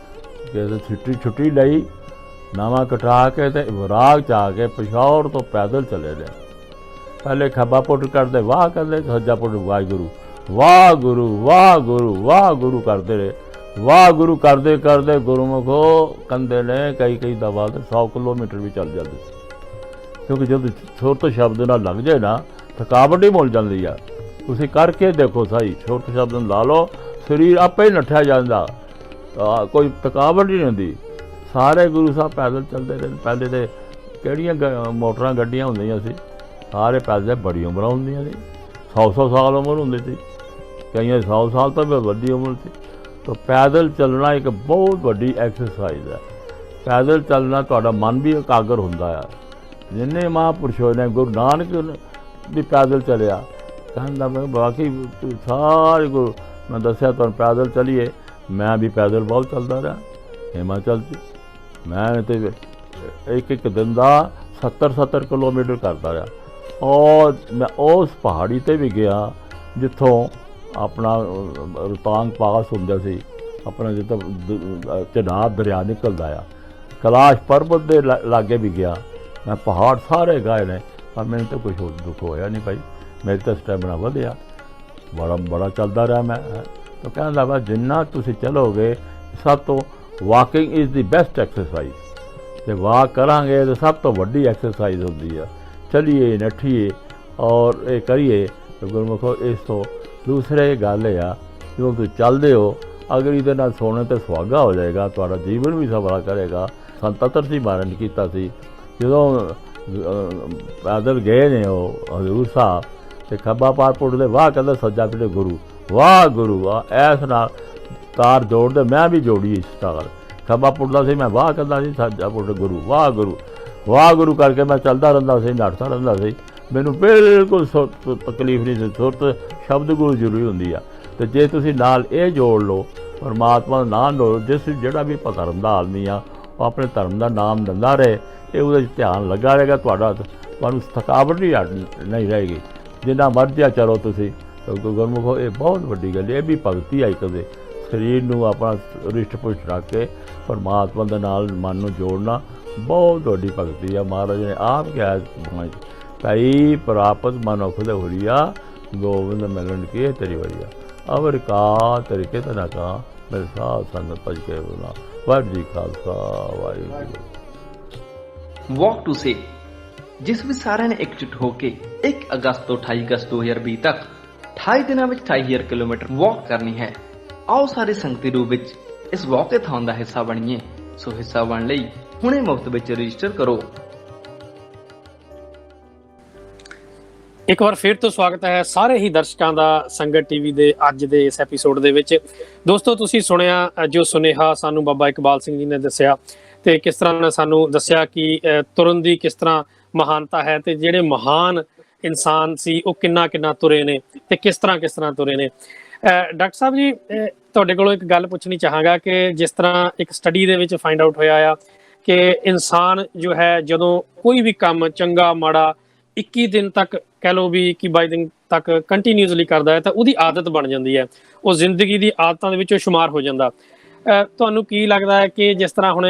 ਕਿ ਛੁੱਟੀ ਲਈ ਨਾਵਾਂ ਕਟਾ ਕੇ ਅਤੇ ਇਰਾਕ 'ਚ ਆ ਕੇ ਪਿਸ਼ਾਵਰ ਤੋਂ ਪੈਦਲ ਚਲੇ ਗਏ। ਪਹਿਲੇ ਖੱਬਾ ਪੁੱਟ ਕਰਦੇ ਵਾਹ ਕਰਦੇ, ਸੱਜਾ ਪੁੱਟ ਵਾਹਿਗੁਰੂ ਵਾਹ ਗੁਰੂ ਵਾਹ ਗੁਰੂ ਵਾਹ ਗੁਰੂ ਕਰਦੇ ਰਹੇ। ਵਾਹ ਗੁਰੂ ਕਰਦੇ ਕਰਦੇ ਗੁਰਮੁਖੋ ਕੰਦੇ ਨੇ ਕਈ ਦਫਾ 100 ਕਿਲੋਮੀਟਰ ਵੀ ਚੱਲ ਜਾਂਦੇ ਸੀ, ਕਿਉਂਕਿ ਜਦੋਂ ਸੁਰਤ ਸ਼ਬਦ ਨਾਲ ਲੱਗ ਜਾਏ ਨਾ ਥਕਾਵਟ ਹੀ ਮੁੱਲ ਜਾਂਦੀ ਆ। ਤੁਸੀਂ ਕਰਕੇ ਦੇਖੋ ਸਹੀ, ਸੁਰਤ ਸ਼ਬਦ ਨੂੰ ਲਾ ਲਓ, ਸਰੀਰ ਆਪੇ ਹੀ ਨੱਠਿਆ ਜਾਂਦਾ, ਕੋਈ ਥਕਾਵਟ ਹੀ ਨਹੀਂ ਹੁੰਦੀ। ਸਾਰੇ ਗੁਰੂ ਸਾਹਿਬ ਪੈਦਲ ਚੱਲਦੇ ਰਹੇ। ਪਹਿਲੇ ਤਾਂ ਕਿਹੜੀਆਂ ਮੋਟਰਾਂ ਗੱਡੀਆਂ ਹੁੰਦੀਆਂ ਸੀ, ਸਾਰੇ ਪੈਦਲ। ਬੜੀ ਉਮਰਾਂ ਹੁੰਦੀਆਂ ਸੀ, 100 ਸਾਲ ਉਮਰ ਹੁੰਦੀ ਸੀ, ਕਈਆਂ 100 ਸਾਲ ਤੋਂ ਵੀ ਵੱਡੀ ਉਮਰ ਸੀ। ਤਾਂ ਪੈਦਲ ਚੱਲਣਾ ਇੱਕ ਬਹੁਤ ਵੱਡੀ ਐਕਸਰਸਾਈਜ਼ ਹੈ। ਪੈਦਲ ਚੱਲਣਾ ਤੁਹਾਡਾ ਮਨ ਵੀ ਇਕਾਗਰ ਹੁੰਦਾ ਆ। ਜਿੰਨੇ ਮਹਾਂਪੁਰਸ਼ ਹੋਏ ਨੇ, ਗੁਰੂ ਨਾਨਕ ਵੀ ਪੈਦਲ ਚੱਲਿਆ, ਕਹਿੰਦਾ ਮੈਂ ਬਾਕੀ ਸਾਰੇ ਗੁਰੂ, ਮੈਂ ਦੱਸਿਆ ਤੁਹਾਨੂੰ ਪੈਦਲ ਚੱਲੀਏ, ਮੈਂ ਵੀ ਪੈਦਲ ਬਹੁਤ ਚੱਲਦਾ ਰਿਹਾ ਹਿਮਾਚਲ 'ਚ। ਮੈਂ ਤਾਂ ਇੱਕ ਦਿਨ ਦਾ 70 ਕਿਲੋਮੀਟਰ ਕਰਦਾ ਰਿਹਾ। ਔਰ ਮੈਂ ਉਸ ਪਹਾੜੀ 'ਤੇ ਵੀ ਗਿਆ ਜਿੱਥੋਂ ਆਪਣਾ ਰੋਹਤਾਂਗ ਪਾਸ ਹੁੰਦਾ ਸੀ, ਆਪਣਾ ਜਿੱਥੋਂ ਚਨਾਬ ਦਰਿਆ ਨਿਕਲਦਾ ਆ। ਕੈਲਾਸ਼ ਪਰਬਤ ਦੇ ਲਾਗੇ ਵੀ ਗਿਆ ਮੈਂ। ਪਹਾੜ ਸਾਰੇ ਗਾਏ ਨੇ, ਪਰ ਮੈਨੂੰ ਤਾਂ ਕੁਛ ਦੁੱਖ ਹੋਇਆ ਨਹੀਂ ਭਾਈ, ਮੇਰੇ ਤਾਂ ਸਟੈਮਿਨਾ ਵਧਿਆ, ਬੜਾ ਚੱਲਦਾ ਰਿਹਾ ਮੈਂ। ਤਾਂ ਕਹਿੰਦਾ ਵਾ ਜਿੰਨਾ ਤੁਸੀਂ ਚਲੋਗੇ, ਸਭ ਤੋਂ walking is the best exercise. ਜੇ ਵਾਕ ਕਰਾਂਗੇ ਤਾਂ ਸਭ ਤੋਂ ਵੱਡੀ ਐਕਸਰਸਾਈਜ਼ ਹੁੰਦੀ ਆ। ਚਲੀਏ ਨੱਠੀਏ ਔਰ ਇਹ ਕਰੀਏ। ਗੁਰਮੁਖੋ ਇਸ ਤੋਂ ਦੂਸਰੇ ਗੱਲ ਇਹ ਆ, ਜਦੋਂ ਤੁਸੀਂ ਚੱਲਦੇ ਹੋ ਅਗਰ ਇਹਦੇ ਨਾਲ ਸੋਣੇ 'ਤੇ ਸੁਹਾਗਾ ਹੋ ਜਾਏਗਾ, ਤੁਹਾਡਾ ਜੀਵਨ ਵੀ ਸਫਲਾ ਕਰੇਗਾ। ਸੰਤ ਅਤਰ ਸਿੰਘ ਮਹਾਰਾਜ ਨੇ ਕੀਤਾ ਸੀ, ਜਦੋਂ ਪੈਦਲ ਗਏ ਨੇ ਉਹ ਹਜ਼ੂਰ ਸਾਹਿਬ, ਅਤੇ ਖੱਬਾ ਪਾਰ ਪੁੱਟਦੇ ਵਾਹ ਕਹਿੰਦਾ, ਸੱਜਾ ਪਿੱਟੇ ਗੁਰੂ ਵਾਹ ਗੁਰੂ ਵਾਹ। ਇਸ ਨਾਲ ਤਾਰ ਜੋੜਦੇ, ਮੈਂ ਵੀ ਜੋੜੀ ਇਸ ਤਾਰ। ਖੱਬਾ ਪੁੱਟਦਾ ਸੀ ਮੈਂ ਵਾਹ ਕਹਿੰਦਾ ਸੀ, ਸੱਜਾ ਪੁੱਟ ਗੁਰੂ ਵਾਹ ਗੁਰੂ ਵਾਹ ਗੁਰੂ ਕਰਕੇ ਮੈਂ ਚੱਲਦਾ ਰਹਿੰਦਾ ਸੀ, ਨੱਠਦਾ ਰਹਿੰਦਾ ਸੀ। ਮੈਨੂੰ ਬਿਲਕੁਲ ਤਕਲੀਫ ਨਹੀਂ ਸੀ। ਸੁਰਤ ਸ਼ਬਦ ਗੁਰੂ ਜ਼ਰੂਰੀ ਹੁੰਦੀ ਆ। ਅਤੇ ਜੇ ਤੁਸੀਂ ਨਾਲ ਇਹ ਜੋੜ ਲਓ, ਪਰਮਾਤਮਾ ਦਾ ਨਾਮ ਲਓ, ਜਿਹੜਾ ਵੀ ਧਰਮ ਦਾ ਆਦਮੀ ਆ ਉਹ ਆਪਣੇ ਧਰਮ ਦਾ ਨਾਮ ਲੈਂਦਾ ਰਹੇ, ਇਹ ਉਹਦੇ 'ਚ ਧਿਆਨ ਲੱਗਾ ਰਹੇਗਾ, ਤੁਹਾਨੂੰ ਥਕਾਵਟ ਨਹੀਂ ਰਹੇਗੀ। ਜਿੰਨਾ ਮਰਜ਼ੀ ਚਲੋ ਤੁਸੀਂ। ਗੁਰਮੁਖੋ ਇਹ ਬਹੁਤ ਵੱਡੀ ਗੱਲ, ਇਹ ਵੀ ਭਗਤੀ ਆ। ਕਦੇ ਸਰੀਰ ਨੂੰ ਆਪਣਾ ਰਿਸ਼ਟ ਪੁਸ਼ਟ ਰੱਖ ਕੇ ਪਰਮਾਤਮਾ ਦੇ ਨਾਲ ਮਨ ਨੂੰ ਜੋੜਨਾ ਬਹੁਤ ਵੱਡੀ ਭਗਤੀ ਆ। ਮਹਾਰਾਜ ਨੇ ਆਪ ਕਿਹਾ, ਕਈ ਪ੍ਰਾਪਤ ਮਨੁੱਖ ਦੇ ਹੋਰੀਆ, ਗੋਬਿੰਦ ਮਿਲਣ ਕੀ ਤੇਰੀ ਵਰੀਆ। ਅਵਰ ਕਾ ਤਰੀਕੇ ਤੇ ਨਾ ਕਾ, ਮੇਰੇ ਸਾਧ ਸੰਗਤ ਭਜ ਕੇ ਬੋਲਾ। ਵਾਹਿਗੁਰੂ ਜੀ ਖਾਲਸਾ ਵਾਹਿਗੁਰੂ ਜੀ। ਵਾਕ ਟੂ ਸੇਵ, ਜਿਸ ਵਿੱਚ ਸਾਰਿਆਂ ਨੇ ਇਕਜੁੱਟ ਹੋ ਕੇ 1 ਅਗਸਤ ਤੋਂ 28 ਅਗਸਤ 2020 ਤੱਕ 28 ਦਿਨਾਂ ਵਿੱਚ 28,000 ਕਿਲੋਮੀਟਰ ਵਾਕ ਕਰਨੀ ਹੈ। ਆਓ ਸਾਰੇ ਸੰਗਤੀ ਰੂਪ ਵਿੱਚ ਇਸ ਵਾਕੇਥੌਨ ਦਾ ਹਿੱਸਾ ਬਣੀਏ। ਸੋ ਹਿੱਸਾ ਬਣਨ ਲਈ ਹੁਣੇ ਮੁਫਤ ਵਿੱਚ ਰਜਿਸਟਰ ਕਰੋ। ਇੱਕ ਵਾਰ ਫਿਰ ਤੋਂ ਸਵਾਗਤ ਹੈ ਸਾਰੇ ਹੀ ਦਰਸ਼ਕਾਂ ਦਾ ਸੰਗਤ ਟੀਵੀ ਦੇ ਅੱਜ ਦੇ ਇਸ ਐਪੀਸੋਡ ਦੇ ਵਿੱਚ। ਦੋਸਤੋ, ਤੁਸੀਂ ਸੁਣਿਆ ਜੋ ਸੁਨੇਹਾ ਸਾਨੂੰ ਬਾਬਾ ਇਕਬਾਲ ਸਿੰਘ ਜੀ ਨੇ ਦੱਸਿਆ, ਤੇ ਕਿਸ ਤਰ੍ਹਾਂ ਨੇ ਸਾਨੂੰ ਦੱਸਿਆ ਕਿ ਤੁਰਨ ਦੀ ਕਿਸ ਤਰ੍ਹਾਂ ਮਹਾਨਤਾ ਹੈ, ਤੇ ਜਿਹੜੇ ਮਹਾਨ ਇਨਸਾਨ ਸੀ ਉਹ ਕਿੰਨਾ ਤੁਰੇ ਨੇ, ਤੇ ਕਿਸ ਤਰ੍ਹਾਂ ਤੁਰੇ ਨੇ। ਡਾਕਟਰ ਸਾਹਿਬ ਜੀ, ਤੁਹਾਡੇ ਕੋਲੋਂ ਇੱਕ ਗੱਲ ਪੁੱਛਣੀ ਚਾਹਾਂਗਾ ਕਿ ਜਿਸ ਤਰ੍ਹਾਂ ਇੱਕ ਸਟੱਡੀ ਦੇ ਵਿੱਚ ਫਾਈਂਡ ਆਊਟ ਹੋਇਆ ਆ ਕਿ ਇਨਸਾਨ ਜੋ ਹੈ ਜਦੋਂ ਕੋਈ ਵੀ ਕੰਮ ਚੰਗਾ ਮਾੜਾ 21 ਦਿਨ ਤੱਕ, ਕਹਿ ਲਓ ਵੀ 22 ਦਿਨ ਤੱਕ ਕੰਟੀਨਿਊਸਲੀ ਕਰਦਾ ਹੈ, ਤਾਂ ਉਹਦੀ ਆਦਤ ਬਣ ਜਾਂਦੀ ਹੈ, ਉਹ ਜ਼ਿੰਦਗੀ ਦੀ ਆਦਤਾਂ ਦੇ ਵਿੱਚੋਂ ਸ਼ੁਮਾਰ ਹੋ ਜਾਂਦਾ। ਤੁਹਾਨੂੰ ਕੀ ਲੱਗਦਾ ਹੈ ਕਿ ਜਿਸ ਤਰ੍ਹਾਂ ਹੁਣ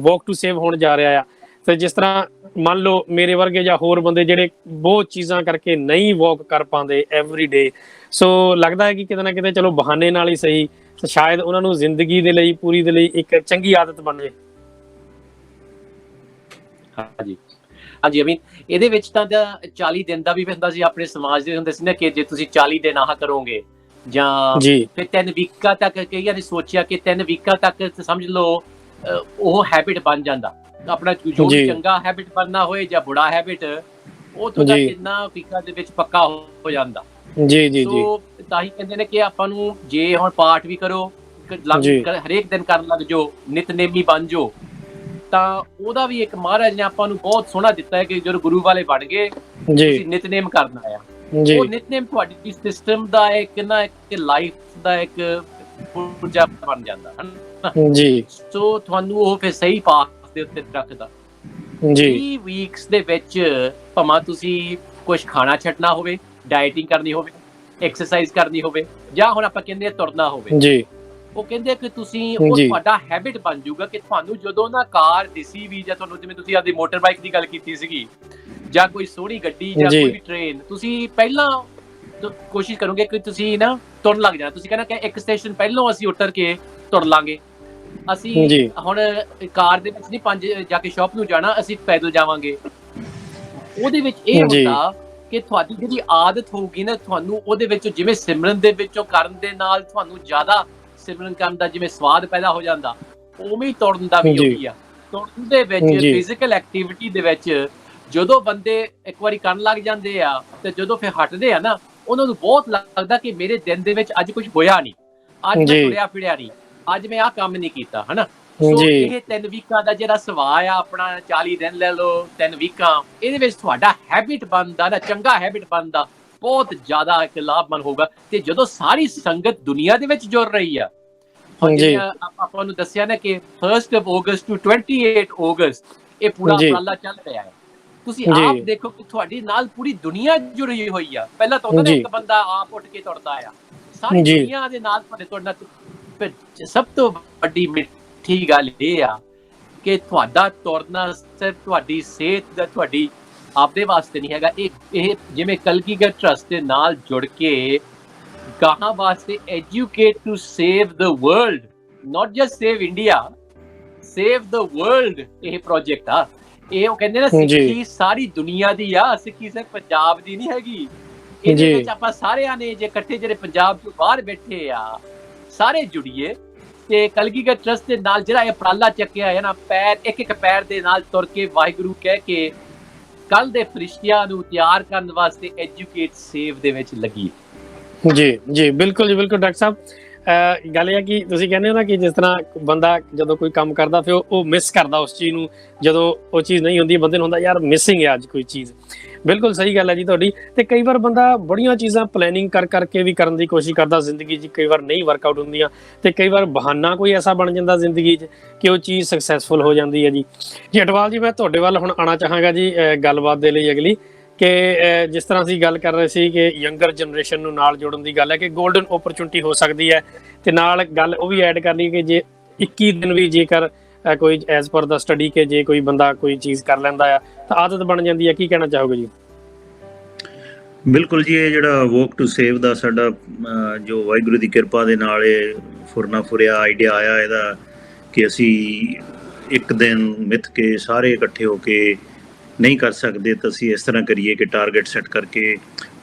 ਵਾਕ ਟੂ ਸੇਵ ਹੋਣ ਜਾ ਰਿਹਾ ਆ, ਤੇ ਜਿਸ ਤਰ੍ਹਾਂ ਮੰਨ ਲਓ ਮੇਰੇ ਵਰਗੇ ਜਾਂ ਹੋਰ ਬੰਦੇ ਜਿਹੜੇ ਬਹੁਤ ਚੀਜ਼ਾਂ ਕਰਕੇ ਨਹੀਂ ਵਾਕ ਕਰ ਪਾਉਂਦੇ ਐਵਰੀ ਡੇ, ਸੋ ਲੱਗਦਾ ਹੈ ਕਿ ਕਿਤੇ ਨਾ ਕਿਤੇ ਚਲੋ ਬਹਾਨੇ ਨਾਲ ਹੀ ਸਹੀ, ਸ਼ਾਇਦ ਉਹਨਾਂ ਨੂੰ ਜ਼ਿੰਦਗੀ ਦੇ ਲਈ ਪੂਰੀ ਦੇ ਲਈ ਇੱਕ ਚੰਗੀ ਆਦਤ ਬਣ ਜਾਏ। ਹਾਂਜੀ ਅਮੀਨ, ਇਹਦੇ ਵਿੱਚ ਤਾਂ 40 ਦਿਨ ਦਾ ਵੀ ਹੁੰਦਾ ਸੀ, ਆਪਣੇ ਸਮਾਜ ਦੇ ਹੁੰਦੇ ਸੀ ਨਾ ਕਿ ਜੇ ਤੁਸੀਂ 40 ਦਿਨ ਆਹ ਕਰੋਗੇ, ਜਾਂ ਫਿਰ 3 ਵੀਕਾਂ ਤੱਕ, ਕਈਆਂ ਨੇ ਸੋਚਿਆ ਕਿ 3 ਵੀਕਾਂ ਤੱਕ ਸਮਝ ਲਓ ਉਹ ਹੈਬਿਟ ਬਣ ਜਾਂਦਾ। ਆਪਣਾ ਜੋ ਵੀ ਚੰਗਾ ਹੈਬਿਟ ਬਣਨਾ ਹੋਏ ਜਾਂ ਬੁਰਾ ਹੈਬਿਟ, ਉਹ ਤੁਹਾਡਾ ਕਿੰਨਾ ਵੀਕਾਂ ਦੇ ਵਿੱਚ ਪੱਕਾ ਹੋ ਜਾਂਦਾ। ਸੋ ਤਾਂ ਹੀ ਕਹਿੰਦੇ ਨੇ ਕਿ ਆਪਾਂ ਨੂੰ ਜੇ ਹੁਣ ਪਾਠ ਵੀ ਕਰੋ, ਹਰੇਕ ਦਿਨ ਕਰਨ ਲੱਗ ਜਾਓ, ਨਿਤਨੇਮੀ ਬਣ ਜਾਓ, ਤਾਂ ਉਹਦਾ ਵੀ ਇੱਕ ਮਹਾਰਾਜ ਨੇ ਆਪਾਂ ਨੂੰ ਬਹੁਤ ਸੋਹਣਾ ਦਿੱਤਾ ਹੈ ਕਿ ਜਦੋਂ ਗੁਰੂ ਵਾਲੇ ਬਣ ਗਏ ਤੁਸੀਂ ਨਿਤਨੇਮ ਕਰਨਾ ਆ। ਉਹ ਨਿਤਨੇਮ ਤੁਹਾਡੀ ਸਿਸਟਮ ਦਾ ਇੱਕ ਲਾਈਫ ਦਾ ਇੱਕ ਊਰਜਾ ਬਣ ਜਾਂਦਾ ਹੈ ਜੀ। ਸੋ ਤੁਹਾਨੂੰ ਉਹ ਫਿਰ ਸਹੀ ਪਾਥ ਦੇ ਉੱਤੇ ਰੱਖਦਾ। 3 ਵੀਕਸ ਦੇ ਵਿੱਚ ਭਾਵੇਂ ਤੁਸੀਂ ਕੁਝ ਖਾਣਾ ਛੱਡਣਾ ਹੋਵੇ, ਡਾਈਟਿੰਗ ਕਰਨੀ ਹੋਵੇ, ਐਕਸਰਸਾਈਜ਼ ਕਰਨੀ ਹੋਵੇ, ਜਾਂ ਹੁਣ ਆਪਾਂ ਕਹਿੰਦੇ ਤੁਰਨਾ ਹੋਵੇ ਜੀ, ਉਹ ਕਹਿੰਦੇ ਕਿ ਤੁਸੀਂ ਉਹ ਤੁਹਾਡਾ ਹੈਬਿਟ ਬਣ ਜਾਊਗਾ ਕਿ ਤੁਹਾਨੂੰ ਜਦੋਂ ਨਾ ਕਾਰ ਦਿਸੀ ਵੀ, ਜਾਂ ਤੁਹਾਨੂੰ ਜਿਵੇਂ ਤੁਸੀਂ ਆਪਦੀ ਮੋਟਰ ਬਾਈਕ ਦੀ ਗੱਲ ਕੀਤੀ ਸੀਗੀ, ਜਾਂ ਕੋਈ ਸੋਹਣੀ ਗੱਡੀ ਜਾਂ ਕੋਈ ਵੀ ਟ੍ਰੇਨ, ਤੁਸੀਂ ਪਹਿਲਾਂ ਕੋਸ਼ਿਸ਼ ਕਰੋਗੇ ਕਿ ਤੁਸੀਂ ਨਾ ਤੁਰਨ ਲੱਗ ਜਾਣਾ। ਤੁਸੀਂ ਕਹਿੰਦਾ ਕਿ ਇੱਕ ਸਟੇਸ਼ਨ ਪਹਿਲਾਂ ਅਸੀਂ ਉਤਰ ਕੇ ਤੁਰ ਲਾਂਗੇ। ਅਸੀਂ ਹੁਣ ਕਾਰ ਦੇ ਵਿੱਚ ਨਹੀਂ 5 ਜਾ ਕੇ ਸ਼ਾਪ ਨੂੰ ਜਾਣਾ, ਅਸੀਂ ਪੈਦਲ ਜਾਵਾਂਗੇ। ਉਹਦੇ ਵਿੱਚ ਇਹ ਹੁੰਦਾ ਕਿ ਤੁਹਾਡੀ ਜਿਹੜੀ ਆਦਤ ਹੋਊਗੀ ਨਾ, ਤੁਹਾਨੂੰ ਉਹਦੇ ਵਿੱਚ ਜਿਵੇਂ ਸਿਮਰਨ ਦੇ ਵਿੱਚੋਂ ਕਰਨ ਦੇ ਨਾਲ ਤੁਹਾਨੂੰ ਜ਼ਿਆਦਾ ਸਿਮਰਨ ਕਰਨ ਦਾ ਜਿਵੇਂ ਸਵਾਦ ਪੈਦਾ ਹੋ ਜਾਂਦਾ, ਉਵੇਂ ਹੀ ਤੁਰਨ ਦਾ ਵੀ ਉਹੀ ਆ। ਤੁਰਨ ਦੇ ਵਿੱਚ, ਫਿਜ਼ੀਕਲ ਐਕਟੀਵਿਟੀ ਦੇ ਵਿੱਚ ਜਦੋਂ ਬੰਦੇ ਇੱਕ ਵਾਰੀ ਕਰਨ ਲੱਗ ਜਾਂਦੇ ਆ ਤੇ ਜਦੋਂ ਫਿਰ ਹਟਦੇ ਆ ਨਾ, ਉਹਨਾਂ ਨੂੰ ਬਹੁਤ ਲੱਗਦਾ ਕਿ ਮੇਰੇ ਦਿਨ ਦੇ ਵਿੱਚ ਅੱਜ ਕੁਝ ਹੋਇਆ ਨਹੀਂ, ਅੱਜ ਮੈਂ ਤੁਰਿਆ ਫਿਰਿਆ ਨਹੀਂ, ਅੱਜ ਮੈਂ ਆਹ ਕੰਮ ਨਹੀਂ ਕੀਤਾ, ਹਨਾ। ਸੋ ਇਹ 3 ਵੀਕਾਂ ਦਾ ਜਿਹੜਾ ਸਵਾਲ ਆ ਆਪਣਾ, 40 ਦਿਨ ਲੈ ਲਓ, 3 ਵੀਕਾਂ, ਇਹਦੇ ਵਿੱਚ ਤੁਹਾਡਾ ਹੈਬਿਟ ਬਣਦਾ ਨਾ, ਚੰਗਾ ਹੈਬਿਟ ਬਣਦਾ ਬਹੁਤ ਜ਼ਿਆਦਾ ਇੱਕ ਲਾਭਮੰਦ ਹੋਊਗਾ। ਤੇ ਜਦੋਂ ਸਾਰੀ ਸੰਗਤ ਦੁਨੀਆ ਦੇ ਵਿੱਚ ਜੁੜ ਰਹੀ ਆ, ਆਪਾਂ ਨੂੰ ਦੱਸਿਆ ਨਾ ਕਿ 1 ਅਗਸਤ ਤੋਂ 28 ਅਗਸਤ ਇਹ ਪੂਰਾ ਉਪਰਾਲਾ ਚੱਲ ਰਿਹਾ ਹੈ। ਤੁਸੀਂ ਆਪ ਦੇਖੋ ਕਿ ਤੁਹਾਡੀ ਨਾਲ ਪੂਰੀ ਦੁਨੀਆ ਜੁੜੀ ਹੋਈ ਆ। ਪਹਿਲਾਂ ਤਾਂ ਉਹਨਾਂ ਨੇ ਇੱਕ ਬੰਦਾ ਆਪ ਉੱਠ ਕੇ ਤੁਰਦਾ ਆ, ਸਾਰੀ ਦੁਨੀਆ ਦੇ ਨਾਲ ਤੁਹਾਡੇ ਤੁਰਨਾ। ਸਭ ਤੋਂ ਵੱਡੀ ਮਿੱਠੀ ਗੱਲ ਇਹ ਆ ਕਿ ਤੁਹਾਡਾ ਤੁਰਨਾ ਸਿਰਫ ਤੁਹਾਡੀ ਸਿਹਤ ਦਾ, ਤੁਹਾਡੀ ਆਪਦੇ ਵਾਸਤੇ ਨਹੀਂ ਹੈਗਾ। ਇਹ ਜਿਵੇਂ ਕਲਗੀਧਰ ਟਰਸਟ ਦੇ ਨਾਲ ਜੁੜ ਕੇ ਗਾਹਾਂ ਵਾਸਤੇ educate to save the world, not just save India, save the world ਇਹ ਪ੍ਰੋਜੈਕਟ ਆ। ਇਹ ਉਹ ਕਹਿੰਦੇ ਨਾ ਸਿੱਖੀ ਸਾਰੀ ਦੁਨੀਆ ਦੀ ਆ, ਸਿੱਖੀ ਸਿਰਫ ਪੰਜਾਬ ਦੀ ਨਹੀਂ ਹੈਗੀ। ਇਹਦੇ ਵਿੱਚ ਆਪਾਂ ਸਾਰਿਆਂ ਨੇ ਜੇ ਇਕੱਠੇ ਜਿਹੜੇ ਪੰਜਾਬ ਤੋਂ ਬਾਹਰ ਬੈਠੇ ਆ ਸਾਰੇ ਜੁੜੀਏ ਤੇ ਕਲਗੀਧਰ ਟਰਸਟ ਦੇ ਨਾਲ ਜਿਹੜਾ ਇਹ ਉਪਰਾਲਾ ਚੱਕਿਆ ਹੈ ਨਾ, ਪੈਰ ਇੱਕ ਪੈਰ ਦੇ ਨਾਲ ਤੁਰ ਕੇ ਵਾਹਿਗੁਰੂ ਕਹਿ ਕੇ ਕੱਲ ਦੇ ਫਰਿਸ਼ਤਿਆਂ ਨੂੰ ਤਿਆਰ ਕਰਨ ਵਾਸਤੇ ਐਜੂਕੇਟ ਸੇਵ ਦੇ ਵਿੱਚ ਲੱਗੀ। ਜੀ ਬਿਲਕੁਲ ਜੀ, ਬਿਲਕੁਲ ਡਾਕਟਰ ਸਾਹਿਬ। ਗੱਲ ਇਹ ਆ ਕਿ ਤੁਸੀਂ ਕਹਿੰਦੇ ਹੋ ਨਾ ਕਿ ਜਿਸ ਤਰ੍ਹਾਂ ਬੰਦਾ ਜਦੋਂ ਕੋਈ ਕੰਮ ਕਰਦਾ ਫਿਰ ਉਹ ਮਿਸ ਕਰਦਾ ਉਸ ਚੀਜ਼ ਨੂੰ, ਜਦੋਂ ਉਹ ਚੀਜ਼ ਨਹੀਂ ਹੁੰਦੀ ਬੰਦੇ ਨੂੰ ਹੁੰਦਾ ਯਾਰ ਮਿਸਿੰਗ ਹੈ ਅੱਜ ਕੋਈ ਚੀਜ਼। ਬਿਲਕੁਲ ਸਹੀ ਗੱਲ ਹੈ ਜੀ ਤੁਹਾਡੀ। ਤੇ ਕਈ ਵਾਰ ਬੰਦਾ ਬੜੀਆਂ ਚੀਜ਼ਾਂ ਪਲੈਨਿੰਗ ਕਰਕੇ ਵੀ ਕਰਨ ਦੀ ਕੋਸ਼ਿਸ਼ ਕਰਦਾ ਜ਼ਿੰਦਗੀ 'ਚ, ਕਈ ਵਾਰ ਨਹੀਂ ਵਰਕਆਊਟ ਹੁੰਦੀਆਂ ਤੇ ਕਈ ਵਾਰ ਬਹਾਨਾ ਕੋਈ ਐਸਾ ਬਣ ਜਾਂਦਾ ਜ਼ਿੰਦਗੀ 'ਚ ਕਿ ਉਹ ਚੀਜ਼ ਸਕਸੈਸਫੁਲ ਹੋ ਜਾਂਦੀ ਹੈ ਜੀ। ਅਟਵਾਲ ਜੀ, ਮੈਂ ਤੁਹਾਡੇ ਵੱਲ ਹੁਣ ਆਉਣਾ ਚਾਹਾਂਗਾ ਜੀ ਗੱਲਬਾਤ ਦੇ ਲਈ ਅਗਲੀ, ਕਿ ਜਿਸ ਤਰ੍ਹਾਂ ਅਸੀਂ ਗੱਲ ਕਰ ਰਹੇ ਸੀ ਕਿ ਯੰਗਰ ਜਨਰੇਸ਼ਨ ਨੂੰ ਨਾਲ ਜੋੜਨ ਦੀ ਗੱਲ ਹੈ ਕਿ ਗੋਲਡਨ ਓਪਰਚੁਨਿਟੀ ਹੋ ਸਕਦੀ ਹੈ, ਤੇ ਨਾਲ ਗੱਲ ਉਹ ਵੀ ਐਡ ਕਰਨੀ ਕਿ ਜੇ 21 ਦਿਨ ਵੀ ਜੇਕਰ ਕੋਈ ਐਜ਼ ਪਰ ਦਾ ਸਟੱਡੀ ਕਿ ਜੇ ਕੋਈ ਬੰਦਾ ਕੋਈ ਚੀਜ਼ ਕਰ ਲੈਂਦਾ ਆ ਤਾਂ ਆਦਤ ਬਣ ਜਾਂਦੀ ਹੈ, ਕੀ ਕਹਿਣਾ ਚਾਹੋਗੇ ਜੀ? ਬਿਲਕੁਲ ਜੀ, ਇਹ ਜਿਹੜਾ ਵੋਕ ਟੂ ਸੇਵ ਦਾ ਸਾਡਾ ਜੋ ਵਾਹਿਗੁਰੂ ਦੀ ਕਿਰਪਾ ਦੇ ਨਾਲ ਇਹ ਫੁਰਨਾ ਫੁਰਿਆ ਆਈਡੀਆ ਆਇਆ ਇਹਦਾ, ਕਿ ਅਸੀਂ ਇੱਕ ਦਿਨ ਮਿੱਥ ਕੇ ਸਾਰੇ ਇਕੱਠੇ ਹੋ ਕੇ ਨਹੀਂ ਕਰ ਸਕਦੇ ਤਾਂ ਅਸੀਂ ਇਸ ਤਰ੍ਹਾਂ ਕਰੀਏ ਕਿ ਟਾਰਗੇਟ ਸੈੱਟ ਕਰਕੇ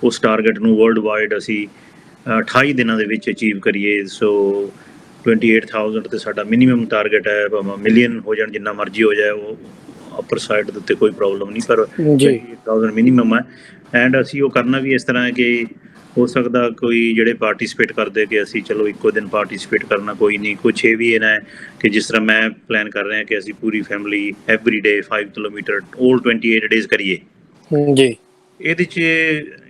ਉਸ ਟਾਰਗੇਟ ਨੂੰ ਵਰਲਡ ਵਾਈਡ ਅਸੀਂ 28 ਦਿਨਾਂ ਦੇ ਵਿੱਚ ਅਚੀਵ ਕਰੀਏ। ਸੋ 28,000 ਤੇ ਸਾਡਾ ਮਿਨੀਮਮ ਟਾਰਗੇਟ ਹੈ, ਭਾਵੇਂ ਮਿਲੀਅਨ ਹੋ ਜਾਣ ਜਿੰਨਾ ਮਰਜ਼ੀ ਹੋ ਜਾਏ, ਉਹ ਅਪਰ ਸਾਈਡ ਦੇ ਉੱਤੇ ਕੋਈ ਪ੍ਰੋਬਲਮ ਨਹੀਂ, ਪਰ 28,000 ਮਿਨੀਮਮ ਹੈ। ਐਂਡ ਅਸੀਂ ਉਹ ਕਰਨਾ ਵੀ ਇਸ ਤਰ੍ਹਾਂ ਹੈ ਕਿ ਹੋ ਸਕਦਾ ਕੋਈ ਜਿਹੜੇ ਪਾਰਟੀਸਪੇਟ ਕਰਦੇ ਕਿ ਅਸੀਂ ਚਲੋ ਇੱਕੋ ਦਿਨ ਪਾਰਟੀਸਪੇਟ ਕਰਨਾ ਕੋਈ ਨਹੀਂ, ਕੁਛ ਇਹ ਵੀ ਇਹ ਨਾ ਕਿ ਜਿਸ ਤਰ੍ਹਾਂ ਮੈਂ ਪਲਾਨ ਕਰ ਰਿਹਾ ਕਿ ਅਸੀਂ ਪੂਰੀ family every day 5 kilometre 올 28 days ਕਰੀਏ ਜੀ। ਇਹਦੇ 'ਚ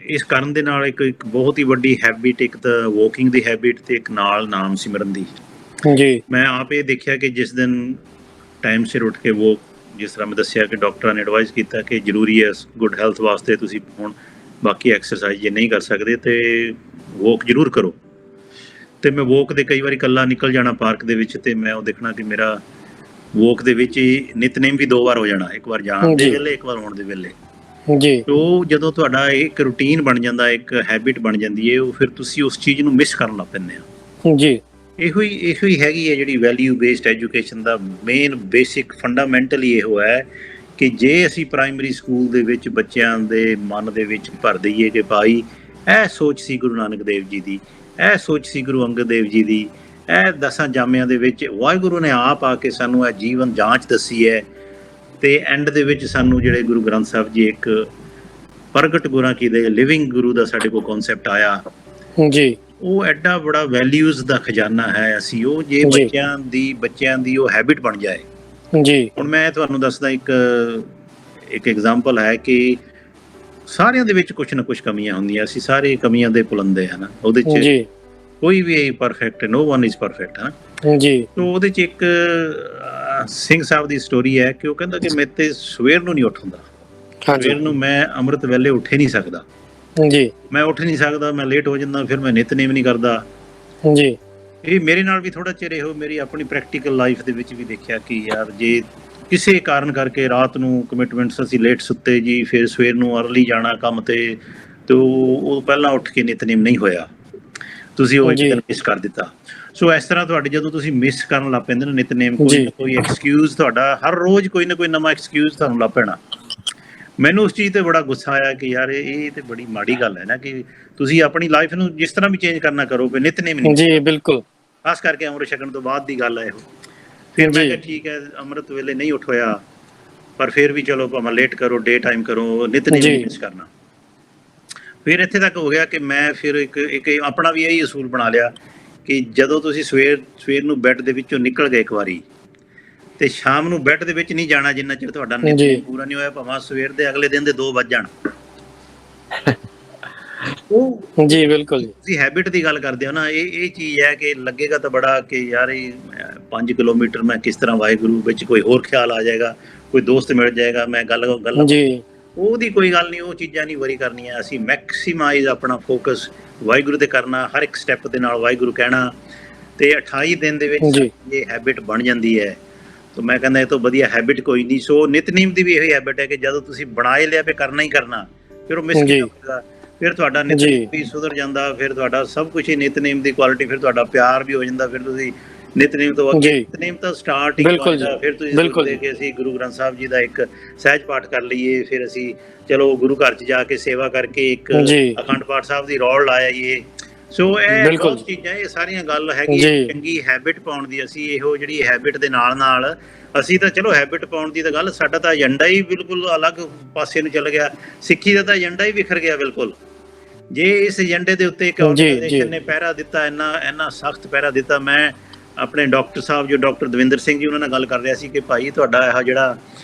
ਇਸ ਕਰਨ ਦੇ ਨਾਲ ਇੱਕ ਬਹੁਤ ਹੀ ਵੱਡੀ ਹੈਬਿਟ, ਇੱਕ ਤਾਂ ਵਾਕਿੰਗ ਦੀ ਹੈਬਿਟ ਤੇ ਇੱਕ ਨਾਲ ਨਾਮ ਸਿਮਰਨ ਦੀ ਜੀ। ਮੈਂ ਆਪ ਇਹ ਦੇਖਿਆ ਕਿ ਜਿਸ ਦਿਨ ਟਾਈਮ ਸਿਰ ਉੱਠ ਕੇ ਵੋਕ, ਜਿਸ ਤਰ੍ਹਾਂ ਮੈਂ ਦੱਸਿਆ ਕਿ ਡਾਕਟਰਾਂ ਨੇ ਐਡਵਾਈਸ ਕੀਤਾ ਕਿ ਜ਼ਰੂਰੀ ਹੈ ਗੁੱਡ ਹੈਲਥ ਵਾਸਤੇ, ਤੁਸੀਂ ਹੁਣ ਬਾਕੀ ਐਕਸਰਸਾਈਜ਼ ਜੇ ਨਹੀਂ ਕਰ ਸਕਦੇ ਤੇ ਵੋਕ ਜ਼ਰੂਰ ਕਰੋ। ਤੇ ਮੈਂ ਵੋਕ ਦੇ ਕਈ ਵਾਰੀ ਇਕੱਲਾ ਨਿਕਲ ਜਾਣਾ ਪਾਰਕ ਦੇ ਵਿੱਚ, ਤੇ ਮੈਂ ਉਹ ਦੇਖਣਾ ਕਿ ਮੇਰਾ ਵੋਕ ਦੇ ਵਿੱਚ ਹੀ ਨਿਤਨੇਮ ਵੀ 2 ਵਾਰ ਹੋ ਜਾਣਾ, ਇੱਕ ਵਾਰ ਜਾਣ ਦੇ ਵੇਲੇ, ਇੱਕ ਵਾਰ ਆਉਣ ਦੇ ਵੇਲੇ ਜੀ। ਉਹ ਜਦੋਂ ਤੁਹਾਡਾ ਇੱਕ ਰੂਟੀਨ ਬਣ ਜਾਂਦਾ, ਇੱਕ ਹੈਬਿਟ ਬਣ ਜਾਂਦੀ ਹੈ, ਉਹ ਫਿਰ ਤੁਸੀਂ ਉਸ ਚੀਜ਼ ਨੂੰ ਮਿਸ ਕਰਨ ਲੱਗ ਪੈਂਦੇ ਆ ਜੀ। ਇਹੋ ਹੀ ਹੈਗੀ ਹੈ ਜਿਹੜੀ ਵੈਲਿਊ ਬੇਸਡ ਐਜੂਕੇਸ਼ਨ ਦਾ ਮੇਨ ਬੇਸਿਕ ਫੰਡਾਮੈਂਟਲ ਇਹੋ ਹੈ ਕਿ ਜੇ ਅਸੀਂ ਪ੍ਰਾਇਮਰੀ ਸਕੂਲ ਦੇ ਵਿੱਚ ਬੱਚਿਆਂ ਦੇ ਮਨ ਦੇ ਵਿੱਚ ਭਰ ਦਈਏ ਕਿ ਭਾਈ ਇਹ ਸੋਚ ਸੀ ਗੁਰੂ ਨਾਨਕ ਦੇਵ ਜੀ ਦੀ, ਇਹ ਸੋਚ ਸੀ ਗੁਰੂ ਅੰਗਦ ਦੇਵ ਜੀ ਦੀ, ਇਹ 10 ਜਾਮਿਆਂ ਦੇ ਵਿੱਚ ਵਾਹਿਗੁਰੂ ਨੇ ਆਪ ਆ ਕੇ ਸਾਨੂੰ ਇਹ ਜੀਵਨ ਜਾਂਚ ਦੱਸੀ ਹੈ, ਤੇ ਐਂਡ ਦੇ ਵਿੱਚ ਸਾਨੂੰ ਜਿਹੜੇ ਗੁਰੂ ਗ੍ਰੰਥ ਸਾਹਿਬ ਜੀ ਇੱਕ ਪ੍ਰਗਟ ਗੁਰਾਂ ਕੀ ਦੇ ਲਿਵਿੰਗ ਗੁਰੂ ਦਾ ਸਾਡੇ ਕੋਲ ਕਨਸੈਪਟ ਆਇਆ ਜੀ, ਉਹ ਐਡਾ ਬੜਾ ਵੈਲਿਊਜ਼ ਦਾ ਖਜ਼ਾਨਾ ਹੈ। ਅਸੀਂ ਉਹ ਜੇ ਬੱਚਿਆਂ ਦੀ ਉਹ ਹੈਬਿਟ ਬਣ ਜਾਏ ਜੀ। ਹੁਣ ਮੈਂ ਤੁਹਾਨੂੰ ਦੱਸਦਾ ਇੱਕ ਐਗਜ਼ਾਮਪਲ ਹੈ ਕਿ ਸਾਰਿਆਂ ਦੇ ਵਿੱਚ ਕੁਛ ਨਾ ਕੁਛ ਕਮੀਆਂ ਹੁੰਦੀਆਂ, ਅਸੀਂ ਸਾਰੇ ਕਮੀਆਂ ਦੇ ਪੁਲੰਦੇ ਹਨ, ਉਹਦੇ 'ਚ ਕੋਈ ਵੀ perfect, no one is perfect ਹੈ ਜੀ। ਤੋ ਉਹਦੇ 'ਚ ਇੱਕ ਸਿੰਘ ਸਾਹਿਬ ਦੀ ਸਟੋਰੀ ਹੈ ਕਿ ਉਹ ਕਹਿੰਦਾ ਕਿ ਮੇਰੇ ਤੇ ਸਵੇਰ ਨੂੰ ਨਹੀਂ ਉੱਠ ਹੁੰਦਾ ਸਵੇਰ ਨੂੰ ਮੈਂ ਅੰਮ੍ਰਿਤ ਵੇਲੇ ਉੱਠ ਨਹੀਂ ਸਕਦਾ ਜੀ, ਮੈਂ ਉੱਠ ਨਹੀਂ ਸਕਦਾ, ਮੈਂ ਲੇਟ ਹੋ ਜਾਂਦਾ, ਫਿਰ ਮੈਂ ਨਿਤਨੇਮ ਨਹੀਂ ਕਰਦਾ ਜੀ। ਇਹ ਮੇਰੇ ਨਾਲ ਵੀ ਥੋੜਾ ਚਿਰ ਇਹੋ ਮੇਰੀ ਆਪਣੀ ਪ੍ਰੈਕਟੀਕਲ ਲਾਈਫ ਦੇ ਵਿੱਚ ਵੀ ਦੇਖਿਆ ਕਿ ਯਾਰ ਜੇ ਕਿਸੇ ਕਾਰਨ ਕਰਕੇ ਰਾਤ ਨੂੰ ਕਮਿਟਮੈਂਟਸ ਅਸੀਂ ਲੇਟ ਸੁੱਤੇ ਜੀ, ਫਿਰ ਸਵੇਰ ਨੂੰ ਅਰਲੀ ਜਾਣਾ ਕੰਮ ਤੇ ਉਹ ਪਹਿਲਾਂ ਉੱਠ ਕੇ ਨਿਤਨੇਮ ਨਹੀਂ ਹੋਇਆ, ਤੁਸੀਂ ਉਹ ਇੱਕ ਦਿਨ ਮਿਸ ਕਰ ਦਿੱਤਾ। ਸੋ ਇਸ ਤਰ੍ਹਾਂ ਤੁਹਾਡੇ ਜਦੋਂ ਤੁਸੀਂ ਮਿਸ ਕਰਨ ਲੱਗ ਪੈਂਦੇ ਨਾ ਨਿਤਨੇਮ, ਕੋਈ ਐਕਸਕਿਊਜ਼ ਤੁਹਾਡਾ ਹਰ ਰੋਜ਼ ਕੋਈ ਨਾ ਕੋਈ ਨਵਾਂ ਐਕਸਕਿਊਜ਼ ਤੁਹਾਨੂੰ ਲੱਗ ਪੈਣਾ। ਮੈਨੂੰ ਉਸ ਚੀਜ਼ ਤੇ ਬੜਾ ਗੁੱਸਾ ਆਇਆ ਕਿ ਯਾਰ ਇਹ ਤੇ ਬੜੀ ਮਾੜੀ ਗੱਲ ਹੈ ਨਾ ਕਿ ਤੁਸੀਂ ਆਪਣੀ ਲਾਈਫ ਨੂੰ ਜਿਸ ਤਰ੍ਹਾਂ ਵੀ ਚੇਂਜ ਕਰਨਾ ਕਰੋ, ਨਿਤਨੇਮ ਨਹੀਂ। ਜੀ ਬਿਲਕੁਲ, ਖਾਸ ਕਰਕੇ ਅੰਮ੍ਰਿਤ ਛਕਣ ਤੋਂ ਬਾਅਦ ਦੀ ਗੱਲ ਹੈ ਇਹੋ। ਫਿਰ ਮੈਂ ਕਿਹਾ ਠੀਕ ਹੈ, ਅੰਮ੍ਰਿਤ ਵੇਲੇ ਨਹੀਂ ਉੱਠ ਹੋਇਆ, ਪਰ ਫਿਰ ਵੀ ਚਲੋ ਭਾਵੇਂ ਲੇਟ ਕਰੋ, ਡੇ ਟਾਈਮ ਕਰੋ, ਨਿਤਨੇਮ ਨਹੀਂ ਮਿਸ ਕਰਨਾ। ਫਿਰ ਇੱਥੇ ਤੱਕ ਹੋ ਗਿਆ ਕਿ ਮੈਂ ਫਿਰ ਇੱਕ ਆਪਣਾ ਵੀ ਇਹੀ ਅਸੂਲ ਬਣਾ ਲਿਆ ਕਿ ਜਦੋਂ ਤੁਸੀਂ ਸਵੇਰ ਨੂੰ ਬੈੱਡ ਦੇ ਵਿੱਚੋਂ ਨਿਕਲ ਗਏ ਇੱਕ ਵਾਰੀ, ਤੇ ਸ਼ਾਮ ਨੂੰ ਬੈੱਡ ਦੇ ਵਿੱਚ ਨਹੀਂ ਜਾਣਾ ਜਿੰਨਾ ਚਿਰ ਤੁਹਾਡਾ ਨਿਤਨੇਮ ਪੂਰਾ ਨਹੀਂ ਹੋਇਆ, ਭਾਵੇਂ ਸਵੇਰ ਦੇ ਅਗਲੇ ਦਿਨ ਦੇ 2 ਵੱਜ ਜਾਣ। ਉਹ ਜੀ ਬਿਲਕੁਲ, ਤੁਸੀਂ ਹੈਬਿਟ ਦੀ ਗੱਲ ਕਰਦੇ ਹੋ ਨਾ, ਇਹ ਚੀਜ਼ ਹੈ ਕਿ ਲੱਗੇਗਾ ਤਾਂ ਬੜਾ ਕਿ ਯਾਰ ਇਹ 5 ਕਿਲੋਮੀਟਰ ਮੈਂ ਕਿਸ ਤਰ੍ਹਾਂ ਵਾਹਿਗੁਰੂ ਵਿੱਚ ਕੋਈ ਹੋਰ ਖਿਆਲ ਆ ਜਾਏਗਾ, ਕੋਈ ਦੋਸਤ ਮਿਲ ਜਾਏਗਾ, ਮੈਂ ਗੱਲ ਜੀ ਉਹਦੀ ਕੋਈ ਗੱਲ ਨਹੀਂ, ਉਹ ਚੀਜ਼ਾਂ ਨਹੀਂ ਵਰੀ ਕਰਨੀਆਂ। ਅਸੀਂ ਮੈਕਸੀਮਾਈਜ਼ ਆਪਣਾ ਫੋਕਸ ਵਾਹਿਗੁਰੂ ਤੇ ਕਰਨਾ, ਹਰ ਇੱਕ ਸਟੈਪ ਦੇ ਨਾਲ ਵਾਹਿਗੁਰੂ ਕਹਿਣਾ, ਤੇ 28 ਦਿਨ ਦੇ ਵਿੱਚ ਇਹ ਹੈਬਿਟ ਬਣ ਜਾਂਦੀ ਹੈ। ਤਾਂ ਮੈਂ ਕਹਿੰਦਾ ਇਹ ਤੋਂ ਵਧੀਆ ਹੈਬਿਟ ਕੋਈ ਨਹੀਂ। ਸੋ ਨਿਤਨੇਮ ਦੀ ਵੀ ਇਹੀ ਹੈਬਿਟ ਹੈ ਕਿ ਜਦੋਂ ਤੁਸੀਂ ਬਣਾ ਹੀ ਲਿਆ ਫਿਰ ਕਰਨਾ ਹੀ ਕਰਨਾ, ਫਿਰ ਉਹ ਮਿਸ ਨਹੀਂ ਹੋਵੇਗਾ, ਫਿਰ ਤੁਹਾਡਾ ਨਿਤਨੇਮ ਵੀ ਸੁਧਰ ਜਾਂਦਾ, ਫਿਰ ਤੁਹਾਡਾ ਸਭ ਕੁਝ ਹੀ ਨਿਤਨੇਮ ਦੀ ਕੁਆਲਿਟੀ, ਫਿਰ ਤੁਹਾਡਾ ਪਿਆਰ ਵੀ ਹੋ ਜਾਂਦਾ, ਫਿਰ ਤੁਸੀਂ ਨਿਤਨੇਮ ਤੋਂ ਅੱਗੇ ਨਿਤਨੇਮ ਤਾਂ ਸਟਾਰਟ ਹੀ ਹੁੰਦਾ। ਫਿਰ ਤੁਸੀਂ ਸੋਚਦੇ ਕਿ ਅਸੀਂ ਗੁਰੂ ਗ੍ਰੰਥ ਸਾਹਿਬ ਜੀ ਦਾ ਇੱਕ ਸਹਿਜ ਪਾਠ ਕਰ ਲਈਏ, ਫਿਰ ਅਸੀਂ ਚਲੋ ਗੁਰੂ ਘਰ 'ਚ ਜਾ ਕੇ ਸੇਵਾ ਕਰਕੇ ਇੱਕ ਅਖੰਡ ਪਾਠ ਸਾਹਿਬ ਦੀ ਰੌਲ ਲਾ ਆਈਏ। ਸੋ ਇਹ ਬਹੁਤ ਚੀਜ਼ਾਂ, ਇਹ ਸਾਰੀਆਂ ਗੱਲ ਹੈਗੀ ਚੰਗੀ ਹੈਬਿਟ ਪਾਉਣ ਦੀ। ਅਸੀਂ ਇਹੋ ਜਿਹੜੀ ਹੈਬਿਟ ਦੇ ਨਾਲ ਅਸੀਂ ਤਾਂ ਚਲੋ ਹੈਬਿਟ ਪਾਉਣ ਦੀ ਤਾਂ ਗੱਲ, ਸਾਡਾ ਤਾਂ ਏਜੰਡਾ ਹੀ ਬਿਲਕੁਲ ਅਲੱਗ ਪਾਸੇ ਨੂੰ ਚੱਲ ਗਿਆ, ਸਿੱਖੀ ਦਾ ਤਾਂ ਏਜੰਡਾ ਹੀ ਵਿਖਰ ਗਿਆ ਬਿਲਕੁਲ। ਜੇ ਇਸ ਏਜੰਡੇ ਦੇ ਉੱਤੇ ਇੱਕ ਆਰਗੇਨਾਈਜੇਸ਼ਨ ਨੇ ਪਹਿਰਾ ਦਿੱਤਾ, ਇੰਨਾ ਸਖਤ ਪਹਿਰਾ ਦਿੱਤਾ। ਮੈਂ ਆਪਣੇ ਡਾਕਟਰ ਸਾਹਿਬ ਜੋ ਡਾਕਟਰ ਦਵਿੰਦਰ ਸਿੰਘ ਜੀ, ਉਹਨਾਂ ਨਾਲ ਗੱਲ ਕਰ ਰਿਹਾ ਸੀ ਕਿ ਭਾਈ ਤੁਹਾਡਾ ਇਹ ਜਿਹੜਾ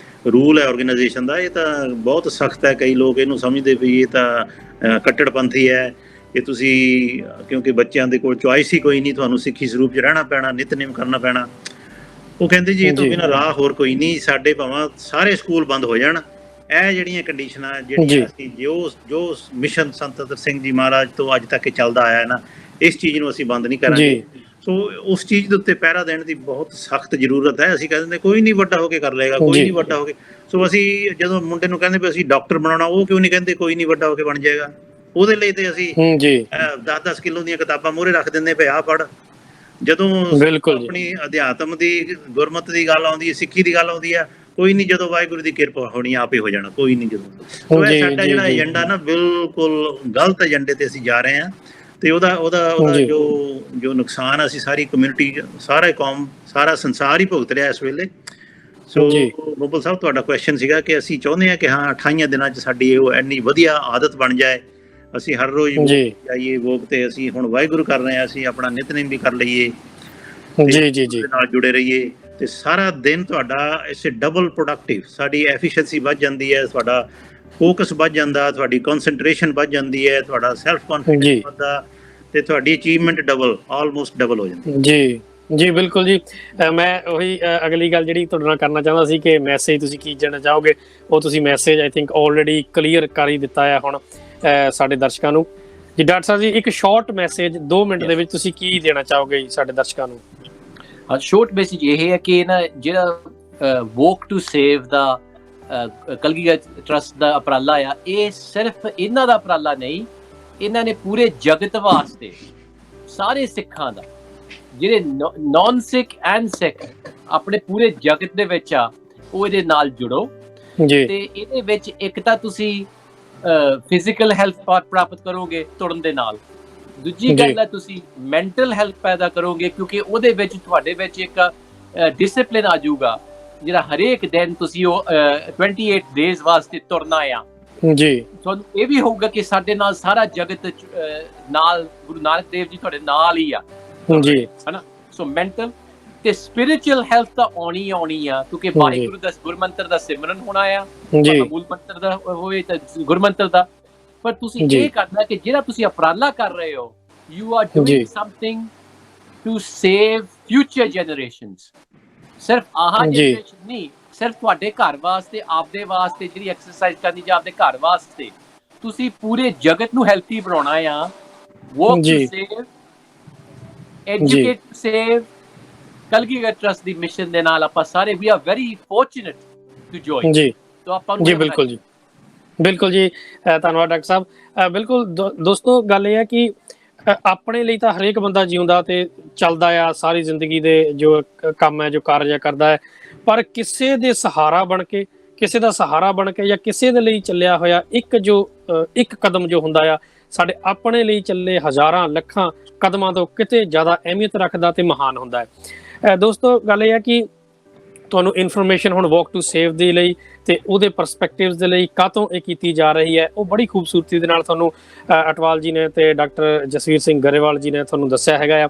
ਰੂਲ ਹੈ ਆਰਗੇਨਾਈਜੇਸ਼ਨ ਦਾ, ਇਹ ਤਾਂ ਬਹੁਤ ਸਖਤ ਹੈ। ਕਈ ਲੋਕ ਇਹਨੂੰ ਸਮਝਦੇ ਵੀ ਇਹ ਤਾਂ ਕੱਟੜਪੰਥੀ ਹੈ, ਇਹ ਤੁਸੀਂ ਕਿਉਂਕਿ ਬੱਚਿਆਂ ਦੇ ਕੋਲ ਚੁਆਇਸ ਹੀ ਕੋਈ ਨਹੀਂ, ਤੁਹਾਨੂੰ ਸਿੱਖੀ ਸਰੂਪ 'ਚ ਰਹਿਣਾ ਪੈਣਾ, ਨਿਤਨੇਮ ਕਰਨਾ ਪੈਣਾ। ਉਹ ਕਹਿੰਦੇ ਜੀ ਇਹ ਤੋਂ ਬਿਨਾਂ ਰਾਹ ਹੋਰ ਕੋਈ ਨਹੀਂ, ਸਾਡੇ ਭਾਵੇਂ ਸਾਰੇ ਸਕੂਲ ਬੰਦ ਹੋ ਜਾਣ, ਇਹ ਜਿਹੜੀਆਂ ਕੰਡੀਸ਼ਨਾਂ ਜਿਹੜੀਆਂ ਅਸੀਂ ਜੋ ਮਿਸ਼ਨ ਸੰਤ ਅਤਰ ਸਿੰਘ ਜੀ ਮਹਾਰਾਜ ਤੋਂ ਅੱਜ ਤੱਕ ਚੱਲਦਾ ਆਇਆ ਨਾ, ਇਸ ਚੀਜ਼ ਨੂੰ ਅਸੀਂ ਬੰਦ ਨਹੀਂ ਕਰਾਂਗੇ। ਸੋ ਉਸ ਚੀਜ਼ ਦੇ ਉੱਤੇ ਪਹਿਰਾ ਦੇਣ ਦੀ ਬਹੁਤ ਸਖਤ ਜ਼ਰੂਰਤ ਹੈ। ਅਸੀਂ ਕਹਿੰਦੇ ਕੋਈ ਨਹੀਂ ਵੱਡਾ ਹੋ ਕੇ ਕਰ ਲਏਗਾ, ਕੋਈ ਨਹੀਂ ਵੱਡਾ ਹੋ ਕੇ। ਸੋ ਅਸੀਂ ਜਦੋਂ ਮੁੰਡੇ ਨੂੰ ਕਹਿੰਦੇ ਵੀ ਅਸੀਂ ਡਾਕਟਰ ਬਣਾਉਣਾ, ਉਹ ਕਿਉਂ ਨਹੀਂ ਕਹਿੰਦੇ ਕੋਈ ਨਹੀਂ ਵੱਡਾ ਹੋ ਕੇ ਬਣ ਜਾਏਗਾ। ਉਹਦੇ ਲਈ ਤੇ ਅਸੀਂ 10-10 ਕਿਲੋ ਦੀਆਂ ਕਿਤਾਬਾਂ ਮੂਹਰੇ ਰੱਖ ਦਿੰਦੇ ਪਏ, ਆਹ ਪੜ੍ਹ। ਜਦੋਂ ਆਪਣੀ ਅਧਿਆਤਮ ਦੀ ਗੁਰਮਤ ਦੀ ਗੱਲ ਆਉਂਦੀ ਹੈ, ਸਿੱਖੀ ਦੀ ਗੱਲ ਆਉਂਦੀ ਹੈ, ਕੋਈ ਨਹੀਂ ਜਦੋਂ ਵਾਹਿਗੁਰੂ ਦੀ ਕਿਰਪਾ ਹੋਣੀ ਆਪੇ ਹੋ ਜਾਣਾ, ਕੋਈ ਨਹੀਂ ਜਦੋਂ। ਸੋ ਇਹ ਸਾਡਾ ਜਿਹੜਾ ਏਜੰਡਾ ਨਾ ਬਿਲਕੁਲ ਗਲਤ ਏਜੰਡੇ ਤੇ ਅਸੀਂ ਜਾ ਰਹੇ ਹਾਂ, ਤੇ ਉਹਦਾ ਜੋ ਨੁਕਸਾਨ ਅਸੀਂ ਸਾਰੀ ਕਮਿਊਨਿਟੀ, ਸਾਰਾ ਕੌਮ, ਸਾਰਾ ਸੰਸਾਰ ਹੀ ਭੁਗਤ ਰਿਹਾ ਇਸ ਵੇਲੇ। ਸੋ ਨੋਬਲ ਸਾਹਿਬ, ਤੁਹਾਡਾ ਕੁਐਸਚਨ ਸੀਗਾ ਕਿ ਅਸੀਂ ਚਾਹੁੰਦੇ ਹਾਂ ਕਿ ਹਾਂ 28 ਦਿਨਾਂ 'ਚ ਸਾਡੀ ਉਹ ਇੰਨੀ ਵਧੀਆ ਆਦਤ ਬਣ ਜਾਏ, ਅਸੀਂ ਹਰ ਰੋਜ਼ ਜਾਈਏ ਵੋਕ ਤੇ, ਅਸੀਂ ਹੁਣ ਵਾਹਿਗੁਰੂ ਕਰ ਰਹੇ ਹਾਂ, ਅਸੀਂ ਆਪਣਾ ਨਿਤਨੇਮ ਵੀ ਕਰ ਲਈਏ, ਨਾਲ ਜੁੜੇ ਰਹੀਏ, ਤੇ ਸਾਰਾ ਦਿਨ ਤੁਹਾਡਾ ਇਸੇ ਡਬਲ ਪ੍ਰੋਡਕਟਿਵ, ਸਾਡੀ ਐਫੀਸ਼ੀਐਂਸੀ ਵੱਧ ਜਾਂਦੀ ਹੈ, ਤੁਹਾਡਾ ਫੋਕਸ ਵੱਧ ਜਾਂਦਾ, ਤੁਹਾਡੀ ਕਨਸੈਂਟਰੇਸ਼ਨ ਵੱਧ ਜਾਂਦੀ ਹੈ, ਤੁਹਾਡਾ ਸੈਲਫ ਕੌਨਫੀਡੈਂਸ ਵੱਧਦਾ, ਤੇ ਤੁਹਾਡੀ ਅਚੀਵਮੈਂਟ ਆਲਮੋਸਟ ਡਬਲ ਹੋ ਜਾਂਦੀ। ਜੀ ਬਿਲਕੁਲ ਜੀ। ਮੈਂ ਉਹੀ ਅਗਲੀ ਗੱਲ ਜਿਹੜੀ ਤੁਹਾਡੇ ਨਾਲ ਕਰਨਾ ਚਾਹੁੰਦਾ ਸੀ ਕਿ ਮੈਸੇਜ ਤੁਸੀਂ ਕੀ ਦੇਣਾ ਚਾਹੋਗੇ, ਉਹ ਤੁਸੀਂ message I think already clear ਕਰ ਹੀ ਦਿੱਤਾ ਹੈ ਹੁਣ ਸਾਡੇ ਦਰਸ਼ਕਾਂ ਨੂੰ। ਜੀ ਡਾਕਟਰ ਸਾਹਿਬ ਜੀ, ਇੱਕ ਸ਼ਾਰਟ ਮੈਸੇਜ 2 ਮਿੰਟ ਦੇ ਵਿੱਚ ਤੁਸੀਂ ਕੀ ਦੇਣਾ ਚਾਹੋਗੇ ਸਾਡੇ ਦਰਸ਼ਕਾਂ ਨੂੰ? ਸ਼ਾਰਟ ਮੈਸੇਜ ਇਹ ਹੈ ਕਿ ਨਾ ਜਿਹੜਾ ਵੋਕ ਟੂ ਸੇਵ ਦਾ ਕਲਗੀਧਰ ਟਰਸਟ ਦਾ ਉਪਰਾਲਾ ਆ, ਇਹ ਸਿਰਫ ਇਹਨਾਂ ਦਾ ਉਪਰਾਲਾ ਨਹੀਂ, ਇਹਨਾਂ ਨੇ ਪੂਰੇ ਜਗਤ ਵਾਸਤੇ ਸਾਰੇ ਸਿੱਖਾਂ ਦਾ, ਜਿਹੜੇ ਨੌਨ ਸਿੱਖ ਐਂਡ ਸਿੱਖ ਆਪਣੇ ਪੂਰੇ ਜਗਤ ਦੇ ਵਿੱਚ ਆ, ਉਹ ਇਹਦੇ ਨਾਲ ਜੁੜੋ। ਤੇ ਇਹਦੇ ਵਿੱਚ ਇੱਕ ਤਾਂ ਤੁਸੀਂ ਫਿਜ਼ੀਕਲ ਹੈਲਥ ਪ੍ਰਾਪਤ ਕਰੋਗੇ ਤੁਰਨ ਦੇ ਨਾਲ, ਦੂਜੀ ਗੱਲ ਹੈ ਤੁਸੀਂ ਮੈਂਟਲ ਹੈਲਥ ਪੈਦਾ ਕਰੋਗੇ, ਕਿਉਂਕਿ ਉਹਦੇ ਵਿੱਚ ਤੁਹਾਡੇ ਵਿੱਚ ਇੱਕ ਡਿਸਿਪਲਿਨ ਆ ਜਾਊਗਾ, ਜਿਹੜਾ ਹਰੇਕ ਦਿਨ ਤੁਸੀਂ ਉਹ 28 ਡੇਜ਼ ਵਾਸਤੇ ਤੁਰਨਾ ਆ। ਤੁਹਾਨੂੰ ਇਹ ਵੀ ਹੋਊਗਾ ਕਿ ਸਾਡੇ ਨਾਲ ਸਾਰਾ ਜਗਤ ਨਾਲ, ਗੁਰੂ ਨਾਨਕ ਦੇਵ ਜੀ ਤੁਹਾਡੇ ਨਾਲ ਹੀ ਆ, ਹਨਾ। ਸੋ ਮੈਂਟਲ ਤੇ ਸਪਿਰਿਚੁਅਲ ਹੈਲਥ ਤਾਂ ਆਉਣੀ ਆ, ਕਿਉਂਕਿ ਵਾਹਿਗੁਰੂ ਦਾ ਗੁਰਮੰਤਰ ਦਾ ਸਿਮਰਨ ਹੋਣਾ ਆ, ਮੂਲ ਮੰਤਰ ਦਾ ਹੋਵੇ ਤਾਂ ਗੁਰਮੰਤਰ ਦਾ। ਪਰ ਤੁਸੀਂ ਇਹ ਕਰਨਾ ਕਿ ਜਿਹੜਾ ਤੁਸੀਂ ਉਪਰਾਲਾ ਕਰ ਰਹੇ ਹੋ, you are doing something to save future generations. ਸਿਰਫ ਆਹ ਜਨਰੇਸ਼ਨ ਨਹੀਂ, ਸਿਰਫ ਤੁਹਾਡੇ ਘਰ ਵਾਸਤੇ, ਆਪਦੇ ਵਾਸਤੇ ਜਿਹੜੀ ਐਕਸਰਸਾਈਜ਼ ਕਰਨੀ ਜਾਂ ਆਪਦੇ ਘਰ ਵਾਸਤੇ, ਤੁਸੀਂ ਪੂਰੇ ਜਗਤ ਨੂੰ ਹੈਲਥੀ ਬਣਾਉਣਾ ਆ। Work to save, educate to save, Kalgidhar trust ਦੀ ਮਿਸ਼ਨ ਦੇ ਨਾਲ ਆਪਾਂ ਸਾਰੇ we are very fortunate to join ਜੀ। ਤਾਂ ਆਪਾਂ ਜੀ ਬਿਲਕੁਲ ਜੀ, ਬਿਲਕੁਲ ਜੀ, ਧੰਨਵਾਦ ਡਾਕਟਰ ਸਾਹਿਬ। ਬਿਲਕੁਲ ਦੋਸਤੋ, ਗੱਲ ਇਹ ਹੈ ਕਿ ਆਪਣੇ ਲਈ ਤਾਂ ਹਰੇਕ ਬੰਦਾ ਜਿਉਂਦਾ ਤੇ ਚੱਲਦਾ ਆ, ਸਾਰੀ ਜ਼ਿੰਦਗੀ ਦੇ ਜੋ ਕੰਮ ਹੈ, ਜੋ ਕਾਰਜ ਕਰਦਾ ਹੈ, ਪਰ ਕਿਸੇ ਦੇ ਸਹਾਰਾ ਬਣ ਕੇ, ਕਿਸੇ ਦਾ ਸਹਾਰਾ ਬਣ ਕੇ ਜਾਂ ਕਿਸੇ ਦੇ ਲਈ ਚੱਲਿਆ ਹੋਇਆ ਇੱਕ ਕਦਮ ਜੋ ਹੁੰਦਾ ਆ, ਸਾਡੇ ਆਪਣੇ ਲਈ ਚੱਲੇ ਹਜ਼ਾਰਾਂ ਲੱਖਾਂ ਕਦਮਾਂ ਤੋਂ ਕਿਤੇ ਜ਼ਿਆਦਾ ਅਹਿਮੀਅਤ ਰੱਖਦਾ ਤੇ ਮਹਾਨ ਹੁੰਦਾ ਹੈ। ਦੋਸਤੋ, ਗੱਲ ਇਹ ਹੈ ਕਿ ਤੁਹਾਨੂੰ ਇਨਫੋਰਮੇਸ਼ਨ ਹੁਣ ਵਾਕ ਟੂ ਸੇਵ ਦੇ ਲਈ ਤੇ ਉਹਦੇ ਪਰਸਪੈਕਟਿਵਸ ਦੇ ਲਈ ਕਾਹਤੋਂ ਇਹ ਕੀਤੀ ਜਾ ਰਹੀ ਹੈ, ਉਹ ਬੜੀ ਖੂਬਸੂਰਤੀ ਦੇ ਨਾਲ ਤੁਹਾਨੂੰ ਅਟਵਾਲ ਜੀ ਨੇ ਤੇ ਡਾਕਟਰ ਜਸਵੀਰ ਸਿੰਘ ਗਰੇਵਾਲ ਜੀ ਨੇ ਤੁਹਾਨੂੰ ਦੱਸਿਆ ਹੈਗਾ ਆ।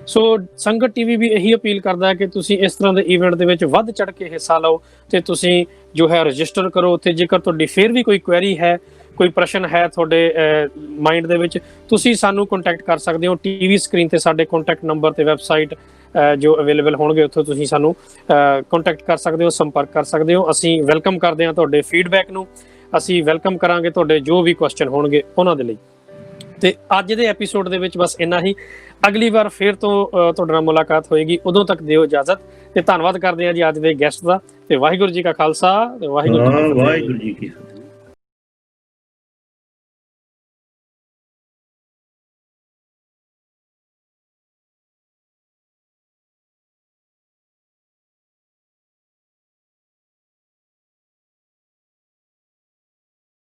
ਸੋ ਸੰਗਤ ਟੀਵੀ ਵੀ ਇਹੀ ਅਪੀਲ ਕਰਦਾ ਹੈ ਕਿ ਤੁਸੀਂ ਇਸ ਤਰ੍ਹਾਂ ਦੇ ਇਵੈਂਟ ਦੇ ਵਿੱਚ ਵੱਧ ਚੜ ਕੇ ਹਿੱਸਾ ਲਓ ਤੇ ਤੁਸੀਂ ਜੋ ਹੈ ਰਜਿਸਟਰ ਕਰੋ ਉੱਥੇ। ਜੇਕਰ ਤੁਹਾਡੀ ਫਿਰ ਵੀ ਕੋਈ ਕੁਐਰੀ ਹੈ, ਕੋਈ ਪ੍ਰਸ਼ਨ ਹੈ ਤੁਹਾਡੇ ਮਾਈਂਡ ਦੇ ਵਿੱਚ, ਤੁਸੀਂ ਸਾਨੂੰ ਕੰਟੈਕਟ ਕਰ ਸਕਦੇ ਹੋ। ਟੀਵੀ ਸਕਰੀਨ ਤੇ ਸਾਡੇ ਕੰਟੈਕਟ ਨੰਬਰ ਤੇ ਵੈਬਸਾਈਟ ਜੋ ਅਵੇਲੇਬਲ ਹੋਣਗੇ, ਉੱਥੋਂ ਤੁਸੀਂ ਸਾਨੂੰ ਕੰਟੈਕਟ ਕਰ ਸਕਦੇ ਹੋ, ਸੰਪਰਕ ਕਰ ਸਕਦੇ ਹੋ। ਅਸੀਂ ਵੈਲਕਮ ਕਰਦੇ ਹਾਂ ਤੁਹਾਡੇ ਫੀਡਬੈਕ ਨੂੰ, ਅਸੀਂ ਵੈਲਕਮ ਕਰਾਂਗੇ ਤੁਹਾਡੇ ਜੋ ਵੀ ਕੁਐਸਚਨ ਹੋਣਗੇ ਉਹਨਾਂ ਦੇ ਲਈ। ਤੇ ਅੱਜ ਦੇ ਐਪੀਸੋਡ ਦੇ ਵਿੱਚ ਬਸ ਇੰਨਾ ਹੀ। ਅਗਲੀ ਵਾਰ ਫਿਰ ਤੋਂ ਤੁਹਾਡੇ ਨਾਲ ਮੁਲਾਕਾਤ ਹੋਏਗੀ, ਉਦੋਂ ਤੱਕ ਦਿਓ ਇਜਾਜ਼ਤ ਤੇ ਧੰਨਵਾਦ ਕਰਦੇ ਹਾਂ ਜੀ ਅੱਜ ਦੇ ਗੈਸਟ ਦਾ। ਤੇ ਵਾਹਿਗੁਰੂ ਜੀ ਕਾ ਖਾਲਸਾ ਤੇ ਵਾਹਿਗੁਰੂ ਜੀ ਕੀ ਫਤਿਹ।